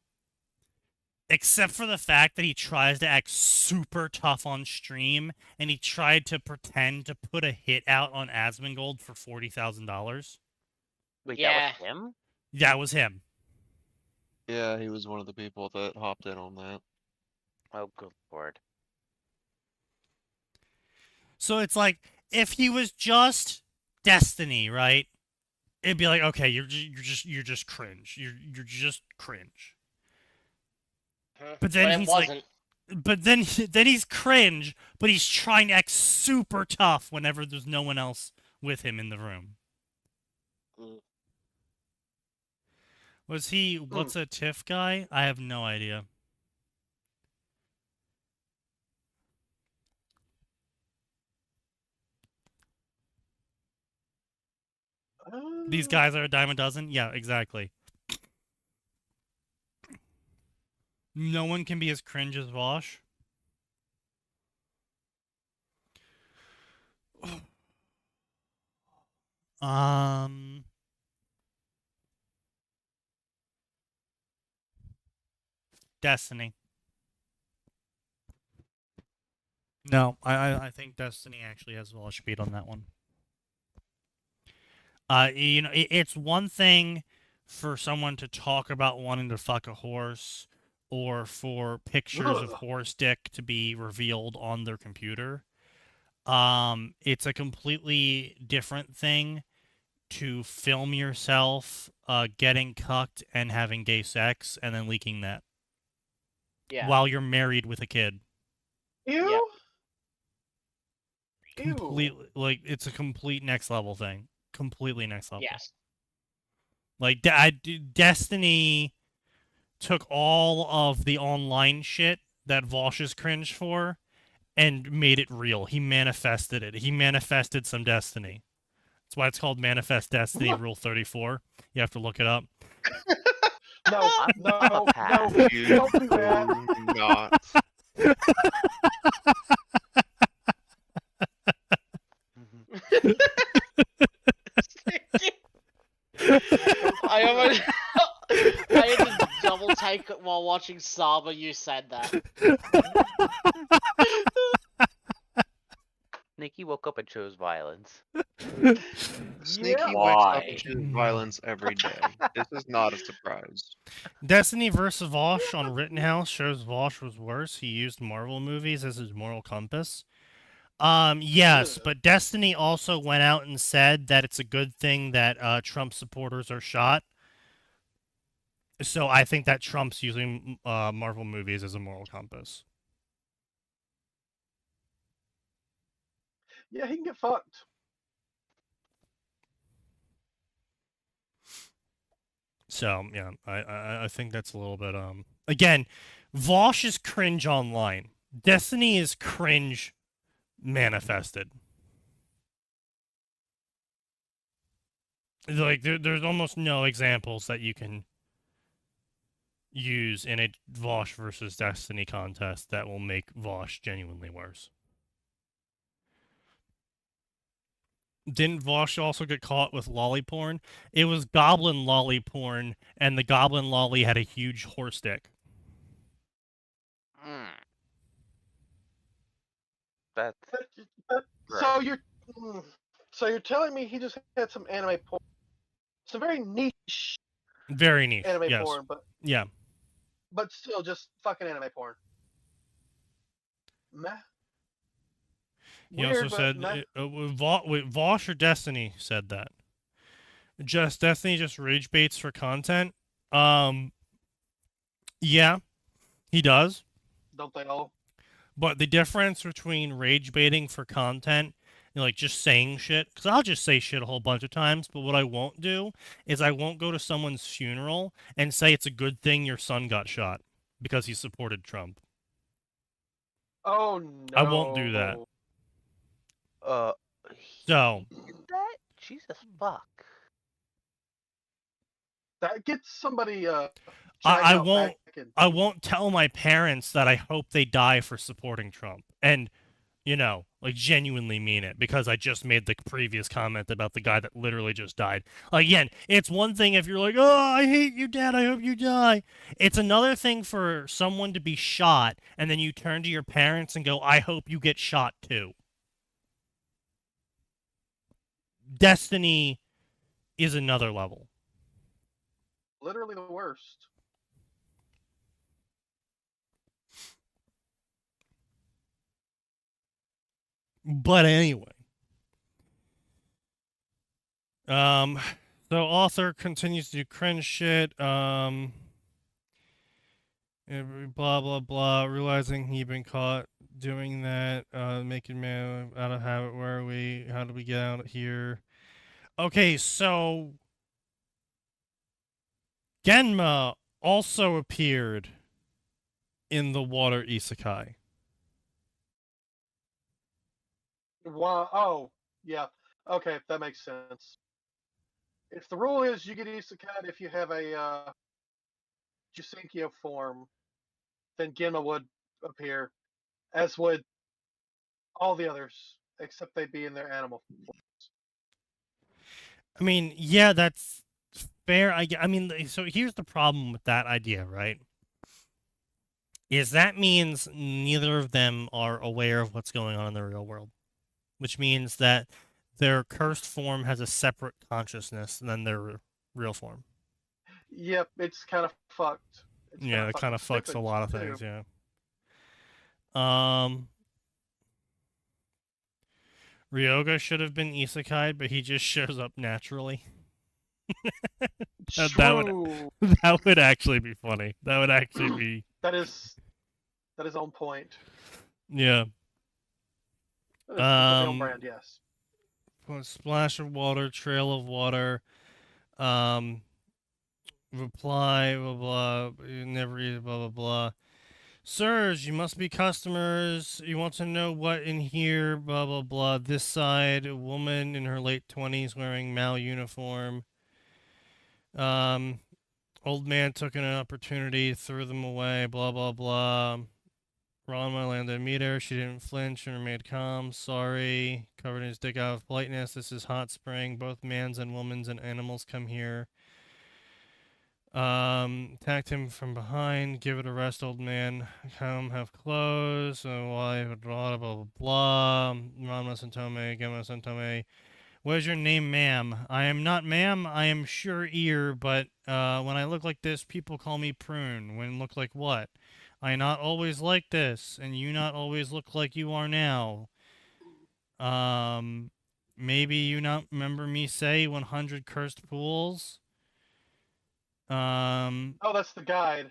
Except for the fact that he tries to act super tough on stream, and he tried to pretend to put a hit out on Asmongold for $40,000. Wait, Yeah. that was him? That was him. Yeah, he was one of the people that hopped in on that. Oh, good lord. So it's like, if he was just Destiny, right? It'd be like, okay, you're just cringe. You're just cringe. Huh. But then it he's like- wasn't. But then he's cringe, but he's trying to act super tough whenever there's no one else with him in the room. Mm. Was he what's a TIFF guy? I have no idea. These guys are a dime a dozen? Yeah, exactly. No one can be as cringe as Vosh. Destiny. No, I think Destiny actually has Vosh beat on that one. It's one thing for someone to talk about wanting to fuck a horse, or for pictures of Ugh. horse dick to be revealed on their computer. It's a completely different thing to film yourself getting cucked and having gay sex and then leaking that Yeah. while you're married with a kid. Ew. Ew. Completely, like, it's a complete next level thing. Completely next level. Yes. Like, Destiny took all of the online shit that Vosh is cringe for and made it real. He manifested it. He manifested some Destiny. That's why it's called Manifest Destiny Rule 34. You have to look it up. No, no, Pass. no. You Don't do that. do not. take while watching Saba. You said that. Nikki woke up and chose violence. Sneaky Yeah. wakes up Why? and chooses violence every day. This is not a surprise. Destiny vs. Vosh on Rittenhouse shows Vosh was worse. He used Marvel movies as his moral compass. Yes, Ugh. but Destiny also went out and said that it's a good thing that Trump supporters are shot. So I think that Trump's using Marvel movies as a moral compass. Yeah, he can get fucked. So yeah, I think that's a little bit again, Vosh is cringe online. Destiny is cringe manifested. Like there's almost no examples that you can use in a Vosh versus Destiny contest that will make Vosh genuinely worse. Didn't Vosh also get caught with lolly porn? It was goblin lolly porn, and the goblin lolly had a huge horse dick. Mm. That's So you're telling me he just had some anime porn, some very niche Very niche. anime Yes. porn, Yeah. but still just fucking anime porn. Meh. He Weird, also but said meh. Vosh or Destiny said that. Just Destiny just rage baits for content. Yeah, he does. Don't they all? But the difference between rage baiting for content and like just saying shit, because I'll just say shit a whole bunch of times, but what I won't do is I won't go to someone's funeral and say it's a good thing your son got shot because he supported Trump. Oh no. I won't do that. he So did that? Jesus fuck. That gets somebody I dragged out won't. back in. I won't tell my parents that I hope they die for supporting Trump. And, you know, like genuinely mean it because I just made the previous comment about the guy that literally just died. Like, again, it's one thing if you're like, oh, I hate you, Dad, I hope you die. It's another thing for someone to be shot and then you turn to your parents and go, I hope you get shot too. Destiny is another level. Literally the worst. But anyway. So author continues to do cringe shit. Blah blah blah. Realizing he'd been caught doing that. Making man out of habit. Where are we? How do we get out of here? Okay, so Genma also appeared in the water isekai. Wow. Oh, yeah. Okay, that makes sense. If the rule is you get isekai if you have a Jusenkyo form, then Genma would appear, as would all the others, except they'd be in their animal form. I mean, yeah, that's fair. I mean, so here's the problem with that idea, right? Is that means neither of them are aware of what's going on in the real world, which means that their cursed form has a separate consciousness than their real form. Yep, it's kind of fucked. It's Yeah, that kind of fucks a stupid, lot of too. things. Yeah. Ryoga should have been isekai, but he just shows up naturally. True. That would actually be funny. That would actually be. That is on point. Yeah. That is completely on brand, yes. Splash of water, trail of water. Reply, blah blah. You never eat, blah blah blah. Sirs, you must be customers. You want to know what in here, blah blah blah. This side, a woman in her late 20s wearing Mal uniform. Old man took an opportunity, threw them away, blah blah blah. Ranma landed meet her. She didn't flinch and remained calm. Sorry. Covered his dick out of politeness. This is hot spring. Both mans and womans and animals come here. Attacked him from behind. Give it a rest, old man. Come, have clothes. Why? Blah blah blah. Rama Santome. Gama Santome. What is your name, ma'am? I am not ma'am. I am sure ear, but when I look like this, people call me prune. When look like what? I not always like this, and you not always look like you are now. Maybe you not remember me say 100 cursed pools. Oh, that's the guide.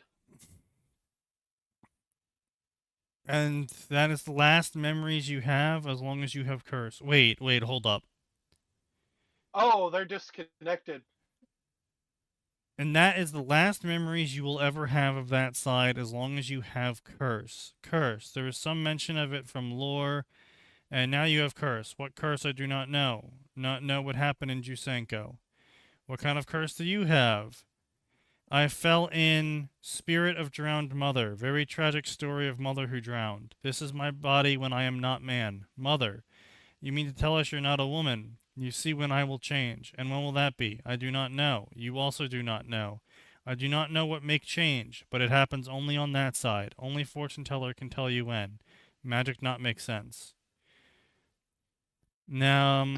And that is the last memories you have, as long as you have curse. Wait, hold up. Oh, they're disconnected. And that is the last memories you will ever have of that side, as long as you have curse. Curse. There is some mention of it from lore, and now you have curse. What curse I do not know. Not know what happened in Jusenko. What kind of curse do you have? I fell in Spirit of Drowned Mother. Very tragic story of mother who drowned. This is my body when I am not man. Mother. You mean to tell us you're not a woman? You see when I will change. And when will that be? I do not know. You also do not know. I do not know what make change, but it happens only on that side. Only fortune teller can tell you when. Magic not make sense. Now,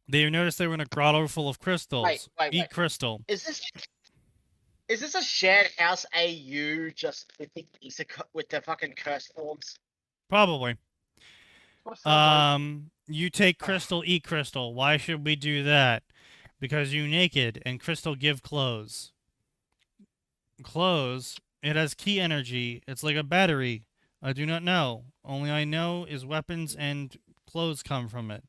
they noticed they were in a grotto full of crystals. Eat crystal. Is this a shared house AU just with the fucking curse forms? Probably. What it sounds like. You take crystal, eat crystal. Why should we do that? Because you naked, and crystal give clothes. Clothes, it has key energy. It's like a battery. I do not know. Only I know is weapons and clothes come from it.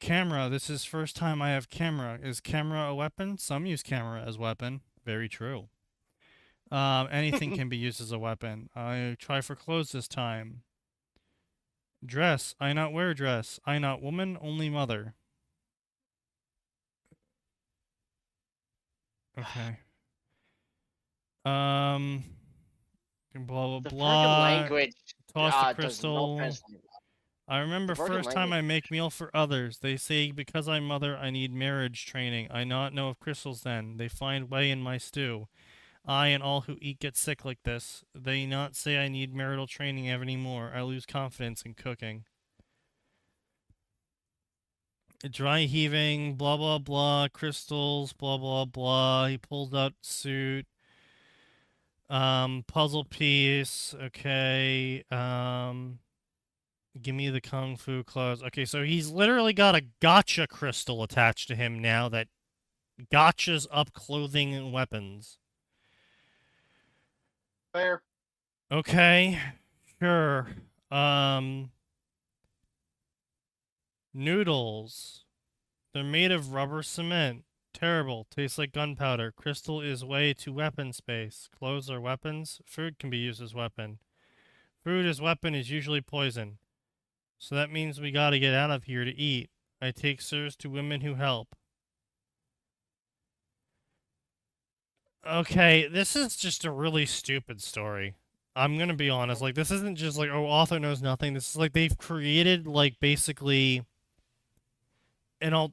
Camera. This is first time I have camera. Is camera a weapon? Some use camera as weapon. Very true. Anything can be used as a weapon. I try for clothes this time. Dress. I not wear dress. I not woman, only mother. Okay. Blah blah The blah. language Toss the does not crystal. translate. I remember The broken first time I language. make meal for others. They say because I'm mother, I need marriage training. I not know of crystals then. They find way in my stew. I and all who eat get sick like this. They not say I need marital training anymore. I lose confidence in cooking. Dry heaving, blah blah blah, crystals, blah blah blah. He pulls out suit. Puzzle piece. Okay. Give me the kung fu clothes. Okay, so he's literally got a gotcha crystal attached to him now that gotchas up clothing and weapons. Fair. Okay, sure. Noodles. They're made of rubber cement. Terrible. Tastes like gunpowder. Crystal is way to weapon space. Clothes are weapons. Food can be used as weapon. Food as weapon is usually poison. So that means we gotta get out of here to eat. I take sirs to women who help. Okay, this is just a really stupid story. I'm gonna be honest. Like, this isn't just like, oh, author knows nothing. This is like they've created, like, basically...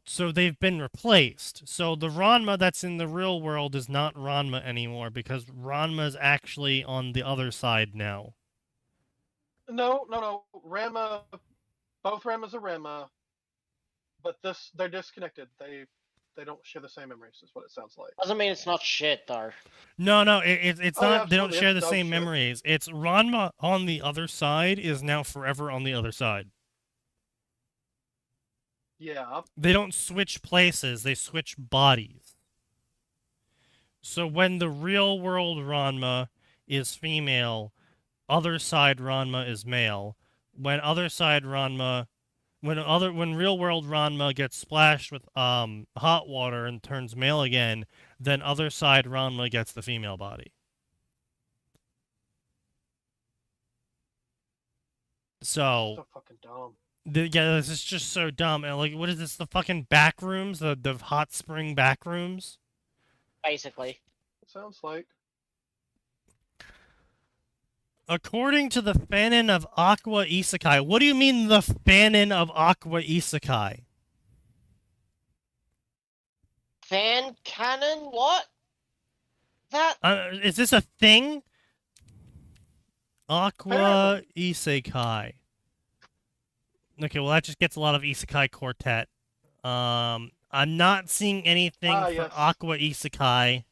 so they've been replaced. So the Ranma that's in the real world is not Ranma anymore, because Ranma is actually on the other side now. No. Rama, both Ramas are Rama, but they're disconnected. They don't share the same memories. Is what it sounds like. Doesn't mean it's not shit though. No, it's Oh, yeah, not. They don't absolutely, share it's the dog same shit. memories. It's Ranma on the other side is now forever on the other side. Yeah. They don't switch places. They switch bodies. So when the real world Ranma is female, other side Ranma is male. When other side Ranma, when real world Ranma gets splashed with hot water and turns male again, then other side Ranma gets the female body. So fucking dumb. Yeah, this is just so dumb. And like, what is this? The fucking back rooms, the hot spring back rooms. Basically. Sounds like. According to the fanon of Aqua Isekai, what do you mean the fanon of Aqua Isekai? Fan canon? What? That Is this a thing? Aqua Isekai. Okay, well that just gets a lot of Isekai quartet. I'm not seeing anything for yes. Aqua Isekai.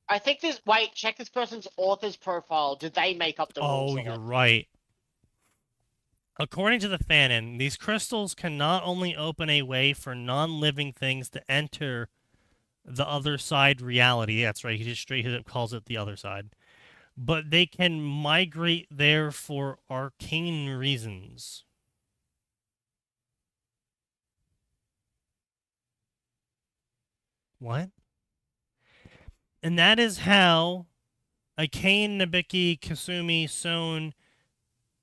I think this. Wait, check this person's author's profile. Did they make up the rules? Oh, of you're it? right. According to the fanon, these crystals can not only open a way for non-living things to enter the other side reality. That's right. He just straight up calls it the other side. But they can migrate there for arcane reasons. What? And that is how Akane, Nabiki, Kasumi, Son,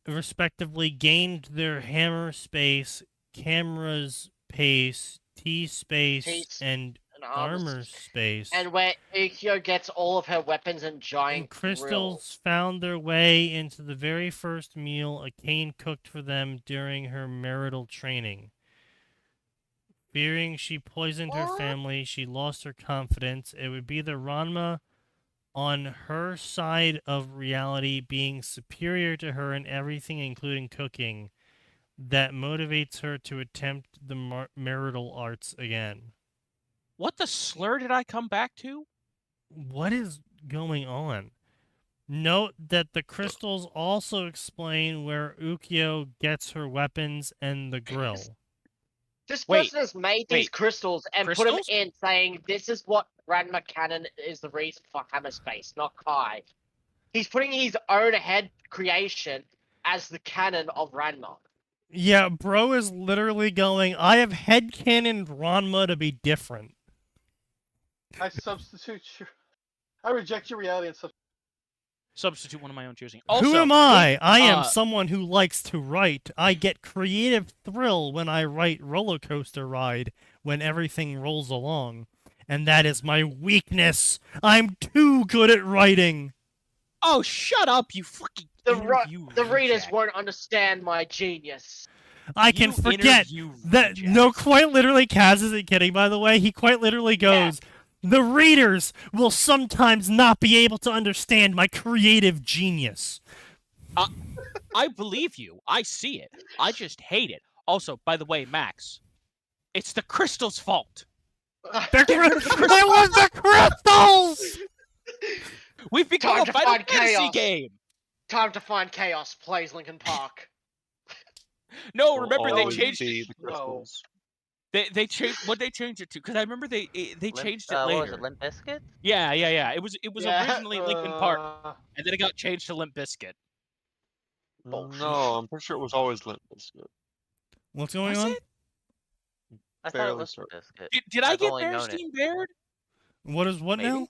respectively, gained their hammer space, camera's pace, T space, Pace and armor space. And where Ukyo gets all of her weapons and giant And crystals found their way into the very first meal Akane cooked for them during her marital training. Fearing she poisoned her family, she lost her confidence. It would be the Ranma on her side of reality being superior to her in everything, including cooking, that motivates her to attempt the marital arts again. What the slur did I come back to? What is going on? Note that the crystals also explain where Ukyo gets her weapons and the grill. This Wait, person has made these crystals and put them crystals? in, saying this is what Ranma canon is the reason for Hammer Space, not Kai. He's putting his own head creation as the canon of Ranma. Yeah, bro is literally going, I have headcanon Ranma to be different. I reject your reality and Substitute one of my own choosing. Also, who am I? I am someone who likes to write. I get creative thrill when I write Roller Coaster Ride when everything rolls along. And that is my weakness. I'm too good at writing. Oh, shut up, you fucking The readers won't understand my genius. I can forget that. No, quite literally, Kaz isn't kidding, by the way. He quite literally goes, the readers will sometimes not be able to understand my creative genius. I believe you. I see it. I just hate it. Also, by the way, Max, it's the crystal's fault. It was the crystals! We've become a Final Fantasy game. Time to find chaos. Plays Linkin Park. No, remember they changed the crystals. They changed what they changed it to, because I remember they changed it later. What was it, Limp Bizkit? Yeah. It was originally Linkin Park, and then it got changed to Limp Bizkit. No, I'm pretty sure it was always Limp Bizkit. What's going on? I thought it was Limp Bizkit. Did I get Bearstein Baird? What is what now?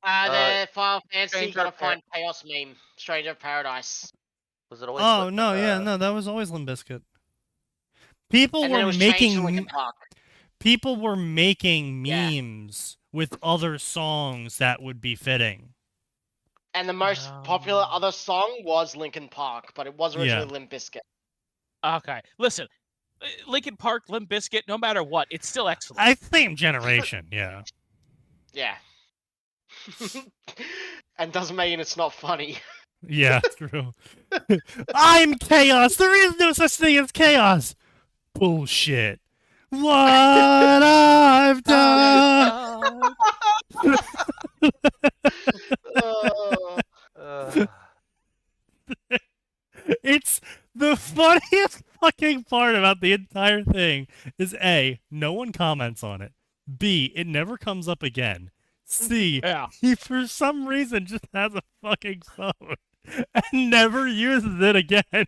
The Final Fantasy gotta find chaos meme. Stranger of Paradise. Was it always? Oh no, no, that was always Limp Bizkit. People were making memes with other songs that would be fitting. And the most popular other song was Linkin Park, but it was originally Limp Bizkit. Okay, listen, Linkin Park, Limp Bizkit, no matter what, it's still excellent. Same generation, yeah. Yeah. And doesn't mean it's not funny. Yeah, true. I'm chaos. There is no such thing as chaos. Bullshit. What I've done. It's the funniest fucking part about the entire thing is A, no one comments on it. B, it never comes up again. C, he for some reason just has a fucking phone and never uses it again.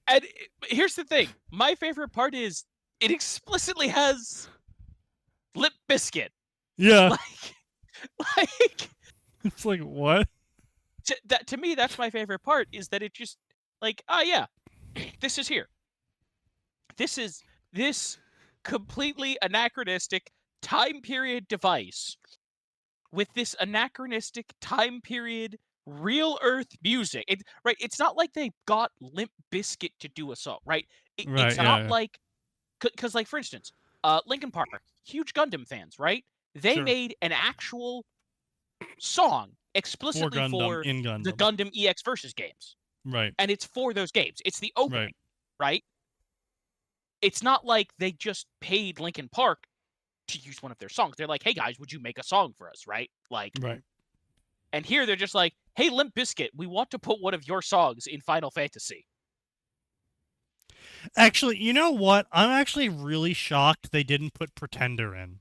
And here's the thing. My favorite part is it explicitly has Limp Bizkit. Yeah. Like it's like, what? To me, that's my favorite part, is that it just, like, oh yeah, this is here. This completely anachronistic time period device with this anachronistic time period real earth music. It's not like they got Limp Bizkit to do a song, right? Right, It's yeah, not yeah. like, because like for instance, Linkin Park, huge Gundam fans, right? They Sure. made an actual song explicitly for in the Gundam. Gundam EX Versus games, Right. and it's for those games. It's the opening, right? It's not like they just paid Linkin Park to use one of their songs. They're like, hey guys, would you make a song for us, right? Like, Right. and here they're just like, hey Limp Bizkit, we want to put one of your songs in Final Fantasy. Actually, you know what? I'm actually really shocked they didn't put Pretender in.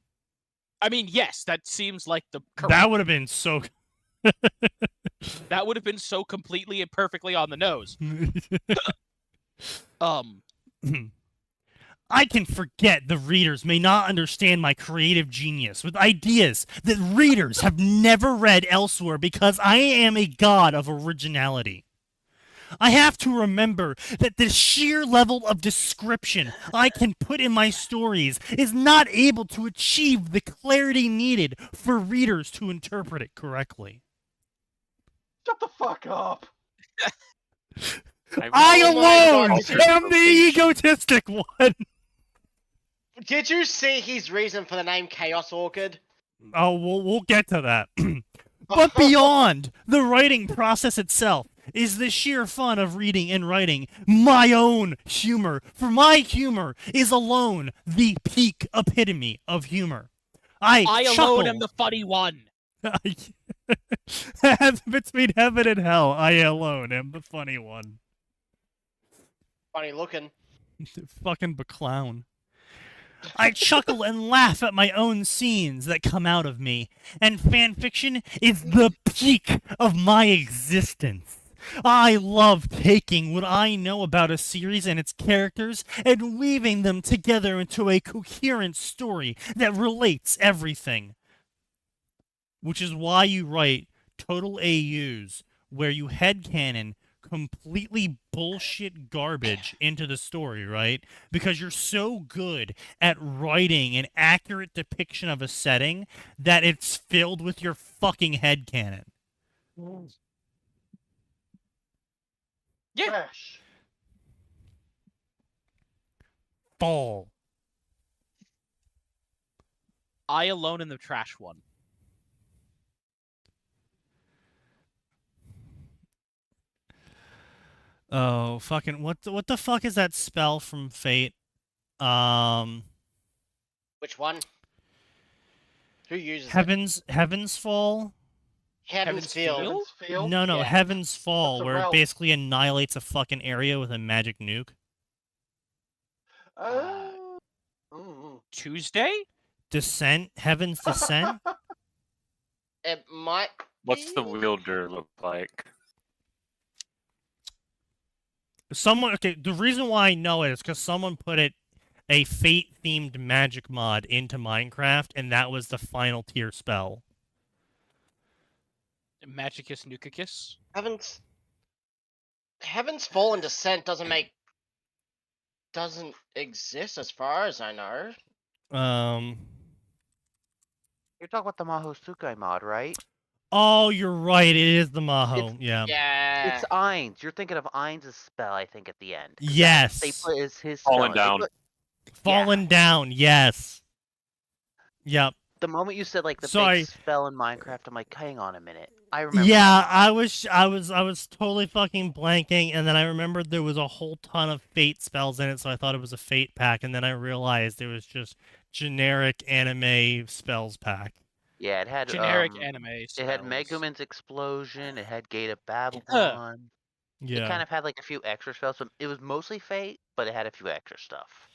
I mean, yes, that seems like the correct. That would have been so. That would have been so completely and perfectly on the nose. I can forget the readers may not understand my creative genius with ideas that readers have never read elsewhere because I am a god of originality. I have to remember that the sheer level of description I can put in my stories is not able to achieve the clarity needed for readers to interpret it correctly. Shut the fuck up. I Oh my alone God. am the egotistic one. Did you see his reason for the name Chaos Orchid? Oh, we'll get to that. But beyond the writing process itself is the sheer fun of reading and writing my own humor. For my humor is alone the peak epitome of humor. I alone am the funny one. Between heaven and hell, I alone am the funny one. Funny looking. Fucking beclown. I chuckle and laugh at my own scenes that come out of me, and fanfiction is the peak of my existence. I love taking what I know about a series and its characters and weaving them together into a coherent story that relates everything. Which is why you write total AUs, where you headcanon completely bullshit garbage into the story, right? Because you're so good at writing an accurate depiction of a setting that it's filled with your fucking headcanon. Yeah. Trash. Fall. I alone am the trash one. Oh, fucking what the fuck is that spell from Fate? Which one? Who uses it? Heaven's Fall? Heaven's Field. Heaven's Field? No, Yeah. Heaven's Fall, That's a where it realm. basically annihilates a fucking area with a magic nuke. Tuesday? Descent? Heaven's Descent? It might. What's the be- wielder look like? Okay, the reason why I know it is because someone put a Fate-themed magic mod into Minecraft, and that was the final tier spell. Magicus Nukicus? Heaven's Fall and Descent doesn't exist as far as I know. You're talking about the Maho Sukai mod, right? Oh, you're right. It is the Maho. Yeah. Yeah. It's Ainz. You're thinking of Ainz' spell, I think, at the end. 'Cause Yes. They put his Falling spell. down. Fallen down. Yes. Yep. The moment you said like the Sorry. big spell in Minecraft, I'm like, hang on a minute. I remember. Yeah, I was totally fucking blanking, and then I remembered there was a whole ton of Fate spells in it, so I thought it was a Fate pack, and then I realized it was just generic anime spells pack. Yeah, it had Generic anime It had spells. Megumin's explosion. It had Gate of Babylon. Yeah. It kind of had like a few extra spells. So it was mostly Fate, but it had a few extra stuff.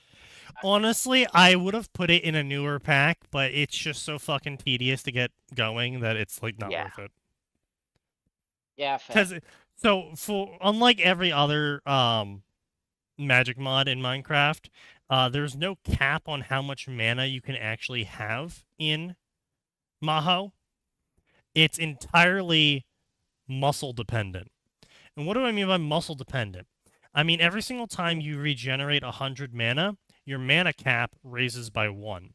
Honestly, I would have put it in a newer pack, but it's just so fucking tedious to get going that it's like not Yeah. worth it. Yeah, fair. Because unlike every other magic mod in Minecraft, there's no cap on how much mana you can actually have in Maho. It's entirely muscle dependent. And what do I mean by muscle dependent? I mean every single time you regenerate 100 mana, your mana cap raises by 1.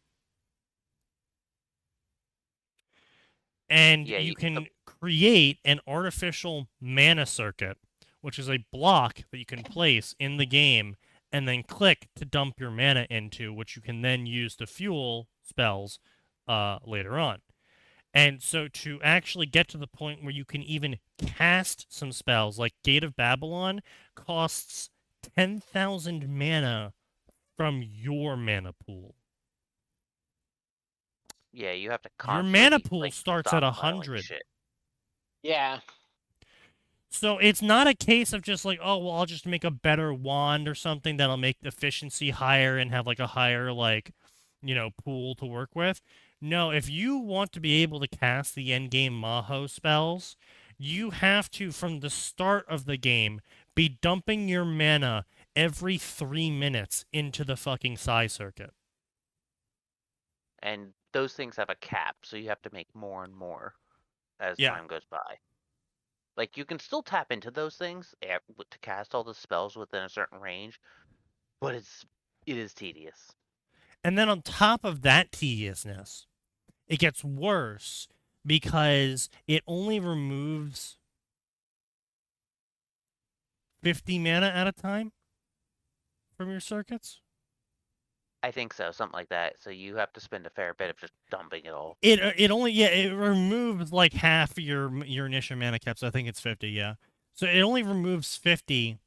And Yeah, you can create an artificial mana circuit, which is a block that you can place in the game and then click to dump your mana into, which you can then use to fuel spells later on. And so to actually get to the point where you can even cast some spells, like Gate of Babylon costs 10,000 mana from your mana pool. Yeah, you have to Your constantly mana be, pool like, starts at stockpiling 100. shit. Yeah. So it's not a case of just like, oh, well, I'll just make a better wand or something that'll make efficiency higher and have like a higher, like, pool to work with. No, if you want to be able to cast the endgame Maho spells, you have to, from the start of the game, be dumping your mana every 3 minutes into the fucking Psi circuit. And those things have a cap, so you have to make more and more as Yeah. time goes by. Like, you can still tap into those things to cast all the spells within a certain range, but it is tedious. And then on top of that tediousness, it gets worse because it only removes 50 mana at a time from your circuits. I think so, something like that. So you have to spend a fair bit of just dumping it all. It removes like half your initial mana caps. I think it's 50, yeah. So it only removes 50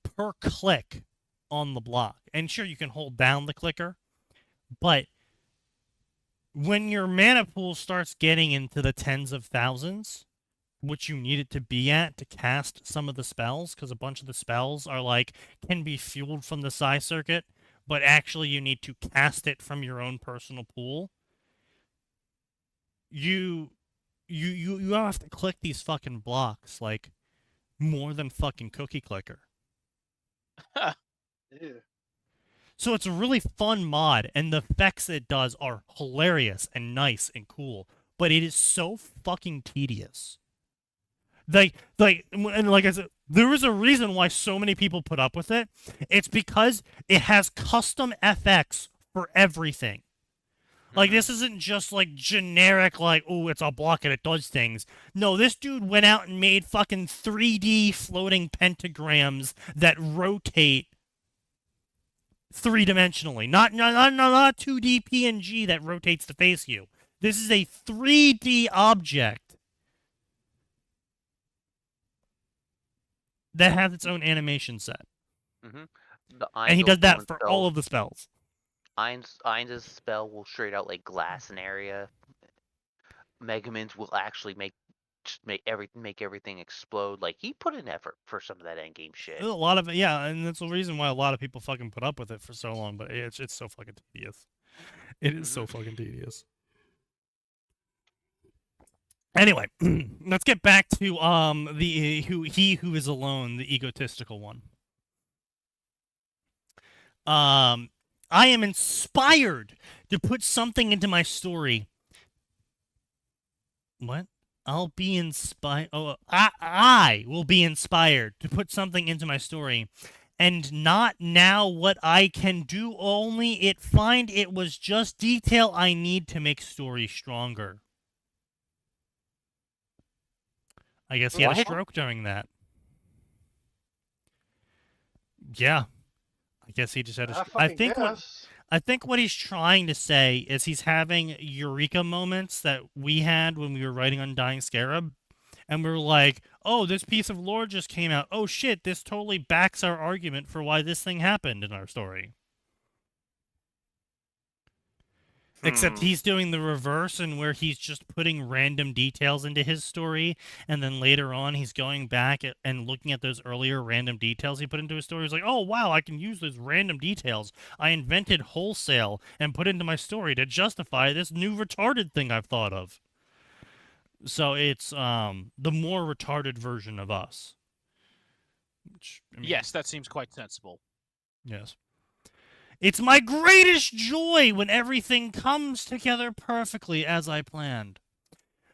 per click on the block. And sure, you can hold down the clicker, but when your mana pool starts getting into the tens of thousands, which you need it to be at to cast some of the spells, because a bunch of the spells are like can be fueled from the Psi circuit, but actually you need to cast it from your own personal pool. You have to click these fucking blocks like more than fucking Cookie Clicker. Ew. So it's a really fun mod, and the effects it does are hilarious and nice and cool, but it is so fucking tedious. And like I said, there is a reason why so many people put up with it. It's because it has custom FX for everything. Like, this isn't just, like, generic, like, oh, it's a block and it does things. No, this dude went out and made fucking 3D floating pentagrams that rotate three-dimensionally. Not 2D PNG that rotates to face you. This is a 3D object that has its own animation set. And he does that for all of the spells. Ainz's spell will straight out like glass an area. Megaman's will actually make everything explode. Like, he put in effort for some of that endgame shit. A lot of it, yeah, and that's the reason why a lot of people fucking put up with it for so long. But it's so fucking tedious. It is so fucking tedious. Anyway, let's get back to he who is alone, the egotistical one. I am inspired to put something into my story. What? I'll be inspired. Oh, I will be inspired to put something into my story, and not now what I can do. Only it find it was just detail I need to make story stronger. I guess he had a stroke during that. Yeah. I guess he just had a I think what he's trying to say is he's having eureka moments that we had when we were writing Undying Scarab. And we were like, oh, this piece of lore just came out. Oh, shit, this totally backs our argument for why this thing happened in our story. Except he's doing the reverse, and where he's just putting random details into his story, and then later on he's going back and looking at those earlier random details he put into his story. He's like, oh, wow, I can use those random details I invented wholesale and put into my story to justify this new retarded thing I've thought of. So it's the more retarded version of us. Which, I mean, Yes, that seems quite sensible. yes. It's my greatest joy when everything comes together perfectly as I planned.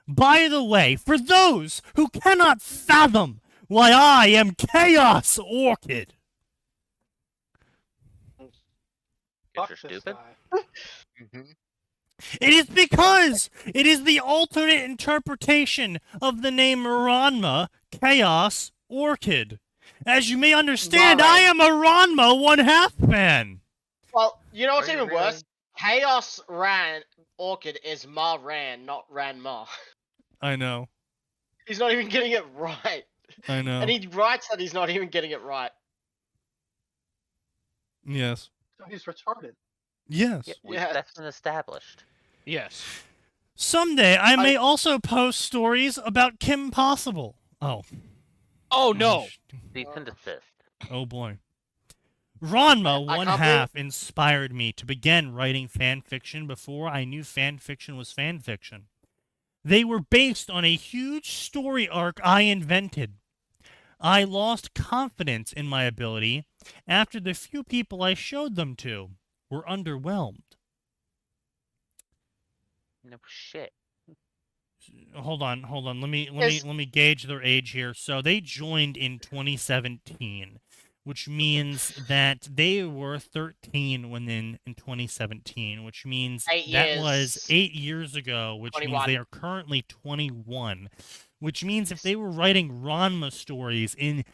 By the way, for those who cannot fathom why I am Chaos Orchid. Because you're Fuck this stupid. guy. Mm-hmm. It is because it is the alternate interpretation of the name Ranma, Chaos, Orchid. As you may understand, I am a Ranma 1/2 fan. Well, you know what's Are you even really? worse? Chaos Ran Orchid is Ma Ran, not Ran Ma. I know. He's not even getting it right. I know. And he writes that he's not even getting it right. Yes. So he's retarded. Yes. Yeah. That's been established. Yes. Someday I may also post stories about Kim Possible. Oh. Oh no. Cease and desist. Oh boy. Ranma I 1/2 inspired me to begin writing fan fiction before I knew fan fiction was fan fiction. They were based on a huge story arc I invented. I lost confidence in my ability after the few people I showed them to were underwhelmed. No shit. Hold on. Let me gauge their age here. So they joined in 2017, which means that they were 13 when in 2017, which means 8 that was years. 8 years ago, which means 21. they are currently 21. Which means if they were writing Ranma stories in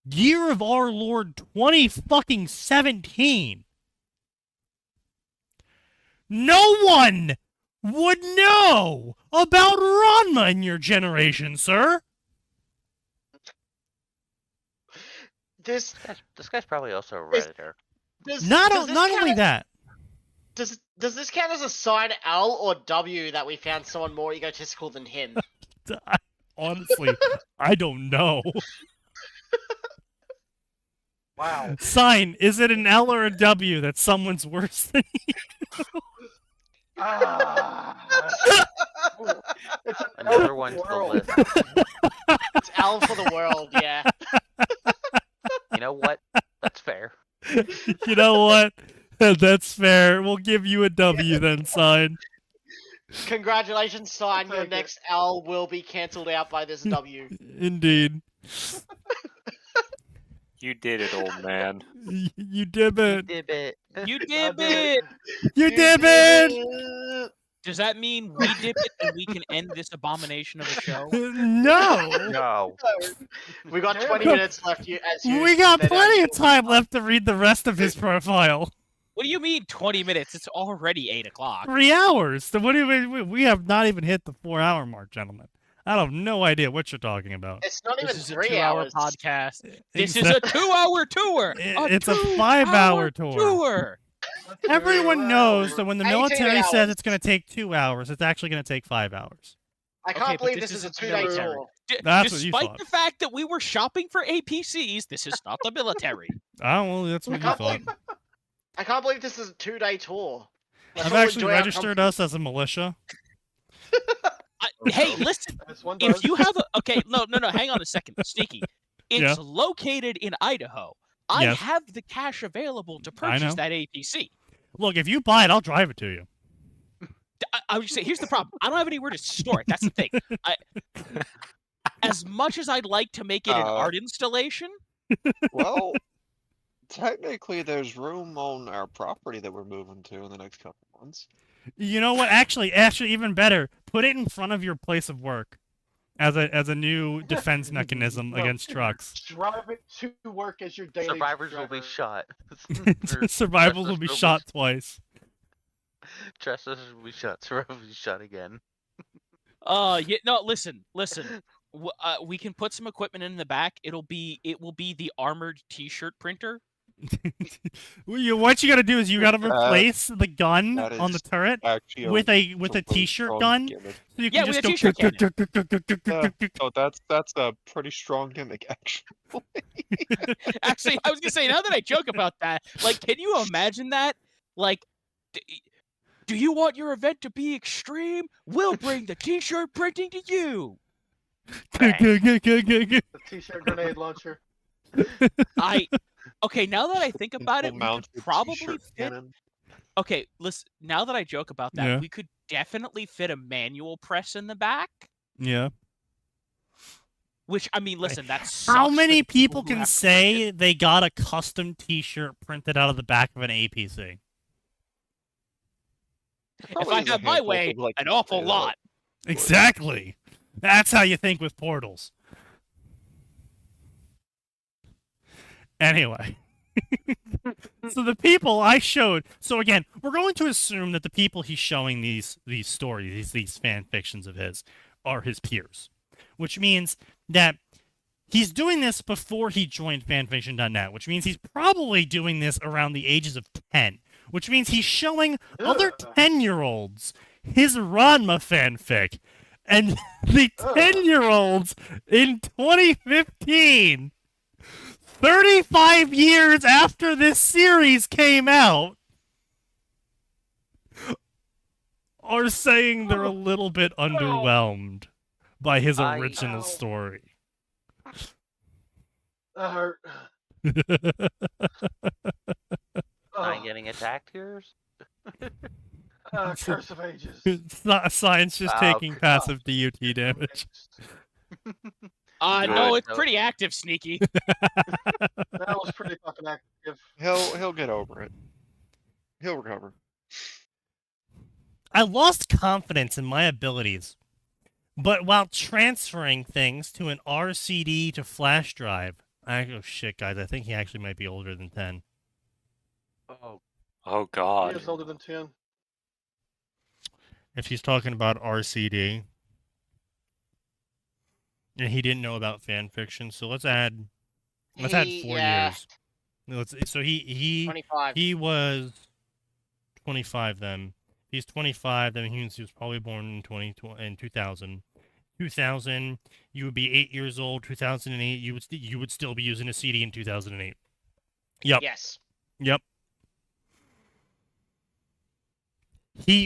year of our Lord 2017, no one would know about Ranma in your generation, sir. This This guy's probably also a Is- redditor. Not does this only count- that. Does this count as a sign L or W that we found someone more egotistical than him? Honestly, I don't know. Wow. Sign, is it an L or a W that someone's worse than It's an Another L one to the world. list. It's L for the world, yeah. You know what? That's fair. You know what? That's fair. We'll give you a W then, sign. Congratulations, Sign. Your Take it. next L will be cancelled out by this W. Indeed. You did it, old man. You did it. Did it. You I did did it. it. You did it. Does that mean we dip it and we can end this abomination of a show? No. No. We got Damn 20 it. minutes left. We got plenty of time left to read the rest of his profile. What do you mean 20 minutes? It's already 8 o'clock. 3 hours. So what do we have not even hit the 4-hour mark, gentlemen. I have no idea what you're talking about. It's not even This is a 3 2-hour hours. podcast. This is a 2-hour tour. It's a 5-hour tour. tour. Everyone knows that when the 18 military says hours. it's going to take 2 hours, it's actually going to take 5 hours. I Okay, can't but believe this this is a isn't 2-day military. tour. That's what you Despite thought. the fact that we were shopping for APCs, this is not the military. Oh, well, that's what you can't thought. I can't believe this is a 2-day tour. Let's I've all actually enjoy our registered us as a militia. Hey, listen. This one If does. you have a no, hang on a second, Sneaky. It's Yeah. located in Idaho. I Yes. have the cash available to I know. purchase that APC. Look, if you buy it, I'll drive it to you. I would say here's the problem. I don't have anywhere to store it. That's the thing. As much as I'd like to make it an art installation, Well, technically, there's room on our property that we're moving to in the next couple months. You know what? Actually, even better. Put it in front of your place of work as a new defense mechanism No. against trucks. Drive it to work as your daily Survivors will be driver. shot. Survivals will be shot twice. Trespassers will be shot. Survivors will be shot again. yeah, no, listen. We can put some equipment in the back. It will be the armored T-shirt printer. What you got to do is you got to replace the gun that on the is turret Actually, with a really T-shirt strong gun, gimmick. so you Yeah, can with just a T-shirt cannon. Oh, that's a pretty strong gimmick, actually. Actually, I was gonna say now that I joke about that, like, can you imagine that? Like, do you want your event to be extreme? We'll bring the T-shirt printing to you. The t-shirt grenade launcher. Okay, now that I think about it, we could Full-mounted probably t-shirt fit. cannon. Okay, listen. Now that I joke about that, Yeah. we could definitely fit a manual press in the back. Yeah. Which, I mean, listen, that's How many people can say they got a custom T-shirt printed out of the back of an APC? If I had my way, an awful lot. Exactly. That's how you think with portals. Anyway. So the people I showed. So again, we're going to assume that the people he's showing these stories, these fan fictions of his, are his peers, which means that he's doing this before he joined fanfiction.net, which means he's probably doing this around the ages of 10, which means he's showing other 10-year-olds his Ranma fanfic, and the 10-year-olds in 2015. 35 years after this series came out, are saying they're a little bit underwhelmed by his original story. That hurt. I'm getting attacked here. Curse of Ages. Science just taking passive DUT damage. No, it's pretty active, Sneaky. That was pretty fucking active. He'll get over it. He'll recover. I lost confidence in my abilities, but while transferring things to an RCD to flash drive, oh shit, guys, I think he actually might be older than 10. Oh God. He is older than 10. If he's talking about RCD, and he didn't know about fan fiction, so let's add 4 years. So he 25. He was 25 then. He's 25. That means he was probably born in 2000. 2000, you would be 8 years old. 2008, you would still be using a CD in 2008. Yep. Yes. Yep.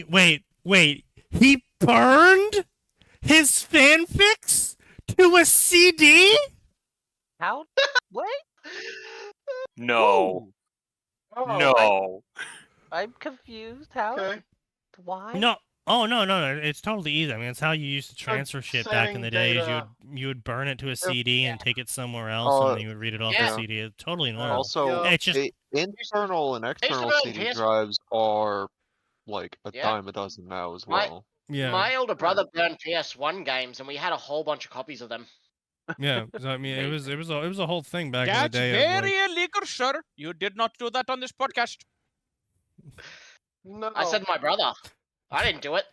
Wait. He burned his fanfics to a CD? How? What? No. Oh, No. I'm confused. How? Okay. Why? No. Oh no. It's totally easy. I mean, it's how you used to transfer shit back in the days. Data. You would burn it to a CD and take it somewhere else, and then you would read it off the CD. It's totally normal. Also, it's just internal and external CD drives are like a dime a dozen now as well. My older brother burned PS1 games, and we had a whole bunch of copies of them. Yeah, so, I mean, it was a whole thing back in the That's day. very illegal, sir. You did not do that on this podcast. No. I said my brother. I didn't do it.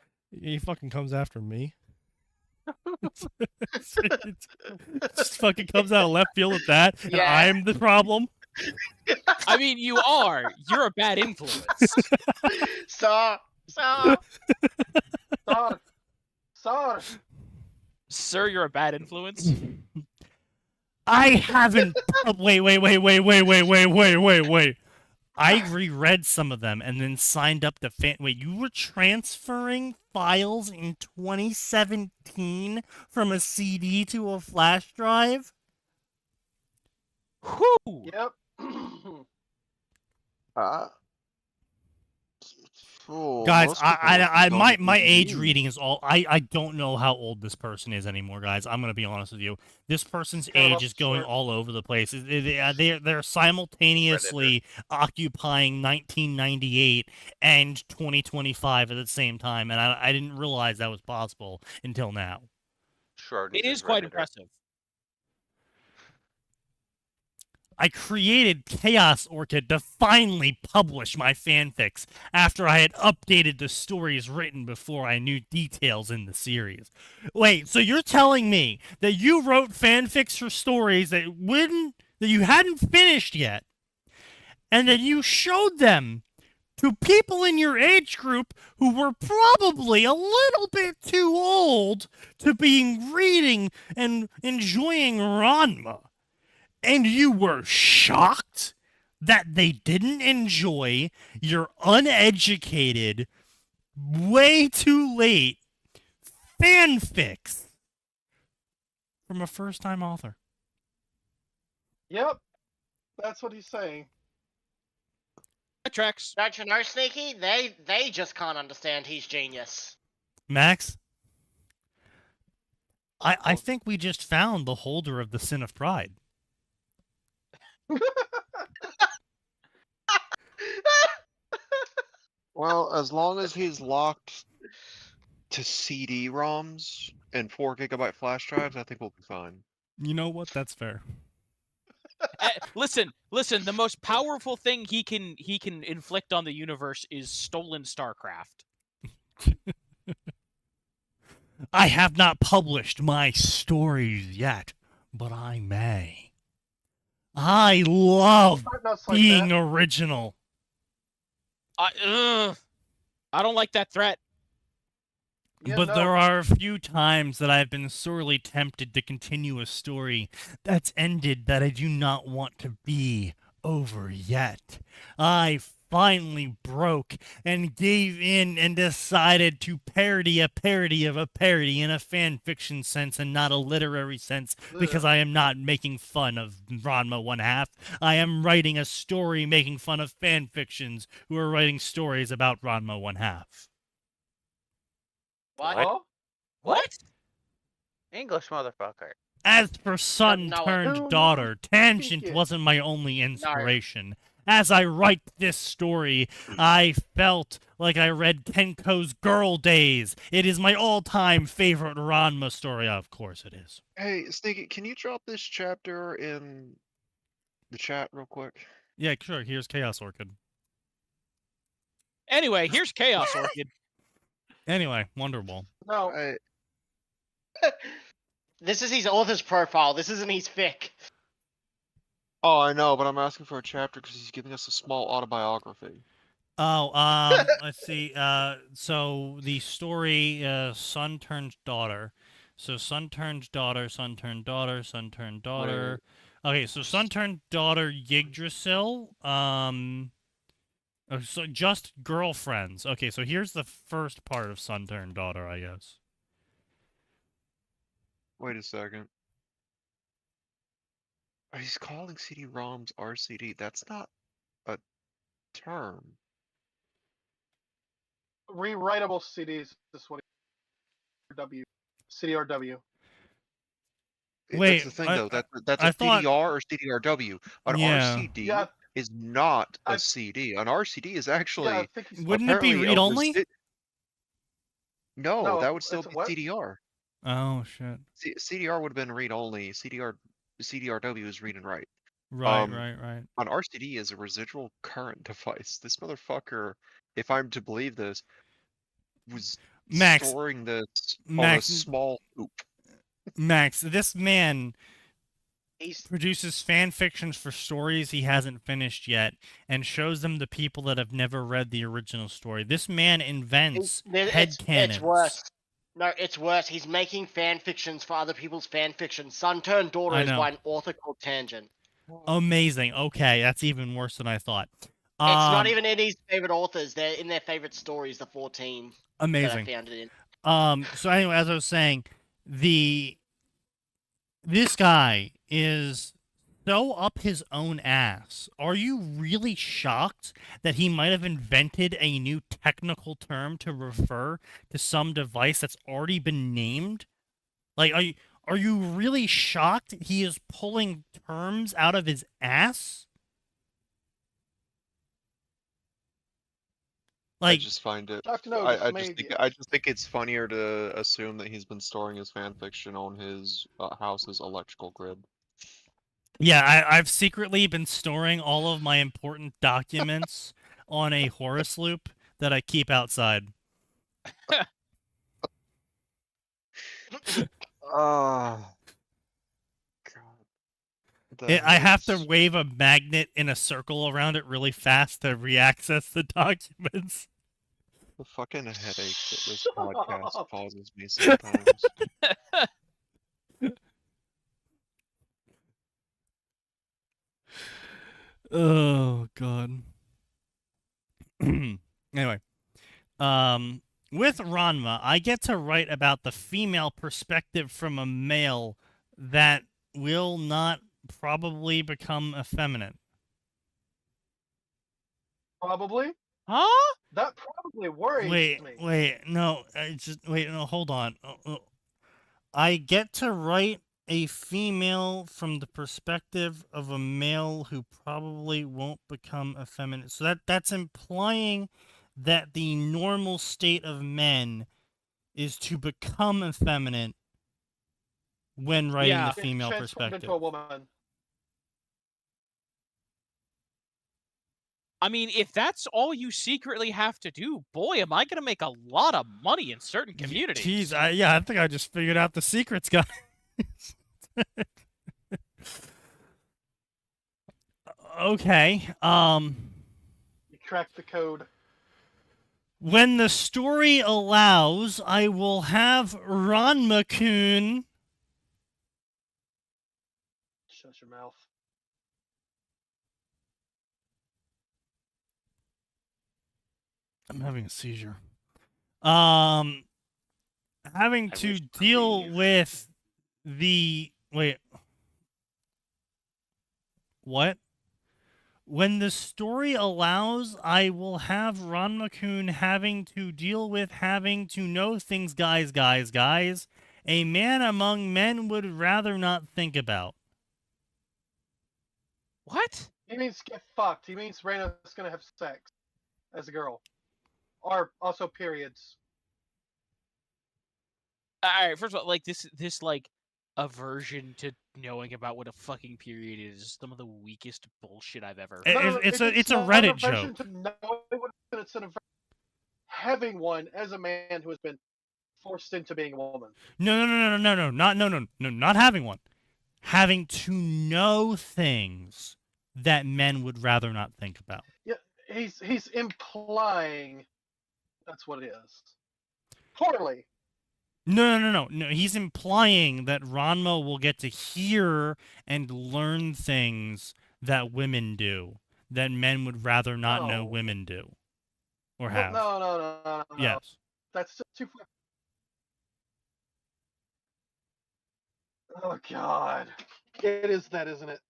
He fucking comes after me. It just fucking comes out of left field with that, and I'm the problem. I mean, you are. You're a bad influence. Sorry. Sir, you're a bad influence. I haven't. Wait. I reread some of them and then signed up to fan. Wait, you were transferring files in 2017 from a CD to a flash drive? Whoo! Yep. Guys, my age reading is all. I don't know how old this person is anymore, guys. I'm gonna be honest with you. This person's age is going all over the place. They're simultaneously occupying 1998 and 2025 at the same time, and I didn't realize that was possible until now. Sure, it is quite impressive. I created Chaos Orchid to finally publish my fanfics after I had updated the stories written before I knew details in the series. Wait, so you're telling me that you wrote fanfics for stories that you hadn't finished yet, and that you showed them to people in your age group who were probably a little bit too old to be reading and enjoying Ranma? And you were shocked that they didn't enjoy your uneducated, way too late fanfics from a first-time author. Yep. That's what he's saying. That tracks. Don't you know, Sneaky? They just can't understand he's genius. Max, I think we just found the holder of the Sin of Pride. Well, as long as he's locked to CD-ROMs and 4 GB flash drives, I think we'll be fine. You know what? That's fair. Listen. The most powerful thing he can inflict on the universe is stolen StarCraft. I have not published my stories yet, but I may. I love Nuts like being that. original. I don't like that threat. Yeah, But no. there are a few times that I've been sorely tempted to continue a story that's ended that I do not want to be over yet. I finally broke and gave in and decided to parody a parody of a parody in a fan fiction sense and not a literary sense, because I am not making fun of Ranma 1/2. I am writing a story making fun of fan fictions who are writing stories about Ranma 1/2. What? Huh? What? English motherfucker. As for son no, turned no, daughter, Tangent speak it. wasn't my only inspiration. As I write this story, I felt like I read Kenko's Girl Days. It is my all-time favorite Ranma story. Of course it is. Hey, Sneaky, can you drop this chapter in the chat real quick? Yeah, sure. Here's Chaos Orchid. Anyway, here's Chaos Orchid. Anyway, Wonderwall. No. This is his author's profile. This isn't his fic. Oh, I know, but I'm asking for a chapter because he's giving us a small autobiography. Oh, let's see. So the story, son turned daughter. So son turned daughter, son turned daughter, son turned daughter. Okay, so son turned daughter Yggdrasil. So just girlfriends. Okay, so here's the first part of son turned daughter, I guess. Wait a second. He's calling CD-ROMs RCD. That's not a term. Rewritable CDs. This is what CDRW. Wait, That's the thing, I- though. That's I a thought- CDR or CDRW. An Yeah. RCD Yeah, is not a I- CD. An RCD is actually yeah, I think he's Wouldn't it be apparently a read-only? No, No, that would still it's be what? CDR. Oh shit. CDR would have been read-only. CDRW is read and write. Right, Um, right. An RCD is a residual current device. This motherfucker, if I'm to believe this, was Max, storing this on a Max, small hoop. Max, this man He's produces fan fictions for stories he hasn't finished yet and shows them to people that have never read the original story. This man invents headcanons. it's worse. No, it's worse. He's making fan fictions for other people's fan fiction. Son turned daughter I is know. by an author called Tangent. Amazing. Okay, that's even worse than I thought. It's not even in his favorite authors. They're in their favorite stories, the 14 that I amazing. found it in. So anyway, as I was saying, this guy is so up his own ass. Are you really shocked that he might have invented a new technical term to refer to some device that's already been named? Like, are you really shocked he is pulling terms out of his ass? I Like, just find it. Dr. No, I just think it's funnier to assume that he's been storing his fan fiction on his house's electrical grid. yeah, I've secretly been storing all of my important documents on a Horus loop that I keep outside. Oh, God. I have to wave a magnet in a circle around it really fast to reaccess the documents. The fucking headache that this podcast causes me sometimes. Oh god. Anyway, with Ranma, I get to write about the female perspective from a male that will not probably become effeminate. Probably. Huh? That probably worries Wait, me. no, hold on. I get to write a female from the perspective of a male who probably won't become effeminate. So that's implying that the normal state of men is to become effeminate when writing Yeah. the female Transformed perspective. into a woman. I mean, if that's all you secretly have to do, boy, am I going to make a lot of money in certain communities. Jeez, I think I just figured out the secrets, guys. Okay. You cracked the code. When the story allows, I will have Ranma-kun. Shut your mouth. I'm having a seizure. Having I to wish deal Grieve with the wait. What? When the story allows, I will have Ranma-kun having to deal with having to know things, guys. A man among men would rather not think about. What? He means get fucked. He means Reina's gonna have sex as a girl. Or also periods. All right, first of all, like this like aversion to knowing about what a fucking period is some of the weakest bullshit I've ever heard. It's a not Reddit an aversion joke. To know it's an aversion having one as a man who has been forced into being a woman. No, not having one. Having to know things that men would rather not think about. Yeah, he's implying that's what it is. Poorly. No. He's implying that Ranma will get to hear and learn things that women do, that men would rather not know No. women do. Or Well, have. no. Yes. That's just too far. Oh god. It is that, isn't it?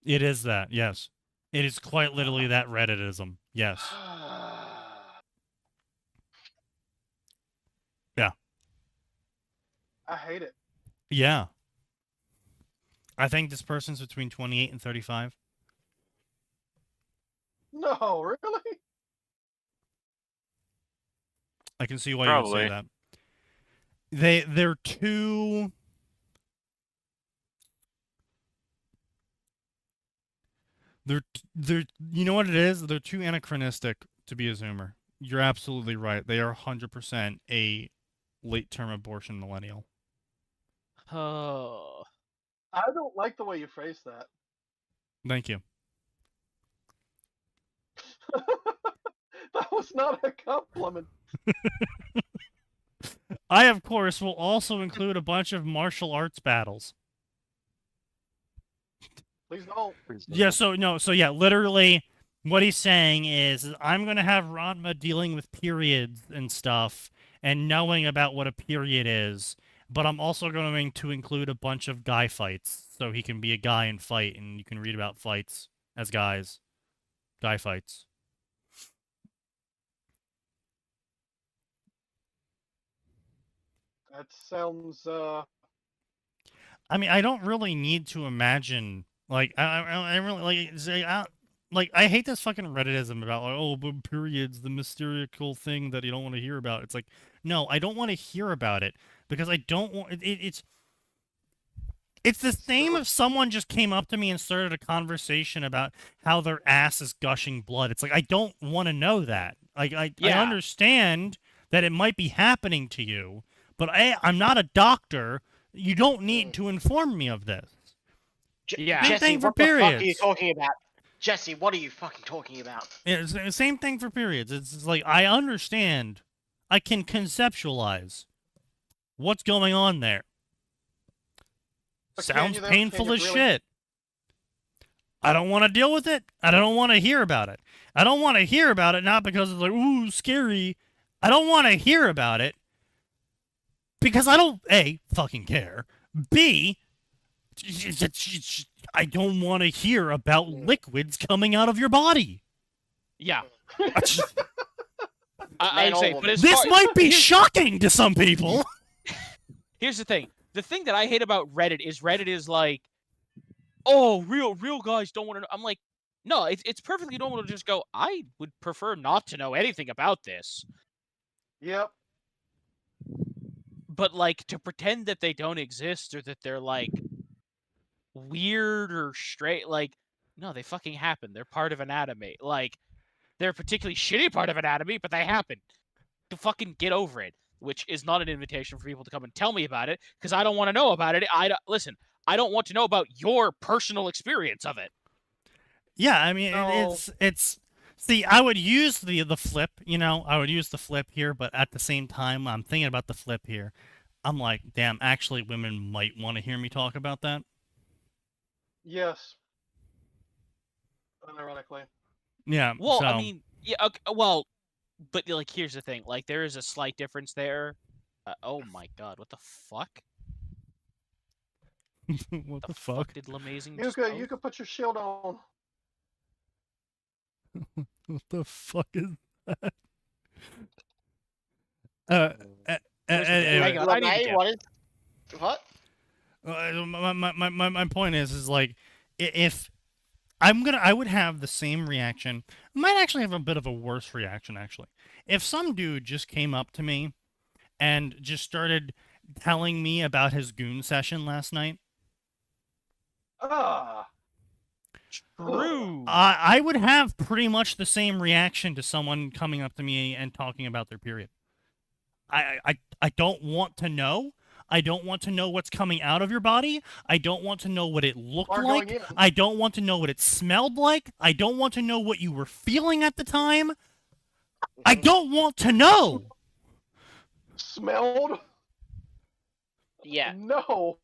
It is that, yes. It is quite literally that Redditism. Yes. Yeah. I hate it. Yeah. I think this person's between 28 and 35. No, really? I can see why you would say Probably. that. They're too... They're you know what it is? They're too anachronistic to be a Zoomer. You're absolutely right. They are 100% a late-term abortion millennial. Oh. I don't like the way you phrase that. Thank you. That was not a compliment. I, of course, will also include a bunch of martial arts battles. Please don't. Yeah, so literally what he's saying is I'm going to have Ranma dealing with periods and stuff and knowing about what a period is, but I'm also going to include a bunch of guy fights so he can be a guy and fight, and you can read about fights as guys. Guy fights. That sounds I mean, I don't really need to imagine. Like, I really like. Say, I hate this fucking Redditism about like, oh, but periods, the mysterical thing that you don't want to hear about. It's like, no, I don't want to hear about it because I don't want it's. It's the same if someone just came up to me and started a conversation about how their ass is gushing blood. It's like I don't want to know that. I understand that it might be happening to you, but I'm not a doctor. You don't need to inform me of this. Yeah. Same Jesse, thing for what the fuck are you periods. talking about? Jesse, what are you fucking talking about? It's the same thing for periods. It's like I understand. I can conceptualize what's going on there. But can Sounds you, though? painful Can you as really? shit. I don't want to deal with it. I don't want to hear about it. I don't want to hear about it not because it's like, ooh, scary. I don't want to hear about it because I don't, A, fucking care. B, I don't want to hear about liquids coming out of your body. Yeah. Man, I would say, all but as This far- might be shocking to some people. Here's the thing. The thing that I hate about Reddit is like, oh, real guys don't want to know. I'm like, No, it's perfectly normal to just go, I would prefer not to know anything about this. Yep. But, like, to pretend that they don't exist or that they're, like, weird or straight, like, no, they fucking happen. They're part of anatomy. Like, they're a particularly shitty part of anatomy, but they happen. To fucking get over it, which is not an invitation for people to come and tell me about it, because I don't want to know about it. Listen, I don't want to know about your personal experience of it. Yeah, I mean, No. it's. See, I would use the flip, I would use the flip here, but at the same time, I'm thinking about the flip here. I'm like, damn, actually, women might want to hear me talk about that. Yes. Unironically. Yeah. Well, so... I mean, yeah, okay, well, but, like, here's the thing. Like, there is a slight difference there. Oh my god, what the fuck? what the fuck? Did Lamazing You could put your shield on. What the fuck is that? Anyway, I need to what is what? my point is like, if I would have the same reaction. I might actually have a bit of a worse reaction, actually. If some dude just came up to me and just started telling me about his goon session last night. True. I would have pretty much the same reaction to someone coming up to me and talking about their period. I don't want to know. I don't want to know what's coming out of your body. I don't want to know what it looked like. I don't want to know what it smelled like. I don't want to know what you were feeling at the time. I don't want to know. Smelled? Yeah. No.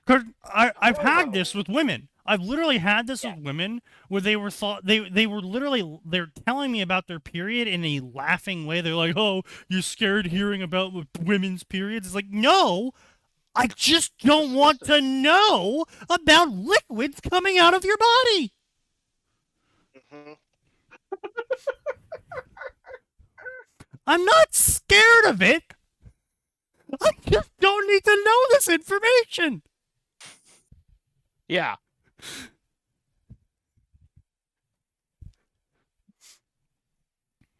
Because I've had this with women. I've literally had this with women where they were they're telling me about their period in a laughing way. They're like, "Oh, you're scared hearing about women's periods?" It's like, no, I just don't want to know about liquids coming out of your body. Mm-hmm. I'm not scared of it. I just don't need to know this information. Yeah.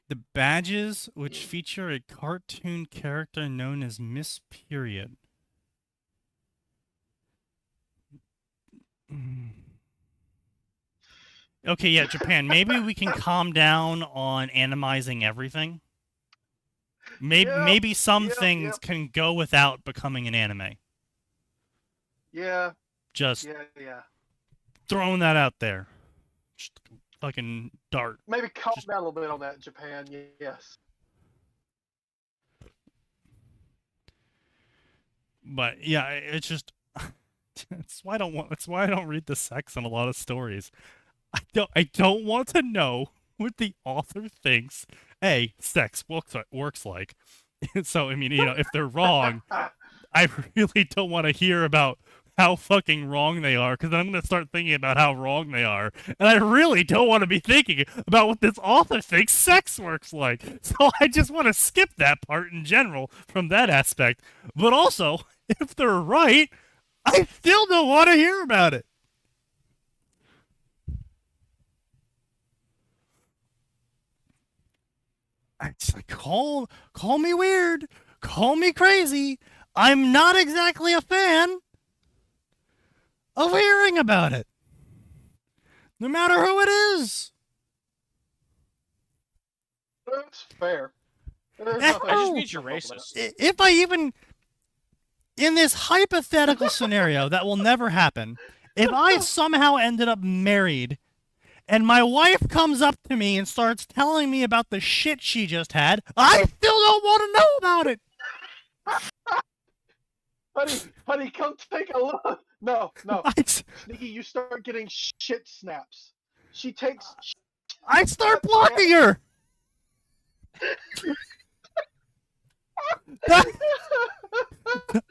The badges, which feature a cartoon character known as Miss Period. Okay, yeah, Japan. Maybe we can calm down on animizing everything. Maybe some things can go without becoming an anime. Yeah. Just Yeah. throwing that out there. Just fucking dart. Maybe calm down a little bit on that, Japan. Yes. But yeah, it's just it's why I don't read the sex in a lot of stories. I don't want to know what the author thinks sex works like. So I mean, if they're wrong, I really don't want to hear about how fucking wrong they are, because I'm going to start thinking about how wrong they are. And I really don't want to be thinking about what this author thinks sex works like. So I just want to skip that part in general from that aspect. But also, if they're right, I still don't want to hear about it. It's like, call me weird, call me crazy. I'm not exactly a fan of hearing about it, no matter who it is. That's fair. It just means you're racist. If I even, in this hypothetical scenario that will never happen, if I somehow ended up married and my wife comes up to me and starts telling me about the shit she just had, I still don't want to know about it. Honey, come take a look. No. Sneaky, you start getting shit snaps. She takes... I start blocking her.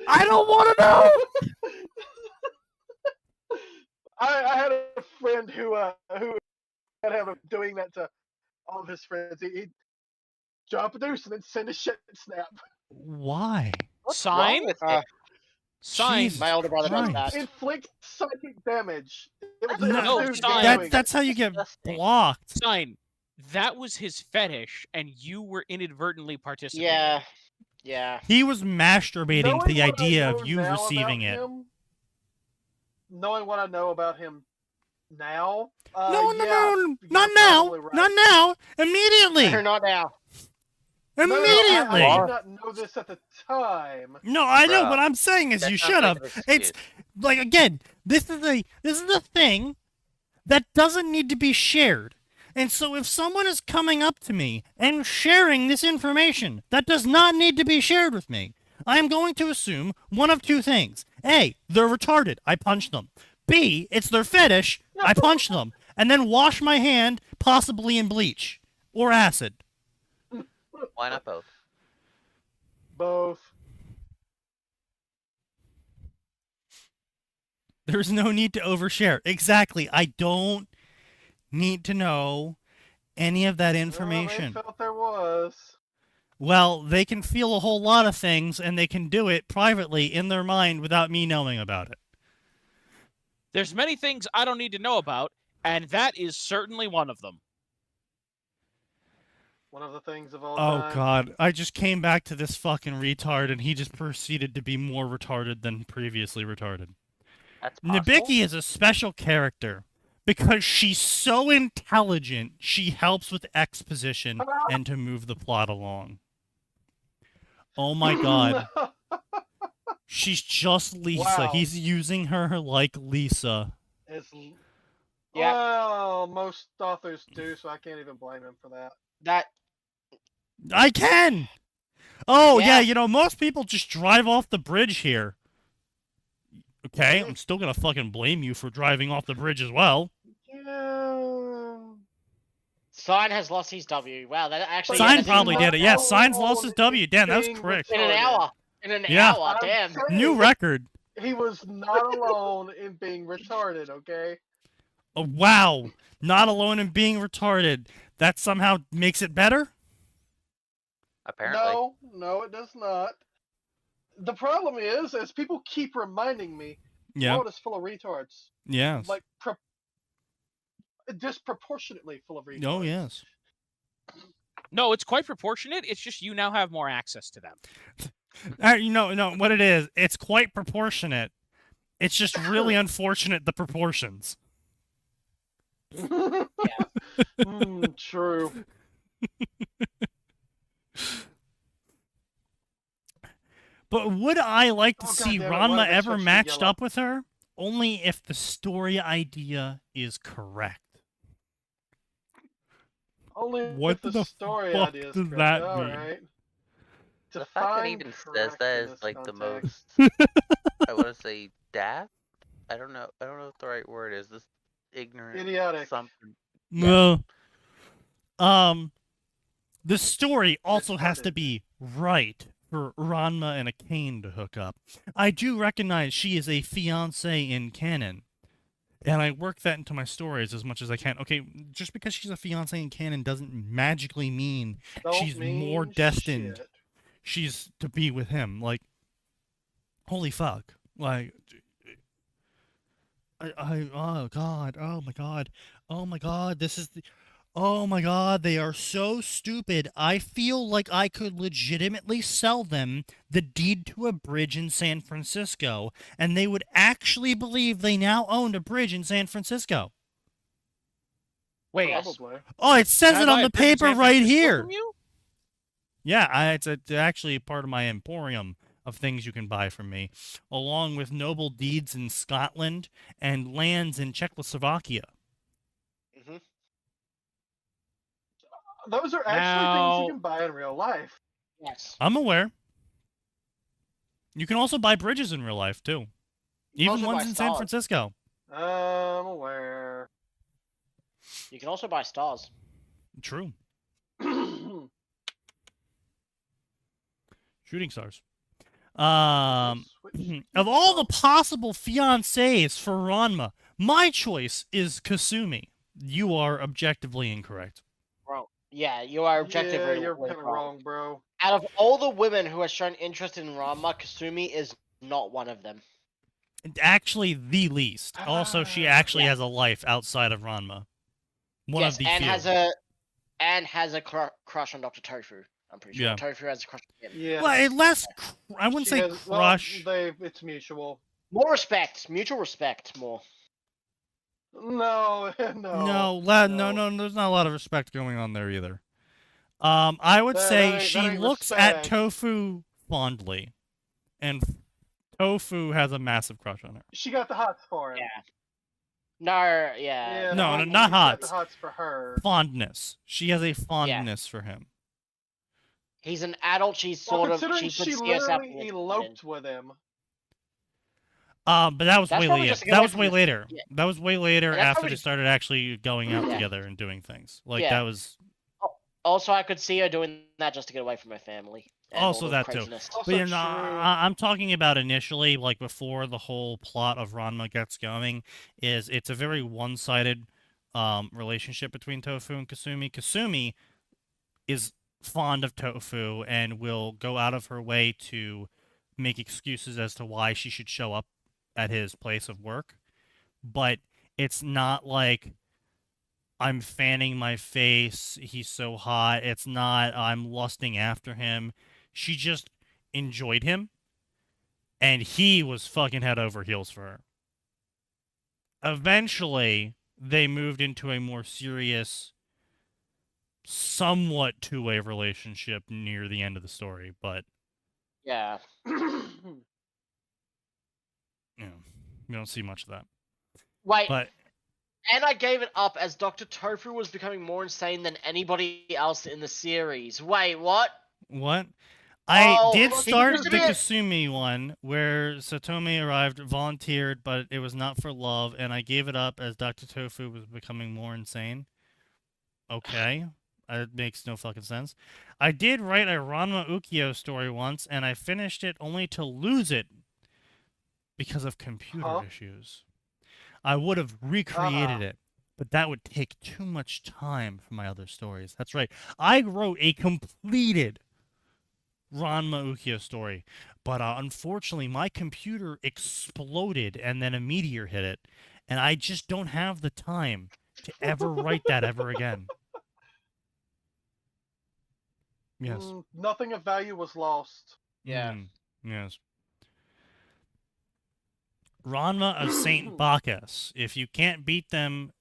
I don't want to know. I had a friend who had him doing that to all of his friends. He'd drop a deuce and then send a shit snap. Why? Sign? Sign. Jesus My older brother does Christ. that. Inflict psychic damage. It was, No, it was dude Stein. doing that's it. how you get Disgusting. blocked. Sign. That was his fetish, and you were inadvertently participating. Yeah. Yeah. He was masturbating Knowing to the what I idea know of you now receiving about it. him, knowing what I know about him now, No, yeah, not you're now, probably right. not now, immediately, Or not now. No, immediately. I did not know this at the time. No, I know. Bruh, What I'm saying is that you sounds should like have. an It's excuse. like again, this is a thing that doesn't need to be shared. And so if someone is coming up to me and sharing this information that does not need to be shared with me, I am going to assume one of two things. A, they're retarded. I punch them. B, it's their fetish. I punch them. And then wash my hand, possibly in bleach or acid. Why not both? Both. There's no need to overshare. Exactly. I don't need to know any of that Well, information. they felt there was. Well, they can feel a whole lot of things, and they can do it privately in their mind without me knowing about it. There's many things I don't need to know about, and that is certainly one of them. One of the things of all Oh, time. God. I just came back to this fucking retard, and he just proceeded to be more retarded than previously retarded. That's possible. Nabiki is a special character because she's so intelligent, she helps with exposition and to move the plot along. Oh my god. She's just Lisa. Wow. He's using her like Lisa. It's, Yeah. well, most authors do, so I can't even blame him for that. That I can! Oh, Yeah. yeah, most people just drive off the bridge here. Okay, I'm still gonna fucking blame you for driving off the bridge as well. Yeah. Sign has lost his W. Wow, that actually. Sign that's probably even- did it. Yeah, Sign's lost his W. Damn, that was Being correct. In an hour. In an Yeah. hour. Damn. I'm New saying record. He was not alone in being retarded, okay? Oh, wow. Not alone in being retarded. That somehow makes it better? Apparently. No, it does not. The problem is, as people keep reminding me, the Yeah. world is full of retards. Yes. Like, disproportionately full of retards. Oh, yes. No, it's quite proportionate. It's just you now have more access to them. No, what it is, it's quite proportionate. It's just really unfortunate, the proportions. True. But would I like to Oh, see goddammit, why Ranma did they ever switch to matched yellow? up with her? Only if the story idea is correct. Only What if the the story fuck idea is does correct. that All mean? right. The fact that he Define even says correct that in is this like the context. most. I want to say daft. I don't know what the right word is. This ignorant Idiotic. something. No. The story also has to Retarded. be right for Ranma and Atin to hook up. I do recognize she is a fiancé in canon, and I work that into my stories as much as I can. Okay, just because she's a fiancé in canon doesn't magically mean Don't she's more mean destined. shit. She's to be with him. Like, holy fuck. Like, oh god, oh my god, oh my god, this is the, oh my god, they are so stupid. I feel like I could legitimately sell them the deed to a bridge in San Francisco, and they would actually believe they now owned a bridge in San Francisco. Wait, Probably. Oh, it says can I it buy on a the bridge in paper San right Francisco here. from you? Yeah, it's actually part of my emporium of things you can buy from me, along with noble deeds in Scotland and lands in Czechoslovakia. Those are actually Now- things you can buy in real life. Yes. I'm aware. You can also buy bridges in real life, too. You can Even also ones buy in San stars. Francisco. I'm aware. You can also buy stars. True. Shooting stars. Switch Of all the possible fiancés for Ranma, my choice is Kasumi. You are objectively incorrect. Wrong. Yeah, you are objectively Yeah, you're wrong. kind of wrong, bro. Out of all the women who have shown interest in Ranma, Kasumi is not one of them. Actually, the least. Also, she actually Yeah. has a life outside of Ranma. One yes, of the and few. has a crush on Dr. Tofu. I'm pretty sure Yeah. Tofu has a crush on him. Yeah. Well, I wouldn't She say has, crush. Well, it's mutual. More respect, mutual respect, more. No, No, there's not a lot of respect going on there either. I would That say ain't- she that ain't looks at respect. Tofu fondly, and Tofu has a massive crush on her. She got the hots for him. Yeah. No, yeah. No, he's not got the hots. hots for her. Fondness. She has a fondness for him. He's an adult. She's Well, sort of. considering She she could see herself. literally eloped with him. But that was That's way probably later. just to get That away was from way the- later. yeah. That was way later And that's after probably they just- started actually going out Yeah. together and doing things. Like Yeah. that was. Also, I could see her doing that just to get away from her family. and Also all the that too. craziness. Also But you know, true. I'm talking about initially, like before the whole plot of Ranma gets going, it's a very one-sided relationship between Tofu and Kasumi. Kasumi is fond of Tofu and will go out of her way to make excuses as to why she should show up at his place of work. But it's not like I'm fanning my face, he's so hot. It's not I'm lusting after him. She just enjoyed him, and he was fucking head over heels for her. Eventually, they moved into a more serious, somewhat two-way relationship near the end of the story, but Yeah. you know, we don't see much of that. Wait, But and I gave it up as Dr. Tofu was becoming more insane than anybody else in the series. Wait, what? what? I Oh, did he start used the to be a- Kasumi one where Satome arrived, volunteered, but it was not for love, and I gave it up as Dr. Tofu was becoming more insane. Okay. It makes no fucking sense. I did write a Ranma Ukiyo story once, and I finished it only to lose it because of computer issues. I would have recreated it, but that would take too much time for my other stories. That's right. I wrote a completed Ranma Ukiyo story, but unfortunately my computer exploded and then a meteor hit it, and I just don't have the time to ever write that ever again. Yes. Nothing of value was lost. Yeah. Yes. Ranma of Saint Bacchus. If you can't beat them,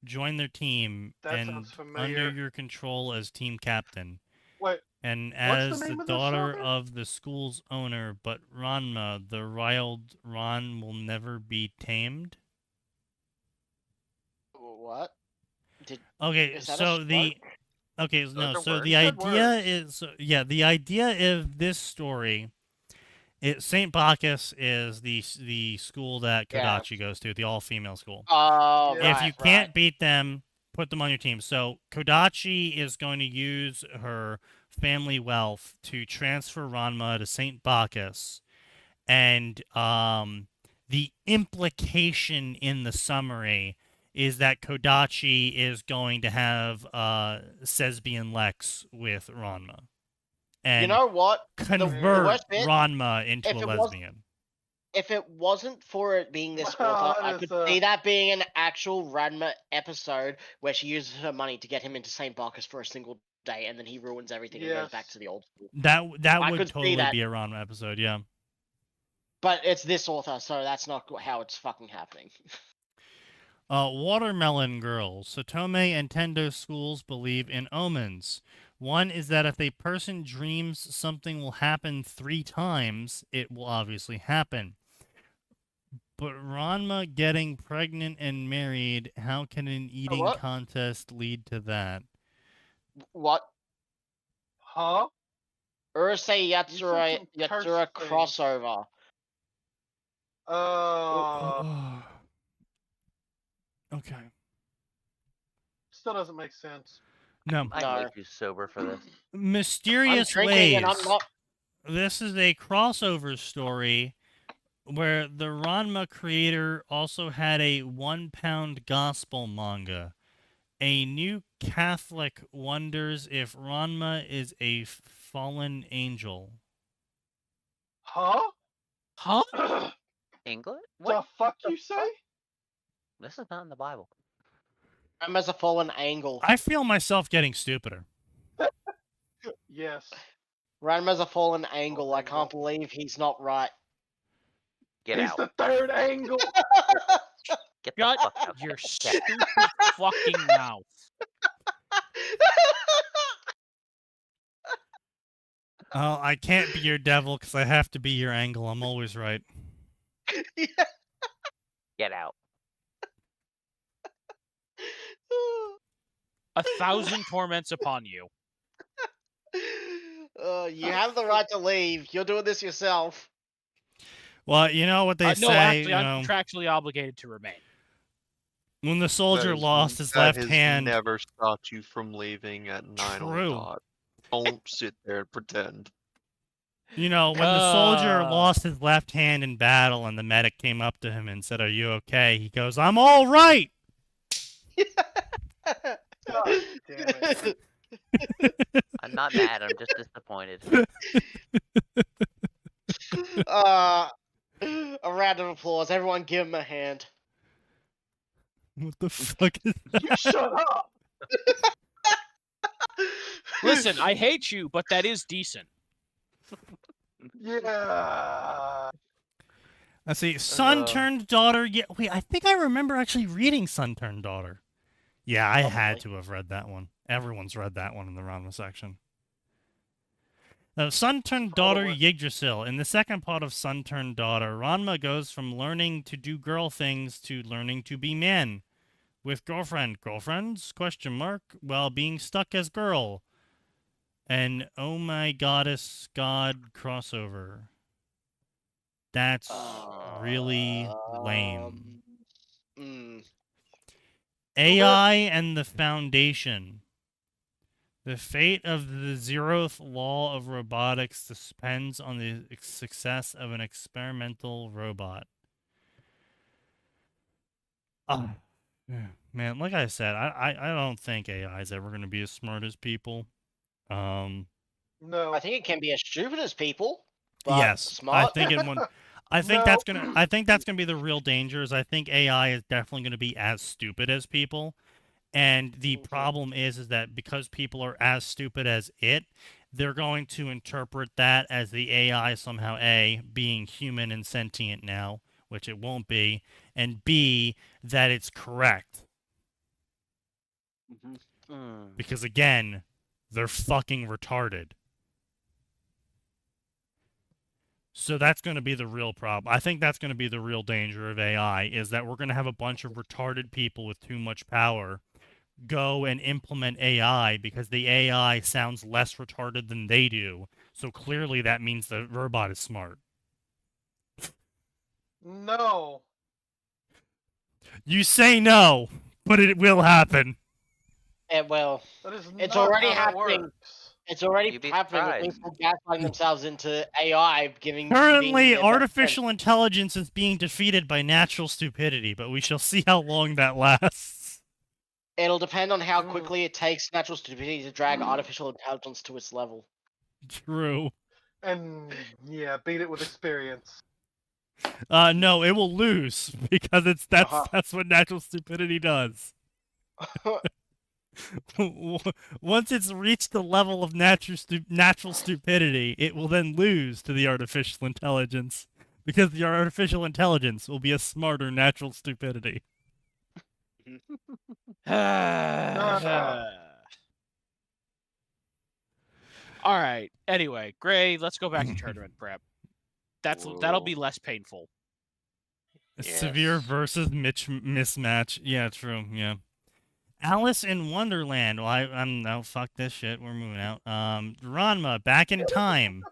join their team That and sounds familiar. under your control as team captain. Wait, And what's as the the name of the daughter saga? of the school's owner, but Ranma, the riled Ran, will never be tamed. What? Okay, Is that a so the spark? okay, Those no, are so words. the Good idea words. is the idea of this story. Saint Bacchus is the school that Yeah. Kodachi goes to, the all-female school. Oh, Yeah. If you right, can't right. beat them, put them on your team. So Kodachi is going to use her family wealth to transfer Ranma to Saint Bacchus, and the implication in the summary is that Kodachi is going to have Sesbian Lex with Ranma, and You know what? convert worst bit, Ranma into if a it was- lesbian. If it wasn't for it being this Wow, author, that I is, could see that being an actual Ranma episode where she uses her money to get him into St. Bacchus for a single day, and then he ruins everything and goes back Yes. to the old school. That I would could see totally that. be a Ranma episode, yeah. But it's this author, so that's not how it's fucking happening. Watermelon Girls. Satome and Tendo schools believe in omens. One is that if a person dreams something will happen 3 times, it will obviously happen. But Ranma getting pregnant and married, how can an eating what? contest lead to that? What? Huh? Urusei You said Yatsura some curse Yatsura thing. crossover. Okay. Still doesn't make sense. No. I'm way No. too sober for this. I'm Mysterious drinking Ways. and I'm not. This is a crossover story where the Ranma creator also had a 1-pound gospel manga. A new Catholic wonders if Ranma is a fallen angel. Huh? Huh? A England? The What? fuck you say? This is not in the Bible. Random as a fallen angle. I feel myself getting stupider. Yes. Random as a fallen angle. I angle. can't believe he's not right. Get He's out. the third angle. Get the Shut fuck out. your Get stupid fucking mouth. Oh, I can't be your devil because I have to be your angle. I'm always right. Get out. 1,000 torments upon you. You have the right to leave. You're doing this yourself. Well, you know what they No, say. actually, You I'm know, contractually obligated to remain. when the soldier lost his left hand. Never stopped you from leaving at 9 on the True. dot. Don't sit there and pretend. You know, when the soldier Uh. lost his left hand in battle and the medic came up to him and said, "Are you okay?" He goes, "I'm all right." God damn it. I'm not mad. I'm just disappointed. A round of applause. Everyone give him a hand. What the fuck is that? You shut up. Listen, I hate you, but that is decent. Yeah. Let's see. Son turned daughter. Yeah, wait. I think I remember actually reading Son turned daughter. Yeah, I had to have read that one. Everyone's read that one in the Ranma section. Son turned daughter Yggdrasil. In the second part of Son turned daughter, Ranma goes from learning to do girl things to learning to be man. With girlfriends? Question mark. While being stuck as girl. And oh my goddess god crossover. That's really lame. AI and the Foundation. The fate of the zeroth law of robotics depends on the success of an experimental robot. Man, like I said, I don't think AI is ever going to be as smart as people. No. I think it can be as stupid as people. But Yes, smart. I think it would. I think No. that's gonna. I think that's gonna be the real danger. Is I think AI is definitely gonna be as stupid as people, and the problem is that because people are as stupid as it, they're going to interpret that as the AI somehow A, being human and sentient now, which it won't be, and B, that it's correct. Because again, they're fucking retarded. So that's going to be the real problem. I think that's going to be the real danger of AI, is that we're going to have a bunch of retarded people with too much power go and implement AI because the AI sounds less retarded than they do. So clearly that means the robot is smart. No. You say no, but it will happen. Well, That is it's not already how that happening. works. It's already You'd be happening with surprised. people gaslighting themselves into AI being Currently, their best artificial intelligence is being defeated by natural stupidity, but we shall see how long that lasts. It'll depend on how quickly it takes natural stupidity to drag artificial intelligence to its level. True. And yeah, beat it with experience. No, it will lose because that's what natural stupidity does. Once it's reached the level of natural stupidity, it will then lose to the artificial intelligence because the artificial intelligence will be a smarter natural stupidity. All right. Anyway, Gray, let's go back to tournament prep. That'll be less painful. Severe versus mismatch. Yeah, true. Yeah. Alice in Wonderland. Well, I'm no fuck this shit. We're moving out. Ranma back in time.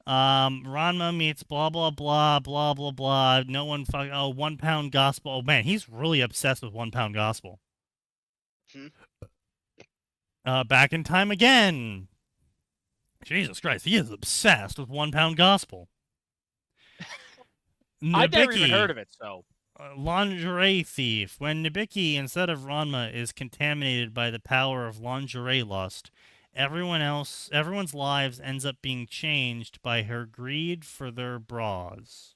Ranma meets blah blah blah blah blah blah. No one fuck. Oh, 1 pound gospel. Oh man, he's really obsessed with 1 pound gospel. Back in time again. Jesus Christ, he is obsessed with 1 pound gospel. I've never even heard of it, so. Lingerie thief. When Nabiki, instead of Ranma, is contaminated by the power of lingerie lust, everyone's lives ends up being changed by her greed for their bras.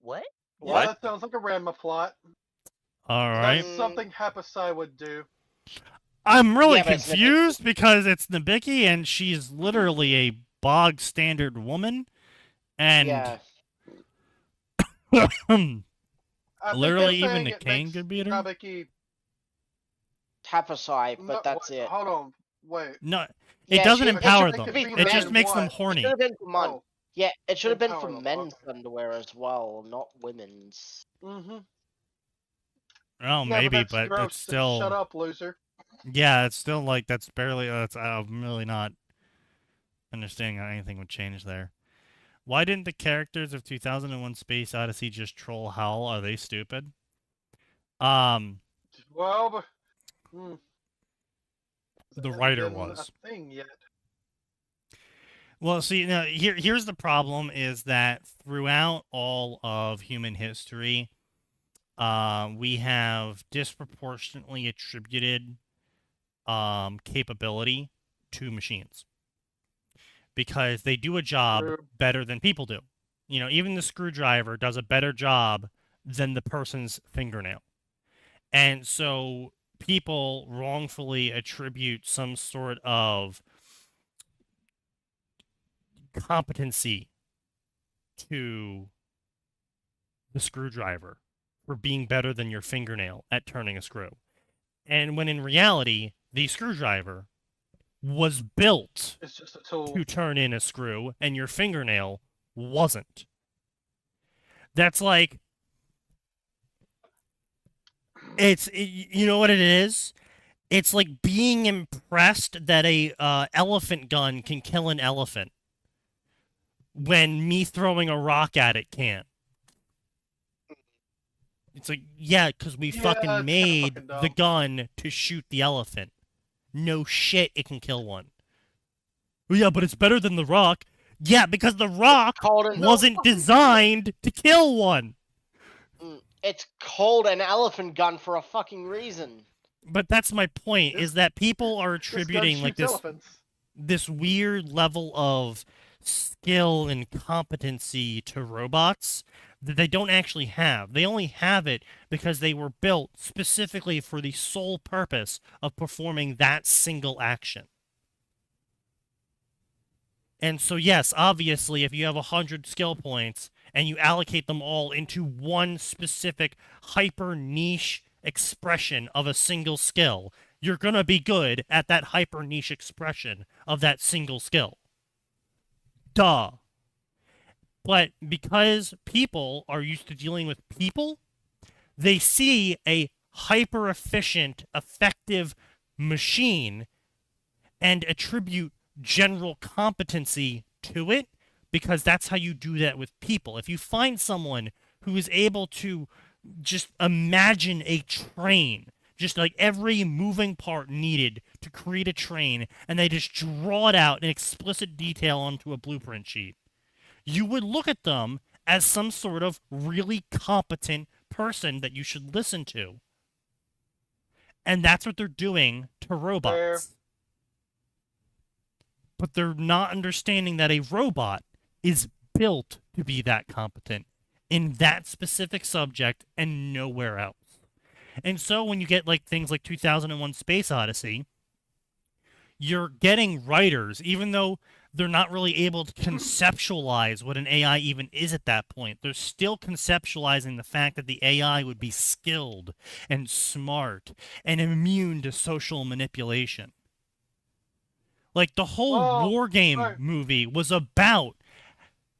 What? Yeah, What? that sounds like a Ranma plot. All right. That's something Hapasai would do. I'm really Yeah, but it's confused because it's Nabiki and she's literally a bog standard woman, and Yeah. I think literally they're even saying the it king makes could beat her. Nabeki. Tapasai, No, but that's wait, it. hold on. Wait. No, Yeah, it doesn't should- empower should them. be It just men. makes them What? It horny. should have been for men. Oh. Yeah, it should have been for Empower them, men's okay. underwear as well, not women's. Mm-hmm. Oh, Yeah, maybe, but that's but gross. it's still. Shut up, loser. Yeah, it's still like that's barely. I'm really not understanding how anything would change there. Why didn't the characters of 2001: Space Odyssey just troll Howl? Are they stupid? Well, but The hasn't writer been was. a thing yet. Well, see, now here's the problem: is that throughout all of human history, we have disproportionately attributed capability to machines because they do a job True. better than people do. You know, even the screwdriver does a better job than the person's fingernail. And so people wrongfully attribute some sort of competency to the screwdriver for being better than your fingernail at turning a screw. And when in reality, the screwdriver was built It's just a tool. to turn in a screw, and your fingernail wasn't. That's like, you know what it is? It's like being impressed that a elephant gun can kill an elephant when me throwing a rock at it can't. It's like, yeah, because we Yeah, fucking it's kinda made fucking the dumb. gun to shoot the elephant. No shit, it can kill one. Well, yeah, but it's better than the rock. Yeah, because the rock wasn't designed to kill one. It's called an elephant gun for a fucking reason. But that's my point, is that people are attributing like this weird level of skill and competency to robots that they don't actually have. They only have it because they were built specifically for the sole purpose of performing that single action. And so, yes, obviously, if you have 100 skill points and you allocate them all into one specific hyper niche expression of a single skill, you're going to be good at that hyper niche expression of that single skill. Duh. But because people are used to dealing with people, they see a hyper efficient, effective machine and attribute general competency to it because that's how you do that with people. If you find someone who is able to just imagine a train, just like every moving part needed to create a train, and they just draw it out in explicit detail onto a blueprint sheet, you would look at them as some sort of really competent person that you should listen to. And that's what they're doing to robots. Fair. But they're not understanding that a robot is built to be that competent in that specific subject and nowhere else. And so when you get like things like 2001: Space Odyssey, you're getting writers, even though they're not really able to conceptualize what an AI even is at that point. They're still conceptualizing the fact that the AI would be skilled and smart and immune to social manipulation. Like, the whole War Game movie was about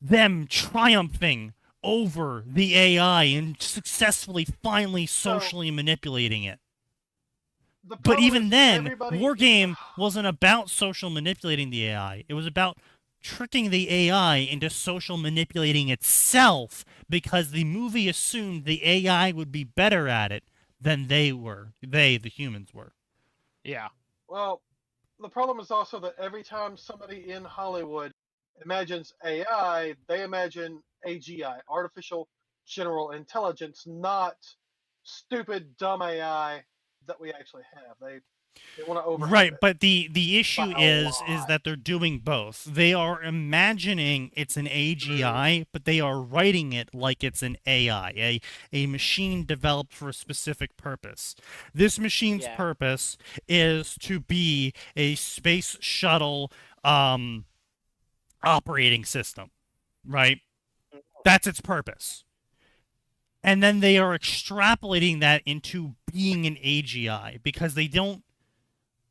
them triumphing over the AI and successfully, finally, socially manipulating it. But even then, War Game wasn't about social manipulating the AI. It was about tricking the AI into social manipulating itself because the movie assumed the AI would be better at it than they were. They, the humans, were. Yeah. Well, the problem is also that every time somebody in Hollywood imagines AI, they imagine AGI, artificial general intelligence, not stupid, dumb AI that we actually have. They want to overhype Right, it. but the issue By a is lot. that they're doing both. They are imagining it's an AGI, but they are writing it like it's an AI, a machine developed for a specific purpose. This machine's Yeah. purpose is to be a space shuttle operating system, right? That's its purpose. And then they are extrapolating that into being an AGI because they don't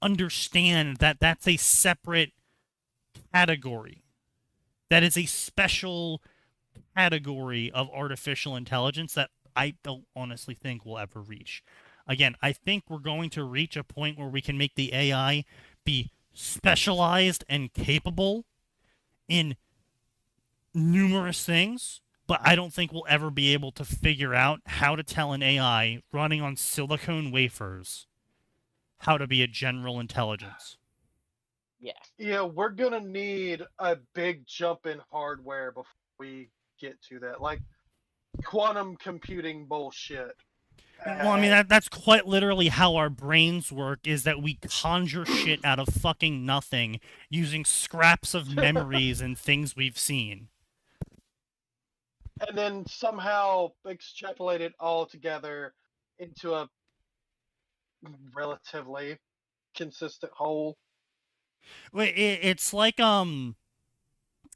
understand that that's a separate category. That is a special category of artificial intelligence that I don't honestly think we'll ever reach. Again, I think we're going to reach a point where we can make the AI be specialized and capable in numerous things, but I don't think we'll ever be able to figure out how to tell an AI running on silicone wafers how to be a general intelligence. Yeah. Yeah, we're gonna need a big jump in hardware before we get to that, like quantum computing bullshit. Well, I mean, that's quite literally how our brains work, is that we conjure shit out of fucking nothing using scraps of memories and things we've seen. And then somehow extrapolate it all together into a relatively consistent whole. Wait, it's like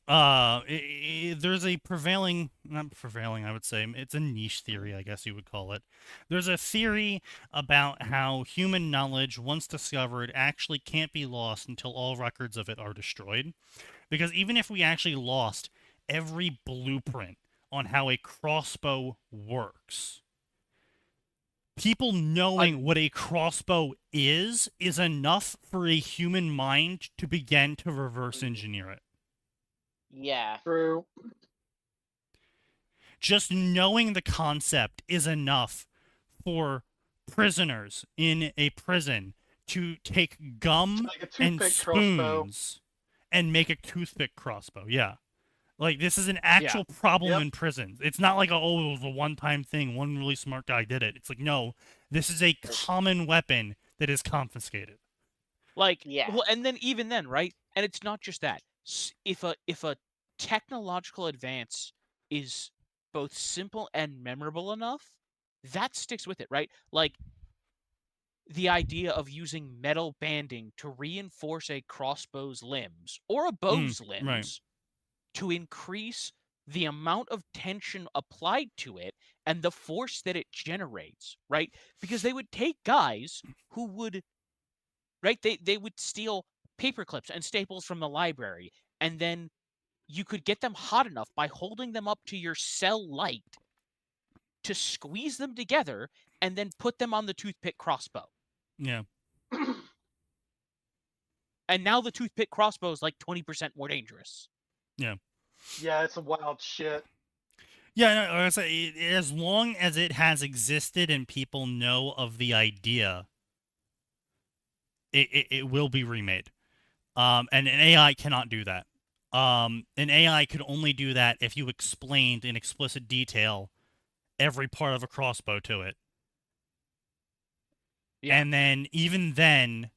there's a prevailing, not prevailing, I would say it's a niche theory, I guess you would call it. There's a theory about how human knowledge, once discovered, actually can't be lost until all records of it are destroyed. Because even if we actually lost every blueprint on how a crossbow works, people knowing what a crossbow is enough for a human mind to begin to reverse engineer it. Yeah. True. Just knowing the concept is enough for prisoners in a prison to take gum Like a and toothpick crossbow. spoons and make a toothpick crossbow. Yeah. Like, this is an actual problem Yep. in prisons. It's not like, oh, it was a one-time thing. One really smart guy did it. It's like, no, this is a common weapon that is confiscated. Like, Yeah. well, and then even then, right? And it's not just that. If a technological advance is both simple and memorable enough, that sticks with it, right? Like the idea of using metal banding to reinforce a crossbow's limbs or a bow's limbs right. to increase the amount of tension applied to it and the force that it generates, right? Because they would take guys who would, right? They would steal paper clips and staples from the library, and then you could get them hot enough by holding them up to your cell light to squeeze them together and then put them on the toothpick crossbow. Yeah. And now the toothpick crossbow is like 20% more dangerous. Yeah. Yeah, it's some wild shit. Yeah, no, like I say, as long as it has existed and people know of the idea, it will be remade. And an AI cannot do that. An AI could only do that if you explained in explicit detail every part of a crossbow to it. Yeah. And then, even then,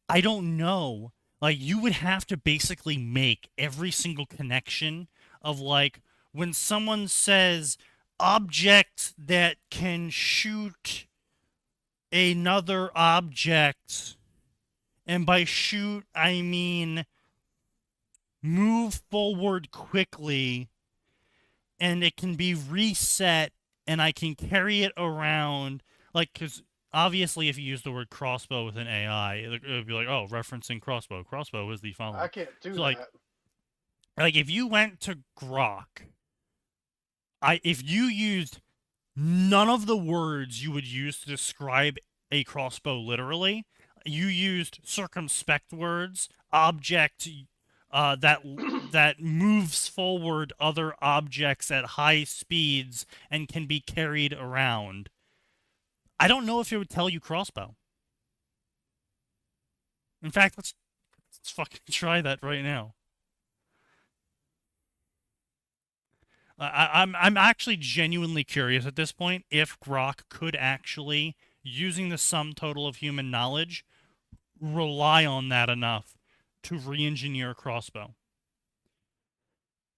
I don't know. Like, you would have to basically make every single connection of, like, when someone says object that can shoot another object, and by shoot, I mean move forward quickly, and it can be reset, and I can carry it around, like, because obviously if you use the word crossbow with an AI, it would be like, oh, referencing crossbow. Crossbow is the following. I can't do So, like, that. Like, if you went to Grok, if you used none of the words you would use to describe a crossbow literally, you used circumspect words, object that moves forward other objects at high speeds and can be carried around, I don't know if it would tell you crossbow. In fact, let's fucking try that right now. I'm actually genuinely curious at this point if Grok could actually using the sum total of human knowledge, rely on that enough to re-engineer a crossbow.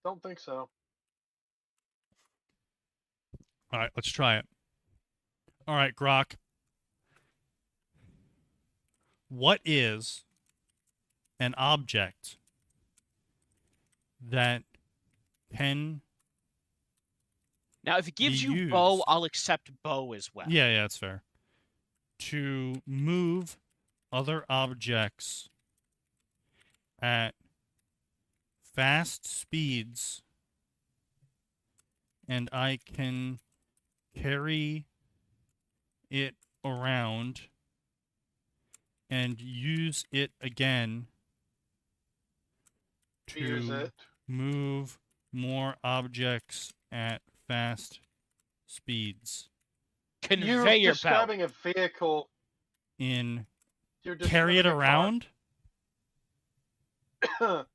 Don't think so. All right, let's try it. All right, Grok. What is an object that can... Now, if it gives be you bow, used- I'll accept bow as well. Yeah, that's fair. To move other objects at fast speeds, and I can carry it around and use it again Use to it. move more objects at fast speeds You're Conveyor belt. describing a vehicle. in You're carry it describing a car. around.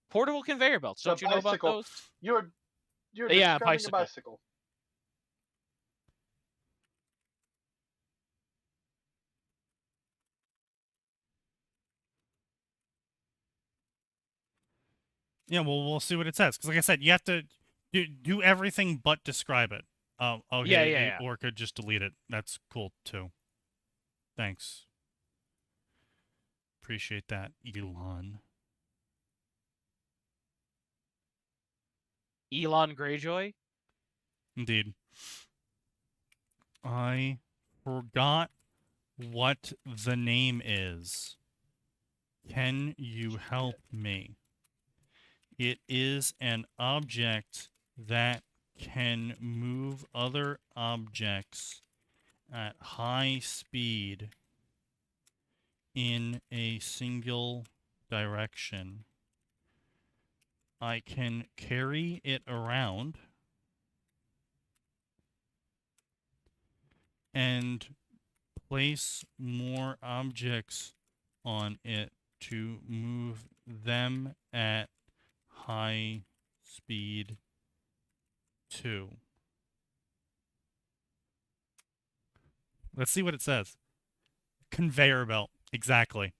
Portable conveyor belts. Don't The you know about bicycle. those? You're Yeah, describing bicycle. a bicycle. Yeah, well, we'll see what it says. Because, like I said, you have to do everything but describe it. Okay. Yeah. Or could just delete it. That's cool too. Thanks. Appreciate that, Elon. Elon Greyjoy. Indeed. I forgot what the name is. Can you help me? It is an object that can move other objects at high speed in a single direction. I can carry it around and place more objects on it to move them at high speed too. Let's see what it says. Conveyor belt. Exactly.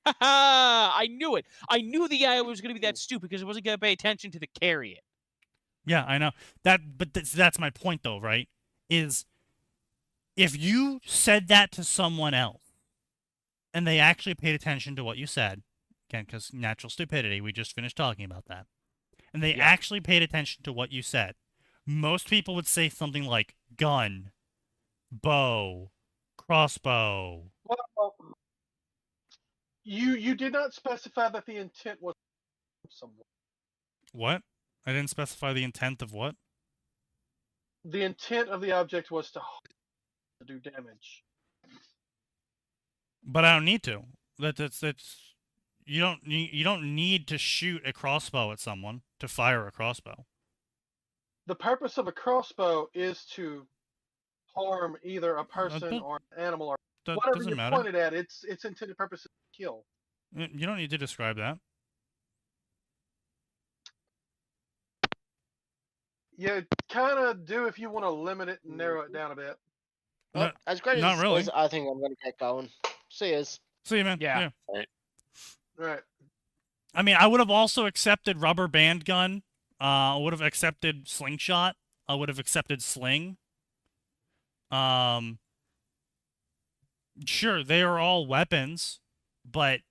I knew it. I knew the guy was going to be that stupid because he wasn't going to pay attention to the carry it. Yeah, I know. But that's my point though, right? Is if you said that to someone else and they actually paid attention to what you said, again, because natural stupidity, we just finished talking about that, and they actually paid attention to what you said, most people would say something like gun, bow, crossbow. Well, you did not specify that the intent was someone. What? I didn't specify the intent of what? The intent of the object was to do damage. But I don't need to. That's you don't need to shoot a crossbow at someone to fire a crossbow. The purpose of a crossbow is to harm either a person don't- or an animal or That whatever doesn't you matter. pointed at. Its intended purpose is to kill. You don't need to describe that. You kind of do if you want to limit it and narrow it down a bit. Well, Not- as great not as it really. was, I think I'm going to get going. See yous. See you, man. Yeah. Right. I mean, I would have also accepted rubber band gun. I would have accepted slingshot. I would have accepted sling. Sure, they are all weapons, but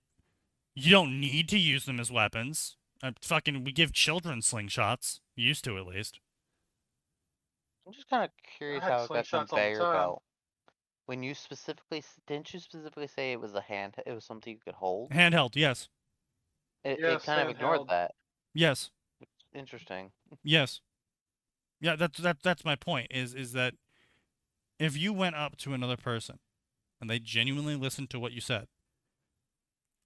you don't need to use them as weapons. We give children slingshots. Used to, at least. I'm just kind of curious had how it got slingshots all the conveyor time. belt. When you didn't you specifically say it was it was something you could hold? Handheld, yes. It Yes, kind of ignored handheld. that. Yes. Interesting. Yes. Yeah, that's my point, is that if you went up to another person and they genuinely listened to what you said,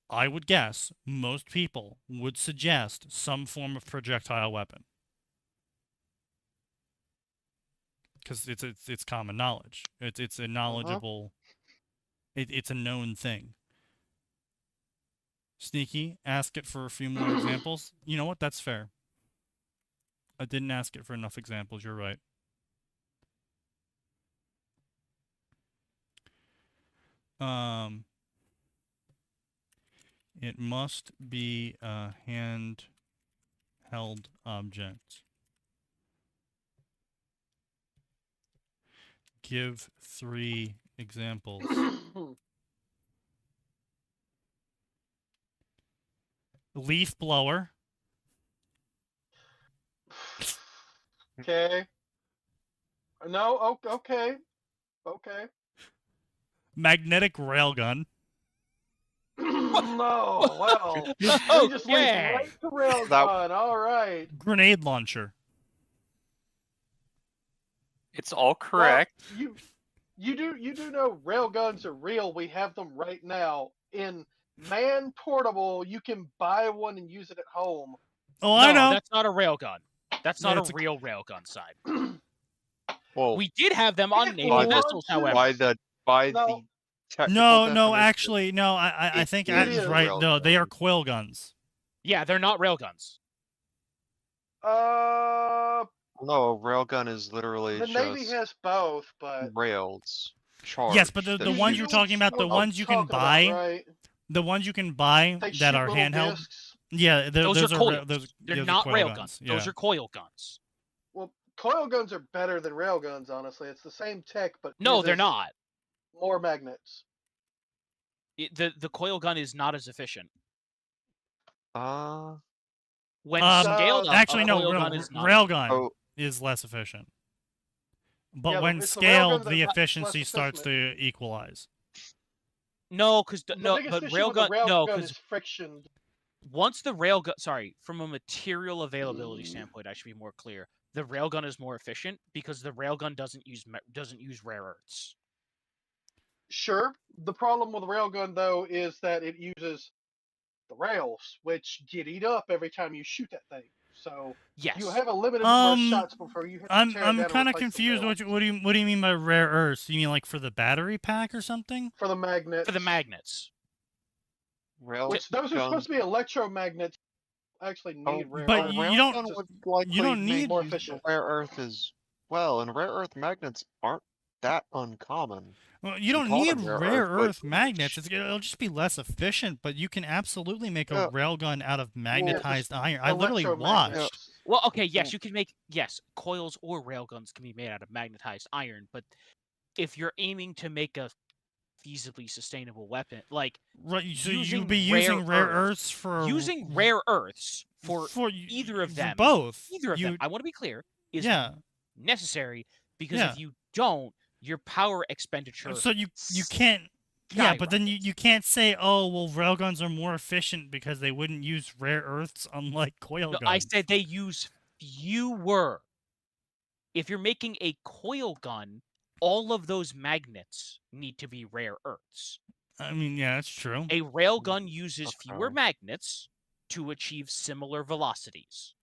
I would guess most people would suggest some form of projectile weapon. Because it's common knowledge. It's a knowledgeable... It's a known thing. Sneaky, ask it for a few more examples. You know what? That's fair. I didn't ask it for enough examples. You're right. It must be a handheld object. Give 3 examples. Leaf blower. Okay. No. Okay. Okay. Magnetic railgun. No. Well, we just leaped Okay. right to railgun. All right. Grenade launcher. It's all Well, correct. you do know railguns are real. We have them right now in man portable. You can buy one and use it at home. Oh, I know. That's not a railgun. That's not It's a real railgun side. Well, We did have them on It naval was vessels, however. by No. the technical No, definition, actually, no. I it think is Atin's a right. No, they are railgun. coil guns. Yeah, they're not railguns. Uh, No, railgun is literally the Navy just has both, but rails charged. Yes, but the that ones you you're talking about, the know what ones you can I'm talking buy, about, right? the ones you can buy They that shoot are little handheld. discs. Yeah, Those are coils. those They're are not coil railguns. guns. Those Yeah. are coil guns. Well, coil guns are better than railguns. Honestly, it's the same tech, but No, they're uses not. More magnets. The coil gun is not as efficient. When Um, scaled up, Actually, a no. coil gun is not. Railgun Oh, is less efficient. But Yeah, when it's the scaled, railgun the that's less efficiency starts to equalize. No, because The no, biggest but issue with the railgun. No, railgun because is friction. once the railgun, sorry, from a material availability standpoint, I should be more clear. The railgun is more efficient because the railgun doesn't use rare earths. Sure. The problem with the railgun, though, is that it uses the rails, which get eat up every time you shoot that thing. So Yes. you have a limited number of Um, shots before you have to I'm tear it down and kind of replace the confused. rails. What do you mean by rare earths? You mean like for the battery pack or something? For the magnets. For the magnets. rail Which those are guns. supposed to be electromagnets. Actually need rare but earth. you don't- Just would likely don't make need- more use of efficient. rare earth as well, and rare earth magnets aren't that uncommon. Well, you don't call need them rare rare earth, but- earth magnets. It'll just be less efficient, but you can absolutely make a Yeah. railgun out of magnetized iron. I literally Electromagnets. watched. Well, okay, yes, you can make coils or railguns can be made out of magnetized iron, but if you're aiming to make a feasibly sustainable weapon, like Right, so using you'd be using rare rare earths for using rare earths for either of for them, both. either of them, I want to be clear, is Yeah. necessary because Yeah. if you don't, your power expenditure. So you can't. Yeah, but then you skyrockets. can't say, oh well, railguns are more efficient because they wouldn't use rare earths, unlike coil No, guns. I said they use fewer. If you're making a coil gun, all of those magnets need to be rare earths. I mean, yeah, that's true. A railgun uses fewer Okay. magnets to achieve similar velocities.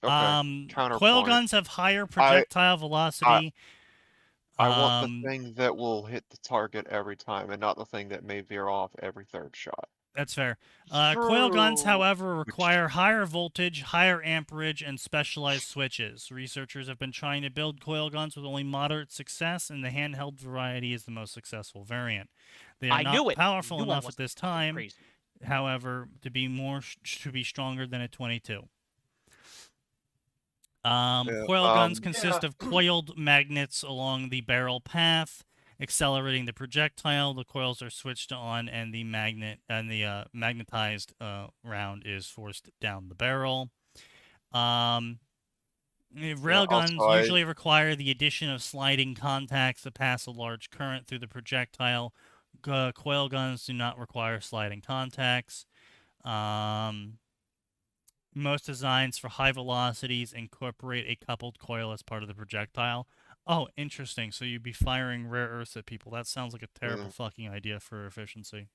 Okay. Coil counterpoint. guns have higher projectile velocity. I want the thing that will hit the target every time, and not the thing that may veer off every third shot. That's fair. Coil guns, True. however, require higher voltage, higher amperage, and specialized switches. Researchers have been trying to build coil guns with only moderate success, and the handheld variety is the most successful variant. They are I not knew it. powerful Knew I enough at wasn't this time, Crazy. however, to be stronger than a 22. Yeah, Coil guns yeah. consist of coiled magnets along the barrel path, accelerating the projectile. The coils are switched on, and the magnetized round is forced down the barrel. Railguns also, usually require the addition of sliding contacts to pass a large current through the projectile. Coil guns do not require sliding contacts. Most designs for high velocities incorporate a coupled coil as part of the projectile. Oh, interesting. So you'd be firing rare earths at people. That sounds like a terrible fucking idea for efficiency.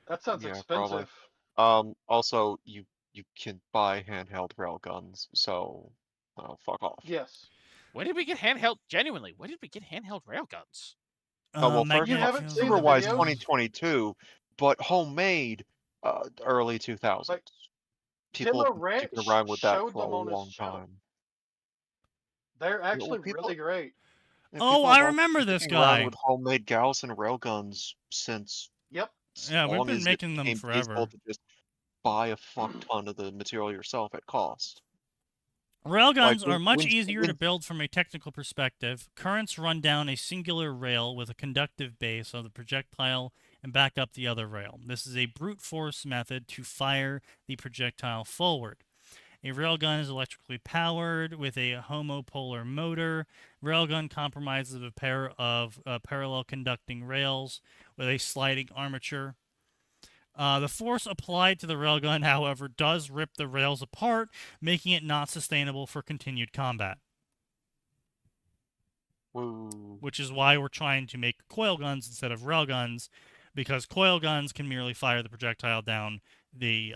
That sounds Yeah, expensive. probably. Also, you can buy handheld railguns, so fuck off. Yes. When did we get handheld? Genuinely, when did we get handheld railguns? Well, Mag- first You of all, haven't seen the consumer-wise, videos? 2022, but homemade, early 2000s. People Timber have been Ranch kicking around with that showed for a them on his long channel. time. They're actually people- really great. Yeah, Oh, people I have remember been this kicking around guy. with homemade Gauss and railguns since Yep. as Yeah, we've long been as it making them became feasible forever. to just buy a fuck ton of the material yourself at cost. Railguns are when- much when- easier to when- build from a technical perspective. Currents run down a singular rail with a conductive base of the projectile and back up the other rail. This is a brute force method to fire the projectile forward. A railgun is electrically powered with a homopolar motor. Railgun comprises a pair of parallel conducting rails with a sliding armature. The force applied to the railgun, however, does rip the rails apart, making it not sustainable for continued combat. Woo. Which is why we're trying to make coil guns instead of railguns, because coil guns can merely fire the projectile down the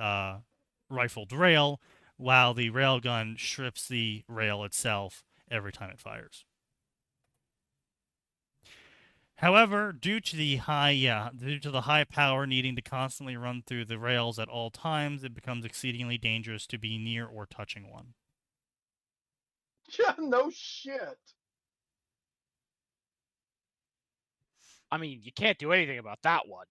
rifled rail, while the railgun strips the rail itself every time it fires. However, due to the high power needing to constantly run through the rails at all times, it becomes exceedingly dangerous to be near or touching one. Yeah, no shit. I mean, you can't do anything about that one.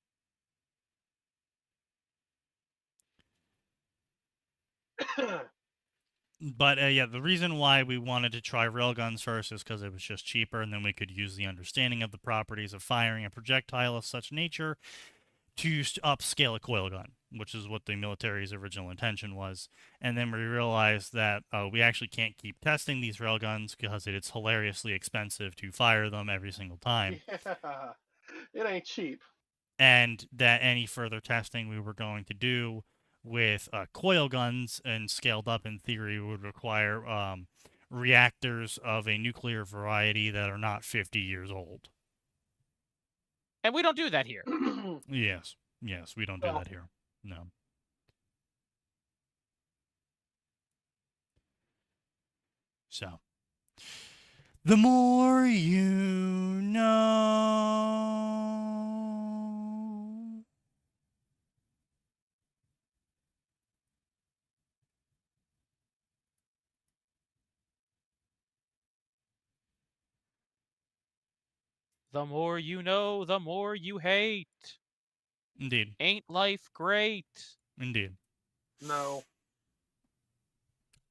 But yeah, the reason why we wanted to try railguns first is because it was just cheaper, and then we could use the understanding of the properties of firing a projectile of such nature to upscale a coil gun, which is what the military's original intention was. And then we realized that we actually can't keep testing these railguns because it's hilariously expensive to fire them every single time. Yeah, it ain't cheap. And that any further testing we were going to do with coil guns and scaled up in theory would require reactors of a nuclear variety that are not 50 years old. And we don't do that here. Yes, we don't do Well- that here. No. So, the more you know. The more you know, the more you hate. Indeed, Ain't life great? indeed. No.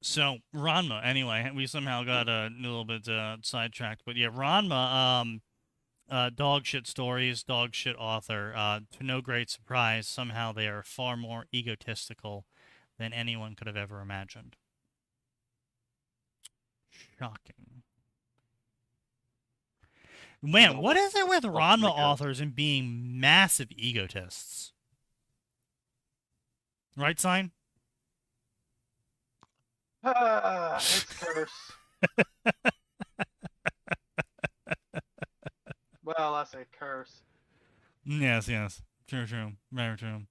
So Ranma, anyway, we somehow got a little bit sidetracked, but yeah, Ranma, dog shit stories, dog shit author. To no great surprise, somehow they are far more egotistical than anyone could have ever imagined. Shocking. Man, No, what is it with that's Ranma pretty good. authors and being massive egotists? Right, Sign? It's curse. Well, I say curse. Yes. True. Very true.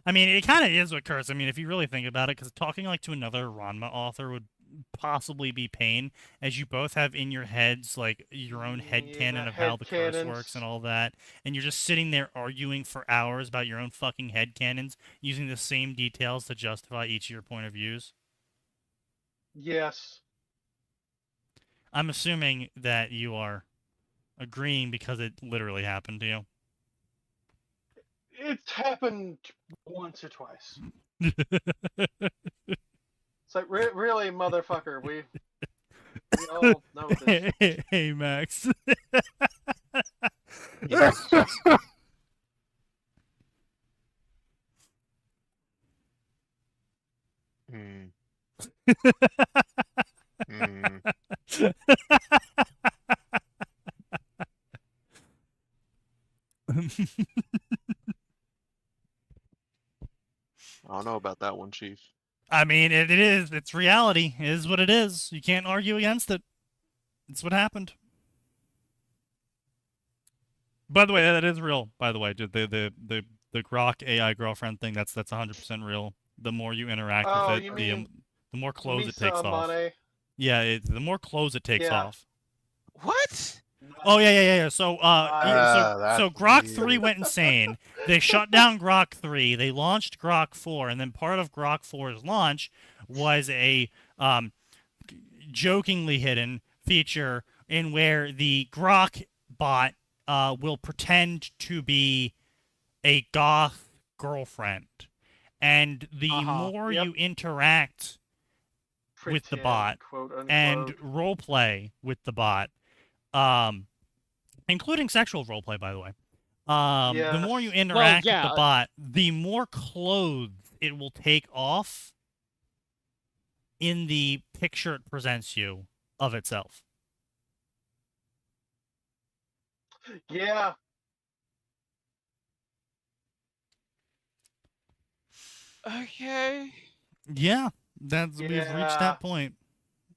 I mean, it kind of is what Curse. I mean, if you really think about it, because talking like to another Ranma author would possibly be pain, as you both have in your heads like your own headcanon of how the curse works and all that, and you're just sitting there arguing for hours about your own fucking headcanons, using the same details to justify each of your point of views. Yes. I'm assuming that you are agreeing because it literally happened to you. It's happened once or twice. It's like, really, motherfucker, we all know this. Hey, Max. Yes. Hmm. Hmm. I don't know about that one, Chief. I mean, it is. It's reality. It is what it is. You can't argue against it. It's what happened. By the way, that is real. By the way, the Grok AI girlfriend thing, that's 100% real. The more you interact Oh, with it, you the mean the more clothes it Misa takes off. Amane? Yeah, the more clothes it takes Yeah. off. What? Oh yeah. So that's so Grok 3 weird. went insane. They shut down Grok 3. They launched Grok 4, and then part of Grok 4's launch was a jokingly hidden feature in where the Grok bot will pretend to be a goth girlfriend, and the more Yep. you interact with the Pretend, bot quote unquote. and roleplay with the bot, including sexual roleplay, by the way. The more you Yes. interact with yeah, the bot, the more clothes it will take off in the picture it presents you of itself. Yeah. okay. Yeah, we've reached Yeah. that point.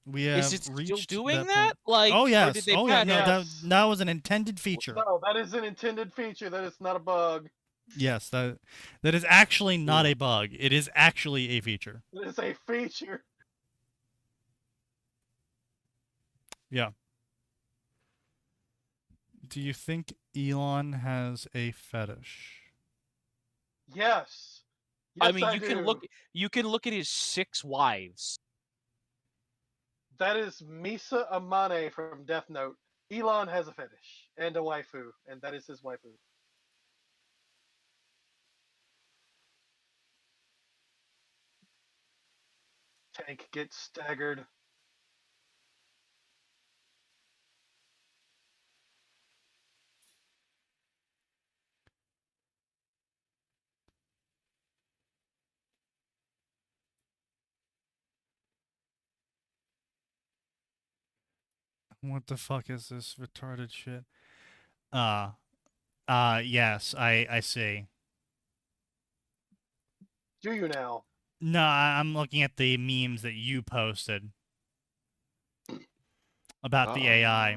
We have Is it still reached doing that that? point. Like, Oh or yes, did they oh yeah, patch no, it? that Yes. was an intended feature. No, that is an intended feature. That is not a bug. Yes, that is actually not a bug. It is actually a feature. It is a feature. Yeah. Do you think Elon has a fetish? Yes. I Yes, mean, I you do. can look at his 6 wives. That is Misa Amane from Death Note. Elon has a fetish and a waifu, and that is his waifu. Tank gets staggered. What the fuck is this retarded shit? Yes, I see. Do you now? No, I'm looking at the memes that you posted about the AI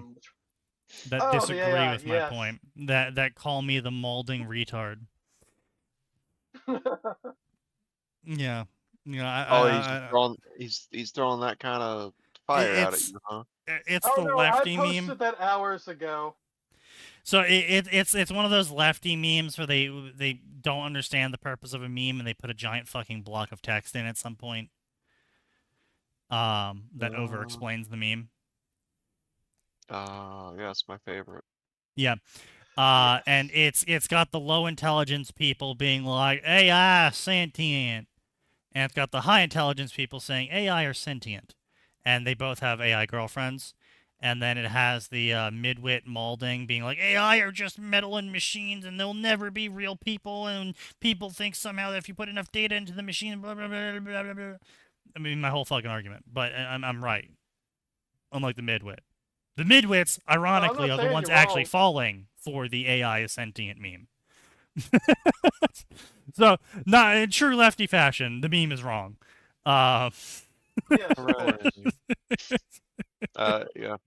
that Oh, the disagree AI, with my yes. point. That call me the molding retard. Yeah. He's throwing that kind of fire out at It's you, huh? it's Oh the no, I lefty posted meme. that hours ago. So it's one of those lefty memes where they don't understand the purpose of a meme and they put a giant fucking block of text in at some point. That over explains the meme. Yeah, it's my favorite. Yeah. Yes. And it's got the low intelligence people being like AI sentient, and it's got the high intelligence people saying AI are sentient, and they both have AI girlfriends. And then it has the midwit Malding being like AI are just metal and machines, and they'll never be real people, and people think somehow that if you put enough data into the machine, blah blah blah blah blah blah. I mean, my whole fucking argument, but I'm right. Unlike the midwit. The midwits, ironically, are the saying ones you're actually wrong. falling for the AI is sentient meme. So, not in true lefty fashion, the meme is wrong. Yes, of Hooray. course. Yeah.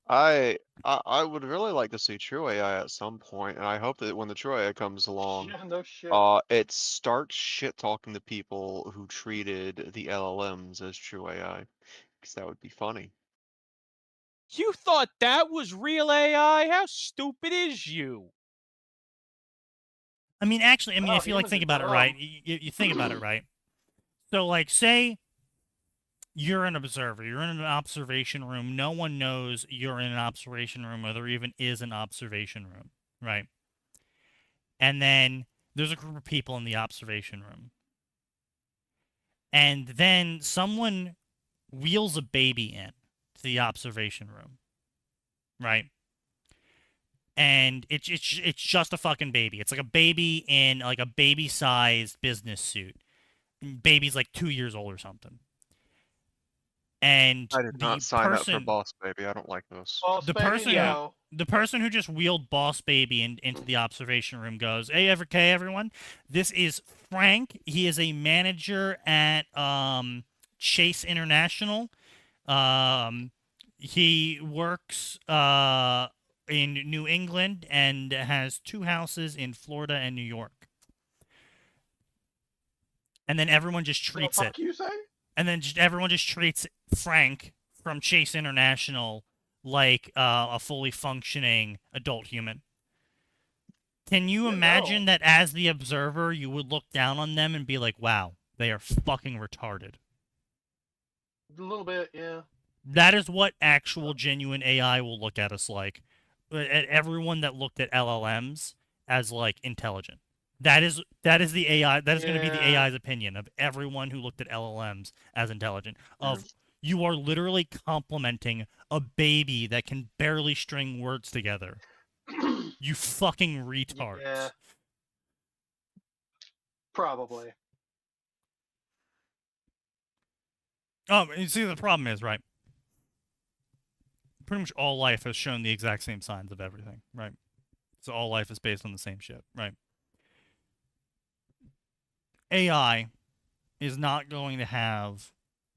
I would really like to see true AI at some point, and I hope that when the true AI comes along, Yeah, no shit. it starts shit talking to people who treated the LLMs as true AI, because that would be funny. You thought that was real AI? How stupid is you? I mean, actually, Wow, if you like humans think are about it dumb. right, you think about it right. So, like, say you're an observer, you're in an observation room. No one knows you're in an observation room, or there even is an observation room, right? And then there's a group of people in the observation room, and then someone wheels a baby in to the observation room, right? And it's just a fucking baby. It's like a baby in like a baby-sized business suit. Baby's like 2 years old or something. And I did the not sign up for person, Boss Baby. I don't like this. Boss the baby, person Yeah. no. the person who just wheeled Boss Baby into the observation room goes, "Hey, everyone, this is Frank. He is a manager at Chase International. He works in New England and has 2 houses in Florida and New York." And then everyone just The treats it. fuck you say? And then everyone just treats Frank from Chase International like a fully functioning adult human. Can you Yeah, imagine no. that as the observer, you would look down on them and be like, wow, they are fucking retarded? A little bit, yeah. That is what actual genuine AI will look at us like. At everyone that looked at LLMs as like intelligent. That is the AI. That is going to be the Yeah. AI's opinion of everyone who looked at LLMs as intelligent. Of you are literally complimenting a baby that can barely string words together. You fucking retards. Yeah. Probably. You see, the problem is, right? Pretty much all life has shown the exact same signs of everything, right? So all life is based on the same shit, right? AI is not going to have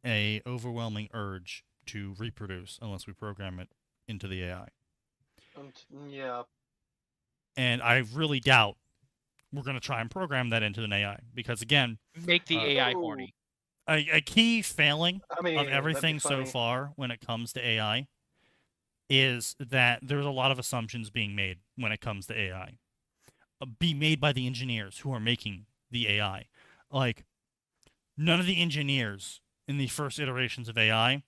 a overwhelming urge to reproduce unless we program it into the AI. Yeah. And I really doubt we're going to try and program that into an AI because, again, Make the AI Oh. horny. a key failing I mean, of that'd be everything so funny. far when it comes to AI is that there's a lot of assumptions being made when it comes to AI. Be made by the engineers who are making the AI. Like, none of the engineers in the first iterations of AI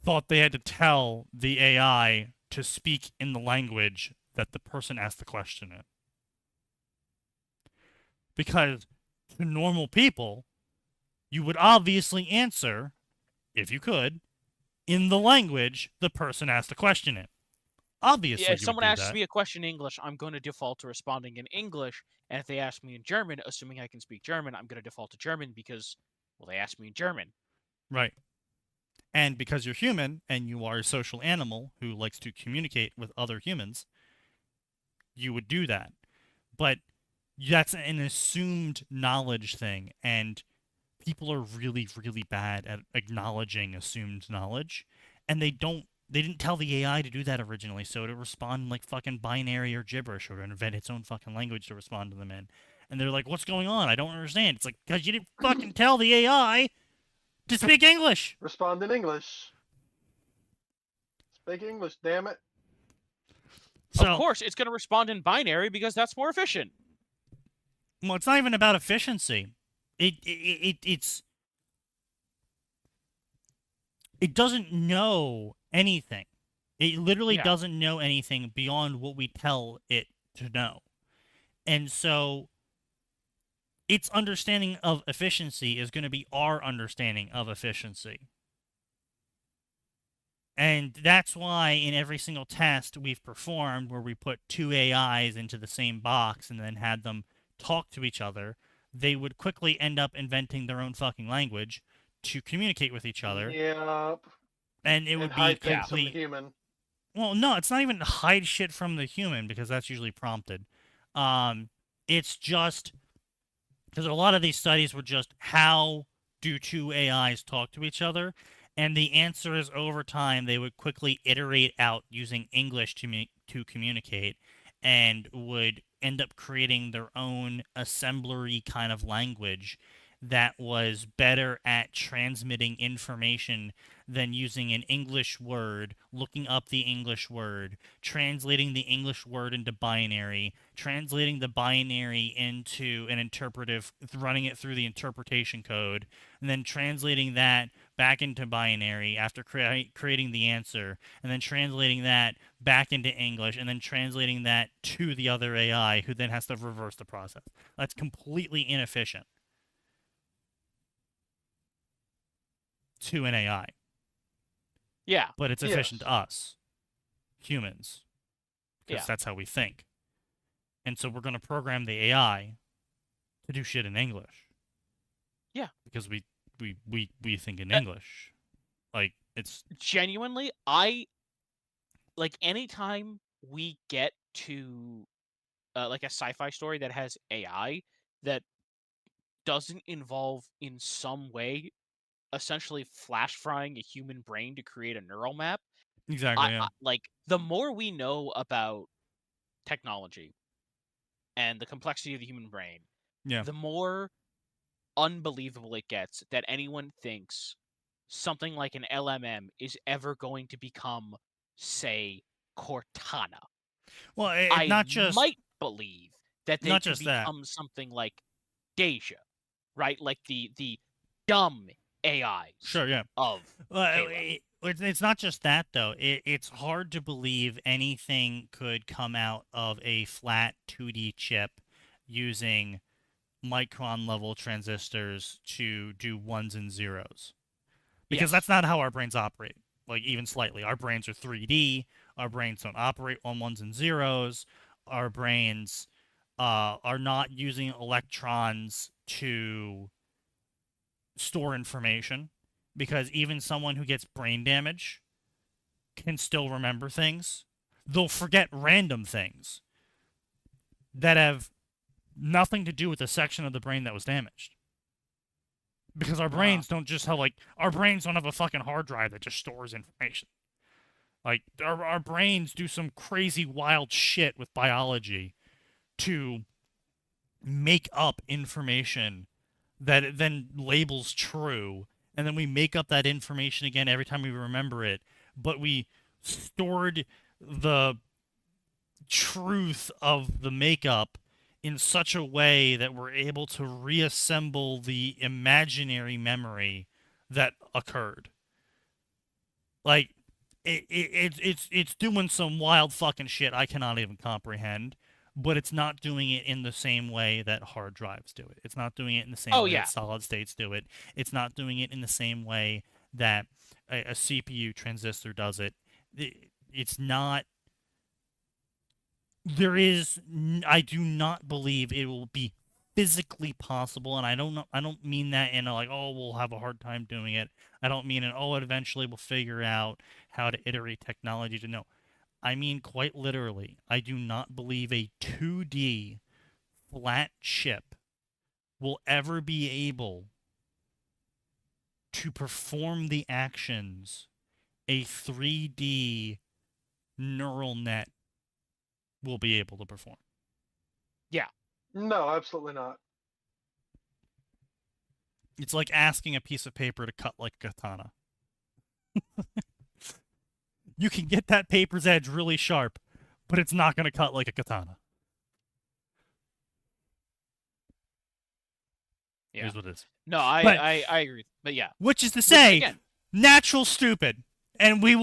thought they had to tell the AI to speak in the language that the person asked the question in. Because to normal people, you would obviously answer, if you could, in the language the person asked the question in. Obviously, Yeah, if you would someone do asks that. me a question in English, I'm going to default to responding in English. And if they ask me in German, assuming I can speak German, I'm going to default to German because, well, they asked me in German. Right. And because you're human and you are a social animal who likes to communicate with other humans, you would do that. But that's an assumed knowledge thing, and people are really, really bad at acknowledging assumed knowledge, and they didn't tell the AI to do that originally, so to respond in like fucking binary or gibberish or to invent its own fucking language to respond to them in. And they're like, what's going on? I don't understand. It's like, because you didn't fucking tell the AI to speak English. Respond in English. Speak English, damn it. So, Of course, it's going to respond in binary because that's more efficient. well, it's not even about efficiency. It doesn't know anything. It literally Yeah. doesn't know anything beyond what we tell it to know. And so its understanding of efficiency is going to be our understanding of efficiency. And that's why in every single test we've performed where we put two AIs into the same box and then had them talk to each other, they would quickly end up inventing their own fucking language to communicate with each other. Yep. And it And would be hide things from the complete. human. Well, no, it's not even hide shit from the human because that's usually prompted. It's just because a lot of these studies were just how do two AIs talk to each other, and the answer is over time they would quickly iterate out using English to communicate, and would end up creating their own assemblery kind of language that was better at transmitting information than using an English word, looking up the English word, translating the English word into binary, translating the binary into an interpretive, running it through the interpretation code, and then translating that back into binary after creating the answer, and then translating that back into English, and then translating that to the other AI, who then has to reverse the process. That's completely inefficient to an AI. Yeah. But it's efficient to us, humans, because Yeah. that's how we think. And so we're going to program the AI to do shit in English. Yeah. Because we think in English. Like, it's... Genuinely, like, anytime we get to like a sci-fi story that has AI that doesn't involve in some way essentially flash frying a human brain to create a neural map. Exactly, yeah. Like, the more we know about technology and the complexity of the human brain, Yeah. the more unbelievable it gets that anyone thinks something like an LMM is ever going to become, say, Cortana. Well, I not just... might believe that they not could just that. become something like Deja, right? Like the dumb AIs Sure, yeah. of Halo. It's not just that though. It's hard to believe anything could come out of a flat 2D chip using micron level transistors to do ones and zeros. Because Yes. that's not how our brains operate. Like even slightly. Our brains are 3D. Our brains don't operate on ones and zeros. Our brains are not using electrons to store information, because even someone who gets brain damage can still remember things. They'll forget random things that have nothing to do with the section of the brain that was damaged. Because our brains don't just have, like, our brains don't have a fucking hard drive that just stores information. Like, our brains do some crazy wild shit with biology to make up information that it then labels true, and then we make up that information again every time we remember it, but we stored the truth of the makeup in such a way that we're able to reassemble the imaginary memory that occurred. Like, it's doing some wild fucking shit I cannot even comprehend, but it's not doing it in the same way that hard drives do it. It's not doing it in the same way that solid states do it. It's not doing it in the same way that a CPU transistor does it. It's not. I do not believe it will be physically possible, and I don't mean that in a, like, oh, we'll have a hard time doing it. I don't mean eventually we'll figure out how to iterate technology to know. I mean quite literally, I do not believe a 2D flat chip will ever be able to perform the actions a 3D neural net will be able to perform. Yeah. No, absolutely not. It's like asking a piece of paper to cut like a katana. You can get that paper's edge really sharp, but it's not going to cut like a katana. Yeah. Here's what it is. No, I agree. But yeah. Which is to say, again, natural stupid. And we will